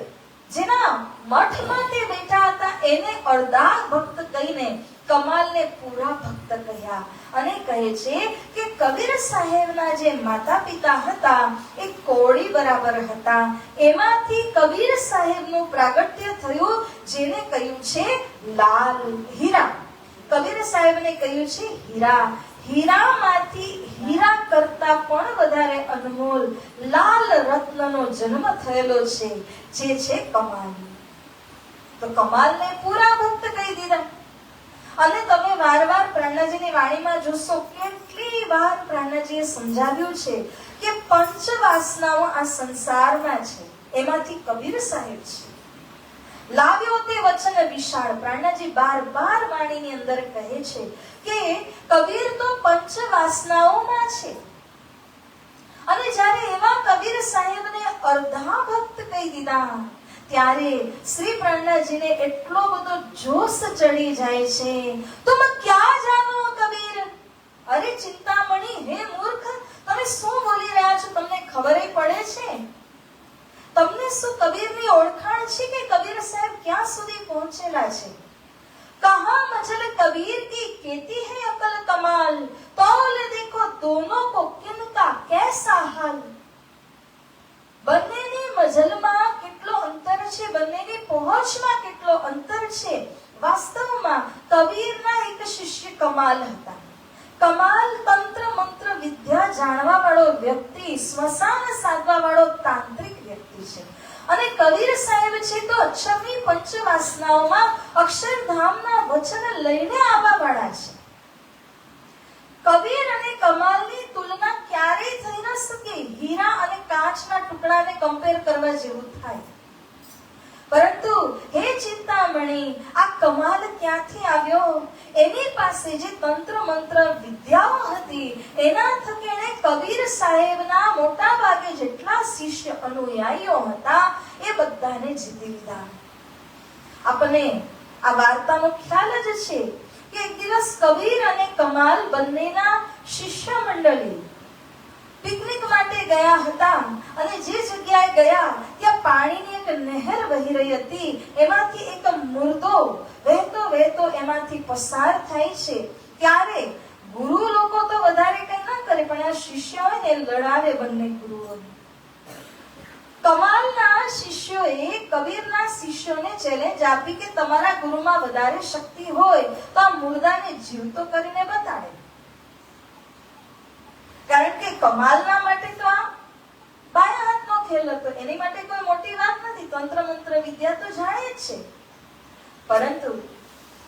જેના મઠમાં તે બેઠા હતા એને અડધા ભક્ત કહીને કમાલને પૂરા ભક્ત કહ્યા. અને કહે છે કે કબીર સાહેબના જે માતા પિતા હતા એ કોળી બરાબર હતા. એમાંથી કબીર સાહેબનું પ્રાગટ્ય થયું, જેને કહ્યું છે લાલ, હીરા. કબીર સાહેબને કહ્યું છે હીરા. હીરામાંથી હીરા કરતા પણ વધારે અનમોલ લાલ રત્નનો જન્મ થયેલો છે, જે છે કમાલ. તો કમાલને પૂરા ભક્ત કહી દીધા. અને તમે વારવાર પ્રાણનાજીની વાણીમાં જોશો, કેટલી વાર પ્રાણનાજીએ સમજાવ્યું છે કે પંચ વાસનાઓ આ સંસારમાં છે, એમાંથી કબીર સાહેબ છે. લાવ્યો તે વચન વિશાળ. પ્રાણનાજી બાર વાણીની અંદર કહે છે કે કબીર તો પંચ વાસનાઓમાં છે. અને જ્યારે એવા કબીર સાહેબને અર્ધા ભક્ત કહી દીધા, ત્યારે શ્રી પ્રાણનાજીને એટલો બધો જોશ ચડી જાય છે. તુમ ક્યાં જાનો કબીર. અરે ચિંતામણી, હે મૂર્ખ, તમે શું બોલી રહ્યા છો? તમને ખબર પડે છે? તમને શું કબીરની ઓળખાણ છે કે કબીર સાહેબ ક્યાં સુધી પહોંચેલા છે? કહા મજલ કબીર કી કેતી હૈ અકલ કમાલ, તૌલ દેખો દોનો કો કિનકા कैसा हाल. બંનેની મજલમાં કેટલો અંતર છે, બંનેની પહોંચમાં કેટલો અંતર છે. વાસ્તવમાં કબીરના એક શિષ્ય કમાલ હતા. કમાલ તંત્ર મંત્ર વિદ્યા જાણવા વાળો વ્યક્તિ, સ્મશાન સાધવા વાળો તાંત્રિક વ્યક્તિ છે. અને કબીર સાહેબ છે તો અક્ષરની પંચ વાસનાઓમાં અક્ષરધામના વચન લઈને આવવા વાળા છે. કબીર અને કમાલની તુલના ક્યારેય થઈ ન શકે. હીરા અને કાચના ટુકડાને કમ્પેર કરવા જેવું થાય. પરંતુ હે ચિંતામણી, આ કમાલ ક્યાંથી આવ્યો? એની પાસે જે તંત્ર મંત્ર વિદ્યાઓ હતી, એના થકી કબીર સાહેબના મોટા ભાગે જેટલા શિષ્ય અનુયાયીઓ હતા એ બધાને જીતી લીધા. આપણને આ વાર્તાનો ખ્યાલ જ છે કે એક દિવસ કબીર અને કમાલ બંનેના શિષ્ય મંડળી પિકનિક માટે ગયા હતા. અને જે જગ્યાએ ગયા ત્યાં પાણીની એક નહેર વહી રહી હતી. એમાંથી એક મુર્દો વહેતો વહેતો એમાંથી પસાર થાય છે. ત્યારે ગુરુ લોકો તો વધારે કઈ ના કરે, પણ આ શિષ્ય હોય ને લડાવે બંને ગુરુઓને. કમાલના શિષ્યોએ કબીરના શિષ્યોને ચેલેન્જ આપી કે તમારા ગુરુમાં વધારે શક્તિ હોય તો આ મુર્દાને જીવતો કરીને બતાડે. કારણ કે કમાલના માટે તો આ બાયા હાથનો ખેલ હતો, એની માટે કોઈ મોટી વાત નથી. તંત્ર મંત્ર વિદ્યા તો જાણે જ છે. પરંતુ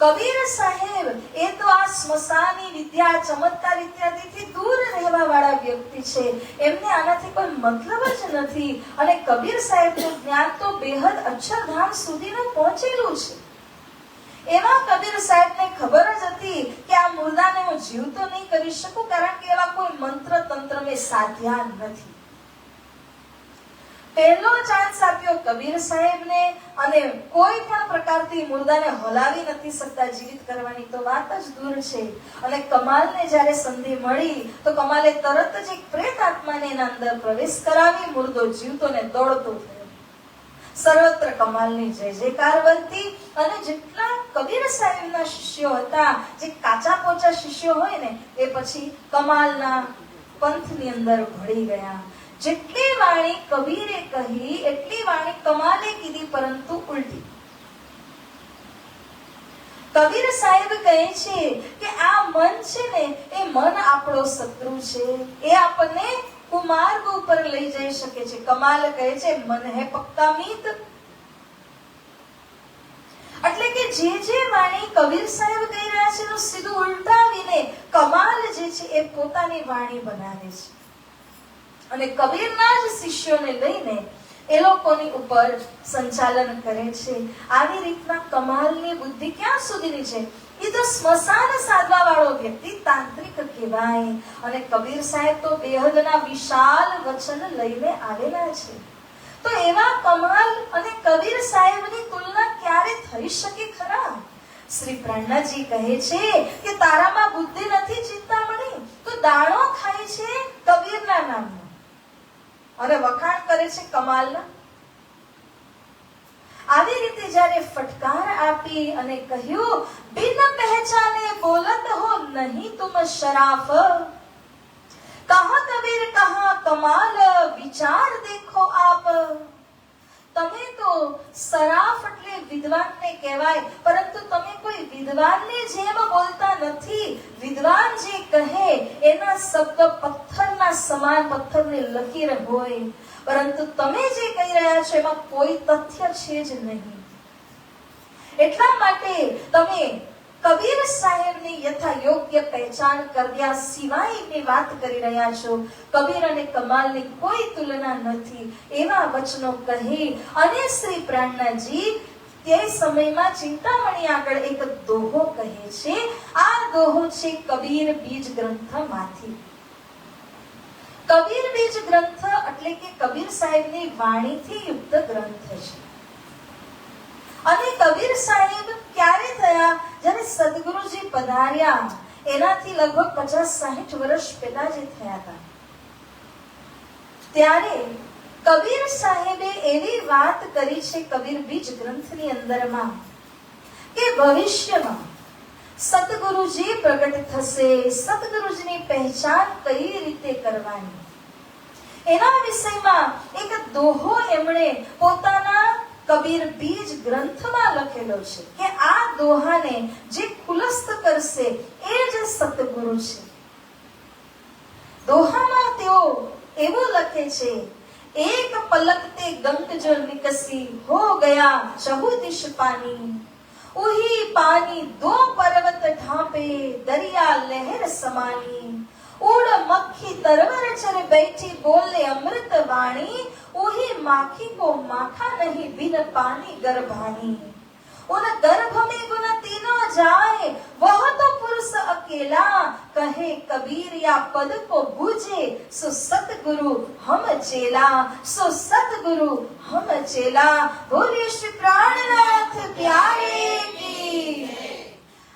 કબીર સાહેબ એ તો આ સ્મશાની વિદ્યા, ચમત્કાર ઇત્યાદિથી દૂર રહેવા વાળા વ્યક્તિ છે. એમને આનાથી કોઈ મતલબ જ નથી. અને કબીર સાહેબનું જ્ઞાન તો બેહદ અક્ષરધામ સુધીનું પહોંચેલું છે. એવા કબીર સાહેબને ખબર જ હતી કે આ મુર્દાને હું જીવતો નહીં કરી શકું, કારણ કે એવા કોઈ મંત્ર તંત્ર મેં સાધ્યા નથી. પહેલો ચાન્સ આપ્યો કબીર સાહેબને, અને કોઈ પણ પ્રકારથી મુર્દાને હલાવી નથી શકતા, જીવિત કરવાની તો વાત જ દૂર છે. અને કમાલને જ્યારે સંધિ મળી તો કમાલે તરત જ એક પ્રેત આત્માને એના અંદર પ્રવેશ કરાવી મુર્દો જીવતો ને દોડતો થયો. સર્વત્ર કમાલની જય જયકાર બનતી. અને જેટલા કબીર સાહેબના શિષ્યો હતા, જે કાચા પોચા શિષ્યો હોય ને, એ પછી કમાલના પંથની અંદર ભળી ગયા. જેટલી વાણી કબીરે કહી એટલી વાણી કમાલે કીધી, પરંતુ ઉલટી. કબીર સાહેબ કહે છે કે આ મન છે ને, એ મન આપણો શત્રુ છે. એ આપણને કુમાર્ગ ઉપર લઈ જઈ શકે છે. કમાલ કહે છે મન હે પક્કા મિત. એટલે કે જે વાણી કબીર સાહેબ કહી રહ્યા છે એનું સીધું ઉલટાવીને કમાલ જે છે એ પોતાની વાણી બનાવે છે. અને કબીરના જ શિષ્યોને લઈને એ લોકોની ઉપર સંચાલન કરે છે. આવી રીતના કમાલની બુદ્ધિ ક્યાં સુધીની છે? એ તો સ્મશાન સાધવા વાળો વ્યક્તિ તાંત્રિક કહેવાય. અને કબીર સાહેબ તો બેહદના વિશાળ વચન લઈને આવેલા છે. તો એવા કમાલ અને કબીર સાહેબની તુલના ક્યારે થઈ શકે ખરા? શ્રી પ્રાણનાથજી કહે છે કે તારામાં બુદ્ધિ નથી ચિંતામણી, તો દાણો ખાય છે કબીરના નામનો અને વખાણ કરે છે કમાલના. આવી રીતે જ્યારે ફટકાર આપી અને કહ્યું, બિન પહેચાને બોલત હો નહીં તુમ શરાફ, કહા કબીર કહા કમાલ, વિચાર દેખો આપ. તમે તો સરાફ એટલે વિદ્વાનને કહેવાય, પરંતુ તમે કોઈ વિદ્વાનની જેમ બોલતા નથી. વિદ્વાન જે કહે એના શબ્દ પથ્થરના સમાન, પથ્થરની લકીર હોય, પરંતુ તમે જે કહી રહ્યા છો એમાં કોઈ તથ્ય છે જ નહીં. એટલા માટે તમે કબીર સાહેબની યથા યોગ્ય પહેચાન કર્યા સિવાયની વાત કરી રહ્યા છો. કબીર અને કમાલની કોઈ તુલના નથી. એવા વચનો કહી અને શ્રી પ્રાણનાથજી તે સમયમાં ચિંતામણી આગળ એક દોહો કહે છે. આ દોહો છે કબીર બીજ ગ્રંથમાંથી. કબીર બીજ ગ્રંથ એટલે કે કબીર સાહેબની વાણીથી યુક્ત ગ્રંથ છે. અને કબીર સાહેબ ક્યારે થયા? જ્યારે સદગુરુજી પધાર્યા એનાથી લગભગ 50-60 વર્ષ પહેલા જે થયા હતા, ત્યારે કબીર સાહેબે એવી વાત કરી છે કબીર બીજ ગ્રંથની અંદરમાં કે ભવિષ્યમાં સતગુરુજી પ્રગટ થશે, સતગુરુજીની પહેચાન કઈ રીતે કરવાની એના વિષયમાં એક દોહો એમણે પોતાના કબીર બીજ ગ્રંથમાં લખેલો છે કે આ દોહાને જે ખુલસ્ત કરશે એ જ સતગુરુ છે. દોહામાં તેઓ એવું લખે છે, એક પલક તે ગંગ જો નિકસી, હો ગયા ચહુ દિશ પાની, ઉહી પાनी दो पर्वत ढांपे, दरिया लहर समानी, उड़ मक्खी तरवर चर बैठी, बोले अमृत वाणी, उही माखी को माखा नहीं बिन पानी गर्भानी, उन गर्भ में गुण तीनों जाए, वह तो पुरुष अकेला, कहे कबीर या पद को बूझे, सो सतगुरु हम चेला, सो सतगुरु हम चेला. बोलिए श्री प्राणनाथ प्यारे की.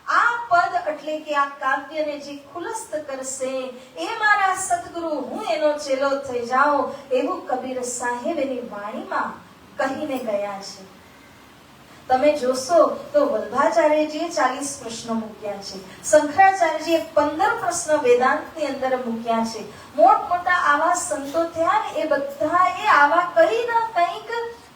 આ પદ એટલે કે આ કાવ્યને જે ખુલસ્ત કરશે એ મારા સદગુરુ, હું એનો ચેલો થઈ જાઉં, એવું કબીર સાહેબ એની વાણીમાં કહીને ગયા છે. તમે જોશો તો વલ્ભાચાર્યજીએ 40 પ્રશ્નો મૂક્યા છે, શંકરાચાર્યજીએ 15 પ્રશ્ન વેદાંતની અંદર મૂક્યા છે. મોટા આવા સંતો થયા ને એ બધાએ આવા કઈ ન કંઈક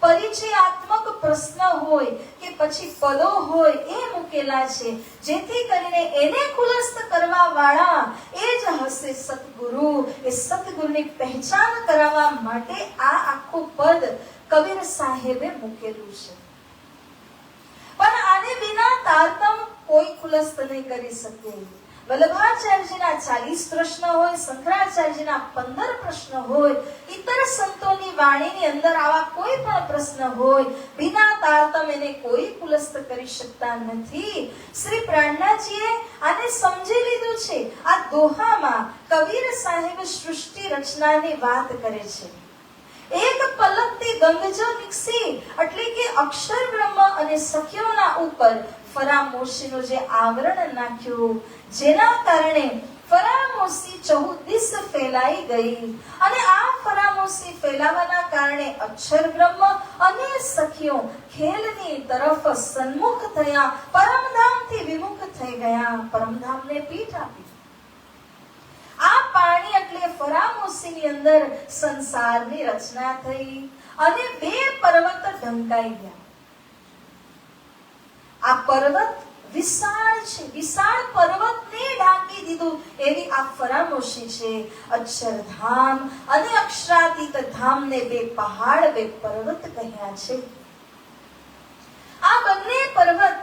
પરિચયાત્મક પ્રશ્ન હોય કે પછી પદો હોય એ મૂકેલા છે, જેથી કરીને એને ખુલસ્ત કરવા વાળા એ જ હશે સતગુરુ. એ સતગુરુની પહેચાન કરાવવા માટે આ આખું પદ કબીર સાહેબે મૂકેલું છે. પણ આને વિના તારતમ કોઈ ખુલસ્ત નહીં કરી શકે. વલ્લભાચાર્યજીના 40 પ્રશ્ન હોય, શંકરાચાર્યજીના 15 પ્રશ્ન હોય, ઇતર સંતોની વાણીની અંદર આવા કોઈ પણ પ્રશ્ન હોય, વિના તારતમ એને કોઈ ખુલસ્ત કરી શકતા નથી. શ્રી પ્રાણનાથજીએ આને સમજી લીધું છે. આ દોહામાં કબીર સાહેબ સૃષ્ટિ રચનાની વાત કરે છે. એક પલકથી ગંગજો નિકસી એટલે કે અક્ષર બ્રહ્મ અને સખીઓના ઉપર ફરામોશીનું જે આવરણ નાખ્યું, જેના કારણે ફરામોશી ચહુદિશ ફેલાઈ ગઈ. અને આ ફરામોશી ફેલાવાના કારણે અક્ષર બ્રહ્મ અને સખીઓ ખેલની તરફ સન્મુખ થયા, પરમધામથી વિમુખ થઈ ગયા, પરમધામને પીઠ આપી. આ પાણી એટલે ફરામોશી ફરામોશીની અંદર સંસારની રચના થઈ અને બે પર્વત ઢંકાઈ ગયા. આ પર્વત વિશાળ છે, વિશાળ પર્વતને ઢાંકી દીધું એવી આ ફરામોશી છે. અક્ષરધામ અને અક્ષરાતીત ધામને બે પહાડ, બે પર્વત કહ્યા છે. આ બંને પર્વત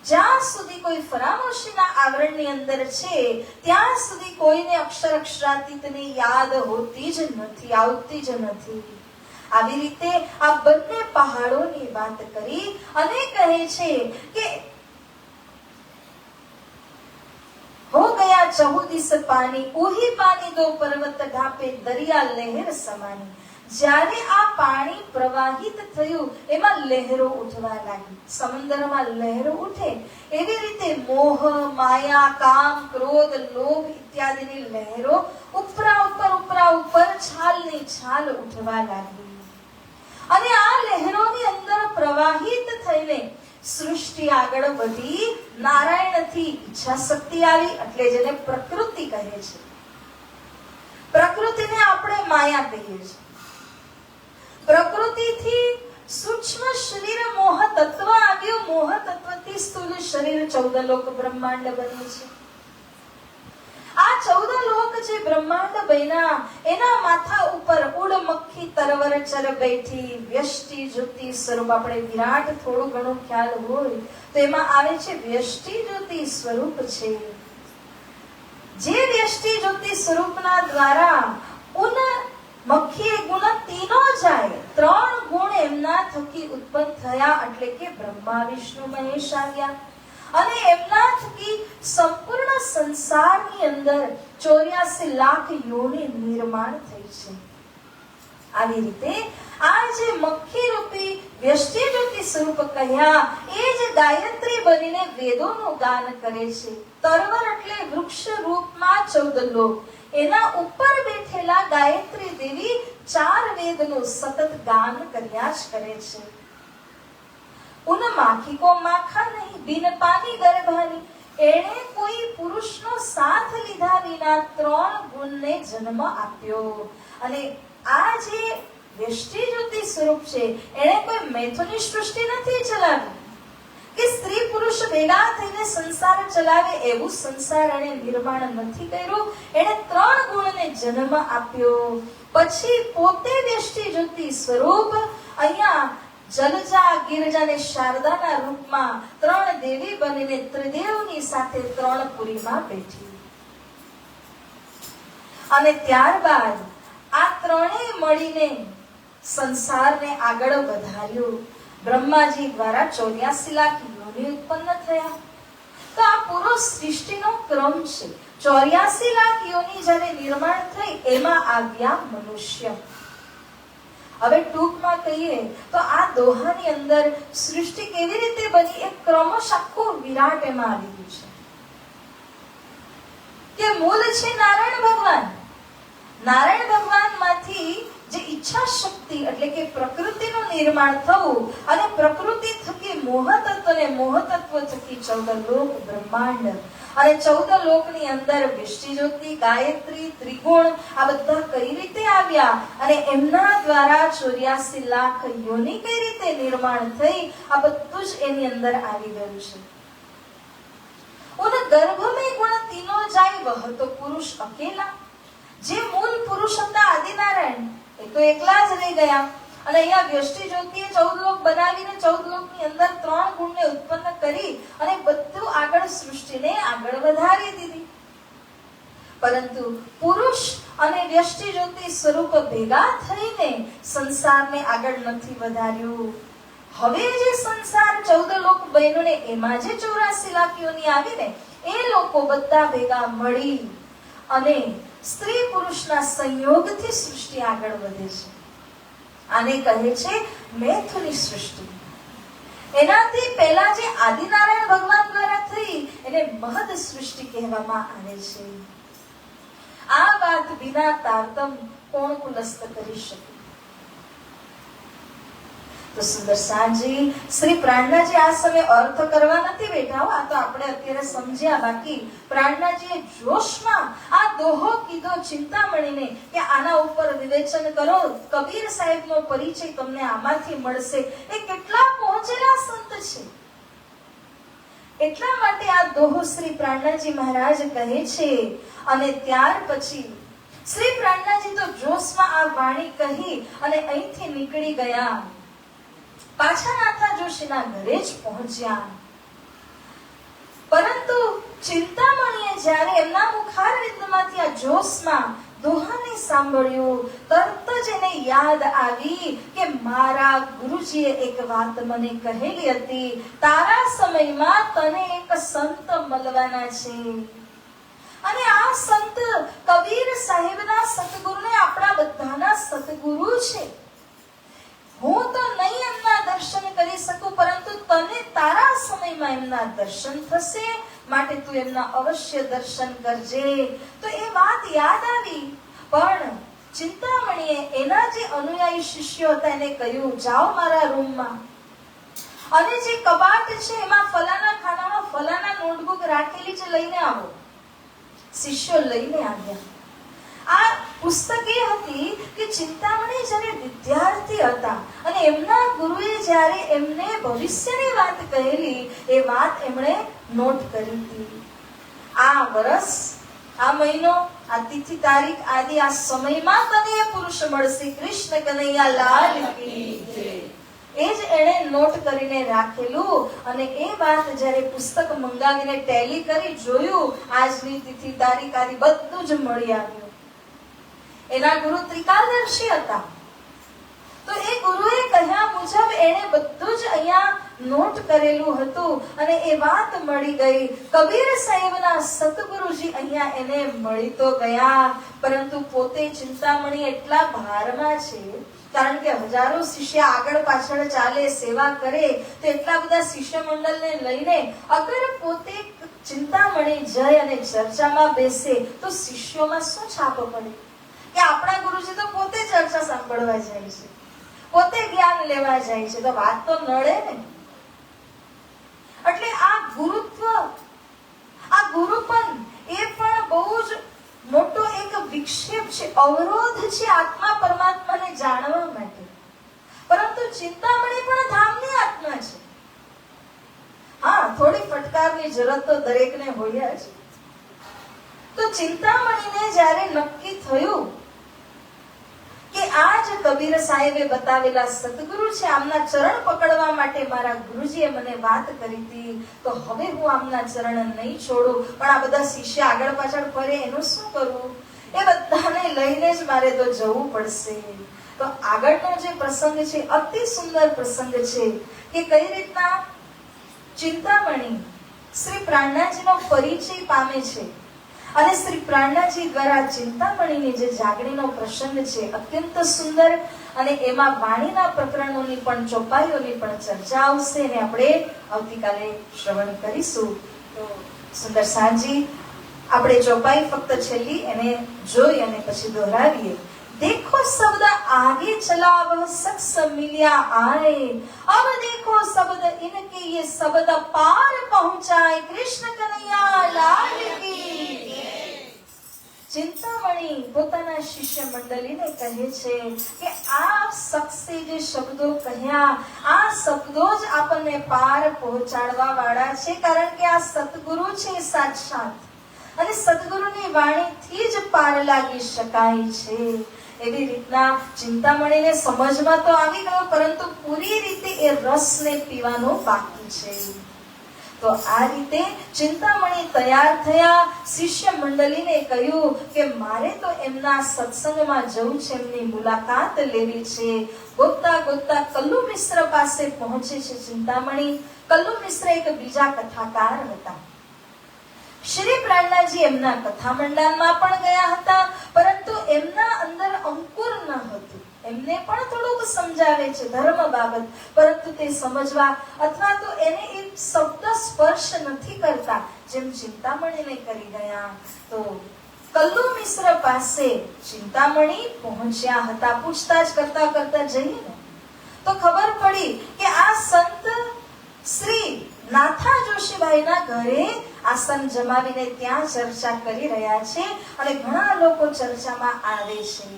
જ્યાં સુધી કોઈ ફરામોશીના આવરણની અંદર છે ત્યાં સુધી કોઈને અક્ષરાતીતની યાદ હોતી જ નથી, આવતી જ નથી. આવી રીતે આ બંને પહાડોની વાત કરી અને કહે છે કે हो गया 14 पानी, उही पानी दो पर्वत ढापे, दरिया लहर समानी. જ્યારે આ પાણી પ્રવાહિત થયું એમાં લહેરો ઉઠવા લાગી. સમુદ્રમાં લહેરો ઉઠે એવી રીતે મોહ, માયા, કામ, ક્રોધ, લોભ ઇત્યાદિની લહેરો ઉપરા ઉપર છાલની છાલ ઉઠવા લાગી. અને આ લહેરોની અંદર પ્રવાહિત થઈને સૃષ્ટિ આગળ વધી. નારાયણથી ઈચ્છા શક્તિ આવી એટલે જેને પ્રકૃતિ કહે છે. પ્રકૃતિને આપણે માયા કહીએ છીએ. પ્રકૃતિથી સૂક્ષ્મ શરીર મોહ તત્વ આવ્યું. મોહ તત્વથી સ્થૂળ શરીર 14 લોક બ્રહ્માંડ બને છે. આ 14 લોક જે બ્રહ્માંડ બન્યા એના માથા ઉપર ઉડ મક્ખી તરવર ચર બેઠી. વ્યષ્ટિ જ્યોતિ સ્વરૂપ, આપણે વિરાટ થોડું ઘણું ખ્યાલ હોય તો એમાં આવે છે વ્યષ્ટિ જ્યોતિ સ્વરૂપ છે. જે વ્યષ્ટિ જ્યોતિ સ્વરૂપના દ્વારા ઉન મક્ખી ગુણ તીનો જાય, 3 ગુણ એમના થકી ઉત્પન્ન થયા એટલે કે બ્રહ્મા વિષ્ણુ મહેશ આવ્યા. અને એમના થકી સંપૂર્ણ સંસારની અંદર 84 લાખ યોની નિર્માણ થઈ છે. આવી રીતે આ જે મક્ખી રૂપી વ્યષ્ટિ જ્યોતિ સ્વરૂપ કહ્યા એ જ ગાયત્રી બનીને વેદોનું ગાન કરે છે. તરવર એટલે વૃક્ષ રૂપમાં 14 લોક, એના ઉપર બેઠેલા ગાયત્રી દેવી 4 વેદનું સતત ગાન કર્યા જ કરે છે. ઉન માખી કો માખા નહીં, બિન પાની ગર્ભાની. એણે કોઈ પુરુષનો સાથ લીધા વિના 3 ગુણને જન્મ આપ્યો. અને આ જે વ્યષ્ટિ જ્યોતિ સ્વરૂપ છે એણે કોઈ મેથોની સૃષ્ટિ નથી ચલાવી કે સ્ત્રી પુરુષ ભેગા થઈને સંસાર ચલાવે એવું સંસાર એણે નિર્માણ નથી કર્યું. એણે 3 ગુણને જન્મ આપ્યો. પછી પોતે વ્યષ્ટિ જ્યોતિ સ્વરૂપ અહીંયા જલજા, ગિરજા ને શારદાના રૂપમાં 3 દેવી બનીને ત્રિદેવની સાથે 3 પુરીમાં બેઠી. અને ત્યારબાદ આ ત્રણેય મળીને સંસારને આગળ વધાર્યો. બ્રહ્માજી દ્વારા 84 લાખ યોનિ ઉત્પન્ન થયા. તો આ પૂરો સૃષ્ટિનો ક્રમ છે. 84 લાખ યોનિ જ્યારે નિર્માણ થઈ એમાં આવ્યા મનુષ્ય. હવે ટૂંકમાં કહીએ તો આ દોહાની અંદર સૃષ્ટિ કેવી રીતે બની એ ક્રમશ આખું વિરાટ એમાં આવી ગયું છે. કે મૂળ છે નારાયણ ભગવાન. નારાયણ ભગવાન માંથી જે ઈચ્છા શક્તિ એટલે કે પ્રકૃતિનું નિર્માણ થવું અને પ્રકૃતિ થકી મોહ તત્વ ને મોહ તત્વ થકી 14 લોક બ્રહ્માંડ અને 14 લોકની અંદર વ્યષ્ટિ જ્યોતિ, ગાયત્રી, ત્રિગુણ આ બધા કઈ રીતે આવ્યા અને એમના દ્વારા 84 લાખ યોનિ કઈ રીતે નિર્માણ થઈ આ બધું જ એની અંદર આવી ગયું છે. ઉન ગર્ભ में गुण तीनों जाय वह तो पुरुष अकेला. જે મૂળ પુરુષ હતા આદિનારાયણ એ તો એકલા જ રહી ગયા. અને અહીંયા વ્યષ્ટિ જ્યોતિએ 14 લોક બનાવીને 14 લોકની અંદર 3 ગુણને ઉત્પન્ન કરી અને બધું આગળ સૃષ્ટિને આગળ વધારી દીધી. પરંતુ પુરુષ અને વ્યષ્ટિ જ્યોતિ સ્વરૂપ ભેગા થઈને સંસારને આગળ નથી વધાર્યું. હવે જે સંસાર 14 લોક બન્યો ને એમાં જે 84 લાખ યોની આવી ને એ લોકો બધા ભેગા મળી અને સ્ત્રી પુરુષના સંયોગથી સૃષ્ટિ આગળ વધે છે. આને કહે છે મેથુની સૃષ્ટિ. એનાથી પહેલા જે આદિનારાયણ ભગવાન દ્વારા થઈ એને મહદ સૃષ્ટિ કહેવામાં આવે છે. આ વાત વિના તારતમ કોણ કુલસ્થ કરી શકે? તો સુદર્શનજી શ્રી પ્રાણનાજી આ સમય અર્થ કરવા નથી બેઠા, આ તો આપણે અત્યારે સમજ્યા. બાકી પ્રાણનાજીએ જોશમાં આ દોહો કીધો ચિંતામણીને કે આના ઉપર વિવેચન કરો, કબીર સાહેબનો પરિચય તમને આમાંથી મળશે. એ કેટલા પહોંચેલા સંત છે. એટલા માટે આ દોહો શ્રી પ્રાણનાજી મહારાજ કહે છે. અને ત્યાર પછી શ્રી પ્રાણનાજી તો જોશમાં આ વાણી કહી અને અહીંથી નીકળી ગયા. પાછા નાથા જોશીના ઘરે જ પહોંચ્યા. પરંતુ ચિંતામણીએ જ્યારે એમના મુખારવિંદમાંથી આ જોશમાં દોહાને સાંભળ્યું, તરત જ એને યાદ આવી કે મારા ગુરુજીએ એક વાત મને કહેલી હતી, તારા સમયમાં તને એક સંત મળવાના છે. અને આ સંત કબીર સાહેબના સતગુરુને આપણા બધાના સતગુરુ છે. હું તો નહીં એમના દર્શન કરી શકું, પરંતુ તને તારા સમયમાં એમના દર્શન થશે, માટે તું એમના અવશ્ય દર્શન કરજે. તો એ વાત યાદ આવી. પણ ચિંતામણીએ એના જે અનુયાયી શિષ્યો હતા એને કહ્યું, જાઓ મારા રૂમમાં અને જે કબાટ છે એમાં ફલાના ખાનામાં ફલાના નોટબુક રાખેલી છે, લઈને આવો. શિષ્યો લઈને આવ્યા. આ પુસ્તક એ હતી કે ચિંતામણી જ્યારે વિદ્યાર્થી હતા અને એમના ગુરુએ જ્યારે એમને ભવિષ્યની વાત કહેલી, એ વાત એમણે નોટ કરી હતી. આ વર્ષ, આ મહિનો, આ તિથિ તારીખ આદિ આ સમયમાં તને એ પુરુષ મળશે. કૃષ્ણ કનૈયા લાલ કી જય. એ જ એણે નોટ કરીને રાખેલું. અને એ વાત જ્યારે પુસ્તક મંગાવીને ટેલી કરી જોયું, આજની તિથિ તારીખ આદિ બધું જ મળી આવ્યું. એના ગુરુ ત્રિકાલદર્શી હતા. તો એ ગુરુએ કહ્યા મુજબ એણે બધું જ અહીંયા નોટ કરેલું હતું અને એ વાત મળી ગઈ. કબીર સાહેબના સતગુરુજી અહીંયા એને મળી તો ગયા, પરંતુ પોતે ચિંતામણી એટલા ભારમાં છે, કારણ કે હજારો શિષ્ય આગળ પાછળ ચાલે, સેવા કરે, તો એટલા બધા શિષ્ય મંડળને લઈને અગર પોતે ચિંતામણી જઈ અને ચર્ચામાં બેસે તો શિષ્યોમાં શું છાપ પડે કે આપણા ગુરુજી તો પોતે ચર્ચા સાંભળવા જાય છે, પોતે જ્ઞાન લેવા જાય છે, તો વાત તો નડે ને. એટલે આ ગુરુત્વ, આ ગુરુપન એ પણ બહુ જ મોટો એક વિક્ષેપ છે, અવરોધ છે આત્મા પરમાત્માને જાણવા માટે. પરંતુ ચિંતામણી પણ ધામની આત્મા છે. હા, થોડી ફટકારની જરૂરત તો દરેકને હોય જ. તો ચિંતામણીને જ્યારે નક્કી થયું કે આ જ કબીર સાહેબે બતાવેલા સતગુરુ છે, આમના ચરણ પકડવા માટે મારા ગુરુજીએ મને વાત કરી હતી, તો હવે હું આમના ચરણ નહીં છોડું. પણ આ બધા શિષ્ય આગળ પાછળ ફરે, એનું શું કરવું? એ બધાને લઈને જ મારે તો જવું પડશે. તો આગળનો જે પ્રસંગ છે અતિ સુંદર પ્રસંગ છે કે કઈ રીતના ચિંતામણી શ્રી પ્રાણનાજીનો પરિચય પામે છે અને શ્રી પ્રાણનાજી દ્વારા ચિંતામણીની જે જાગણીનો પ્રસંગ છે અત્યંત સુંદર. અને એમાં વાણીના પ્રકરણોની પણ ચોપાઈઓની પણ ચર્ચા આવશે અને આપણે આવતીકાલે શ્રવણ કરીશું. તો સુંદર સાંજી આપણે ચોપાઈ ફક્ત છેલ્લી એને જોઈ અને પછી દોહરાવીએ. देखो शब्द आगे चला वह शख्स मिलिया आए, अब देखो शब्द इनके ये शब्द पार पहुंचाए. कृष्ण कन्हैया लाल की. ચિંતામણી પોતાના શિષ્ય મંડળીને કહે છે કે આ શખ્સે જે શબ્દો કહ્યા, આ શબ્દો જ આપણને પાર પહોંચાડવા વાળા છે, કારણ કે આ સતગુરુ છે સાક્ષાત, અને સતગુરુની વાણીથી જ પાર લાગી શકાય છે. એવી રીતના ચિંતામણીને સમજમાં તો આવી ગયો, પરંતુ પૂરી રીતે એ રસને પીવાનો બાકી છે. તો આ રીતે ચિંતામણી તૈયાર થયા. શિષ્ય મંડળીને કહ્યું કે મારે તો એમના સત્સંગમાં જવું છે, એમની મુલાકાત લેવી છે. ગોતતા ગોતતા કલ્લુ મિશ્ર પાસે પહોંચે છે ચિંતામણી. કલ્લુ મિશ્ર એક બીજા કથાકાર હતા. શ્રી પ્રાણનાજી એમના કથા મંડળમાં પણ ગયા હતા, પરંતુ એમના અંદર અંકુર ન હતું. એમને પણ થોડુંક સમજાવે છે ધર્મ બાબત, પરંતુ તે સમજવા અથવા તો એને એક શબ્દ સ્પર્શ નથી કરતા જેમ ચિંતામણીને કરી ગયા. તો કલ્લુ મિશ્ર પાસે ચિંતામણી પહોંચ્યા હતા. પૂછતાછ કરતા કરતા જઈએ ને તો ખબર પડી કે આ સંત શ્રી નાથા જોશીભાઈના ઘરે આસન જમાવીને ત્યાં ચર્ચા કરી રહ્યા છે અને ઘણા લોકો ચર્ચામાં આવે છે.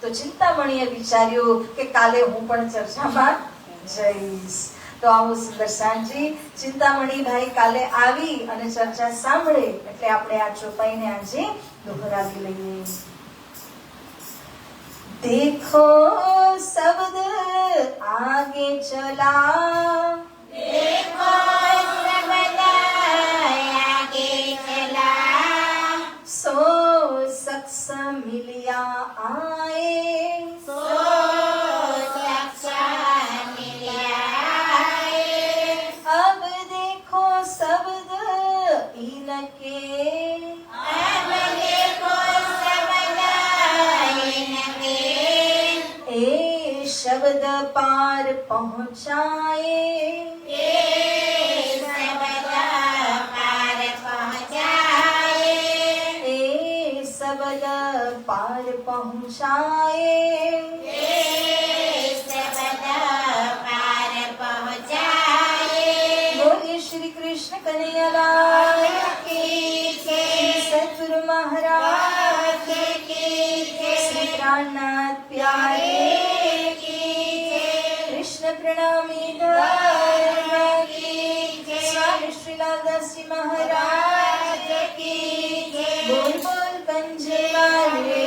તો ચિંતામણીએ વિચાર્યું કે કાલે હું પણ ચર્ચામાં જઈશ. તો આવો સુંદર સાંજી ચિંતામણી ભાઈ કાલે આવી અને ચર્ચા સાંભળે એટલે આપણે આ ચોપાઈને આજે દોહરાવી લઈએ. देखो शब्द आगे चला, देखो शब्द आगे चला, सो शख्स मिलिया आए, सो शख्स मिलिया आए, अब देखो शब्द इनके, अब देखो शब्द इनके, ए शब्द पार पहुँचाए, ये शब्द पार पहुँचाए, ए शब्द पार पहुँचाए. ये शब्द पार पहुँचाए. बोलिए श्री कृष्ण कन्हैया लाल की श्री जय, सतगुरु महाराज की जय, श्री प्राणनाथ प्यारे कृष्ण प्रणामी धर्म की स्वामी श्रीलाल दास जी महाराज की बोल बोल पंजे वाले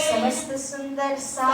समस्त सुंदर सा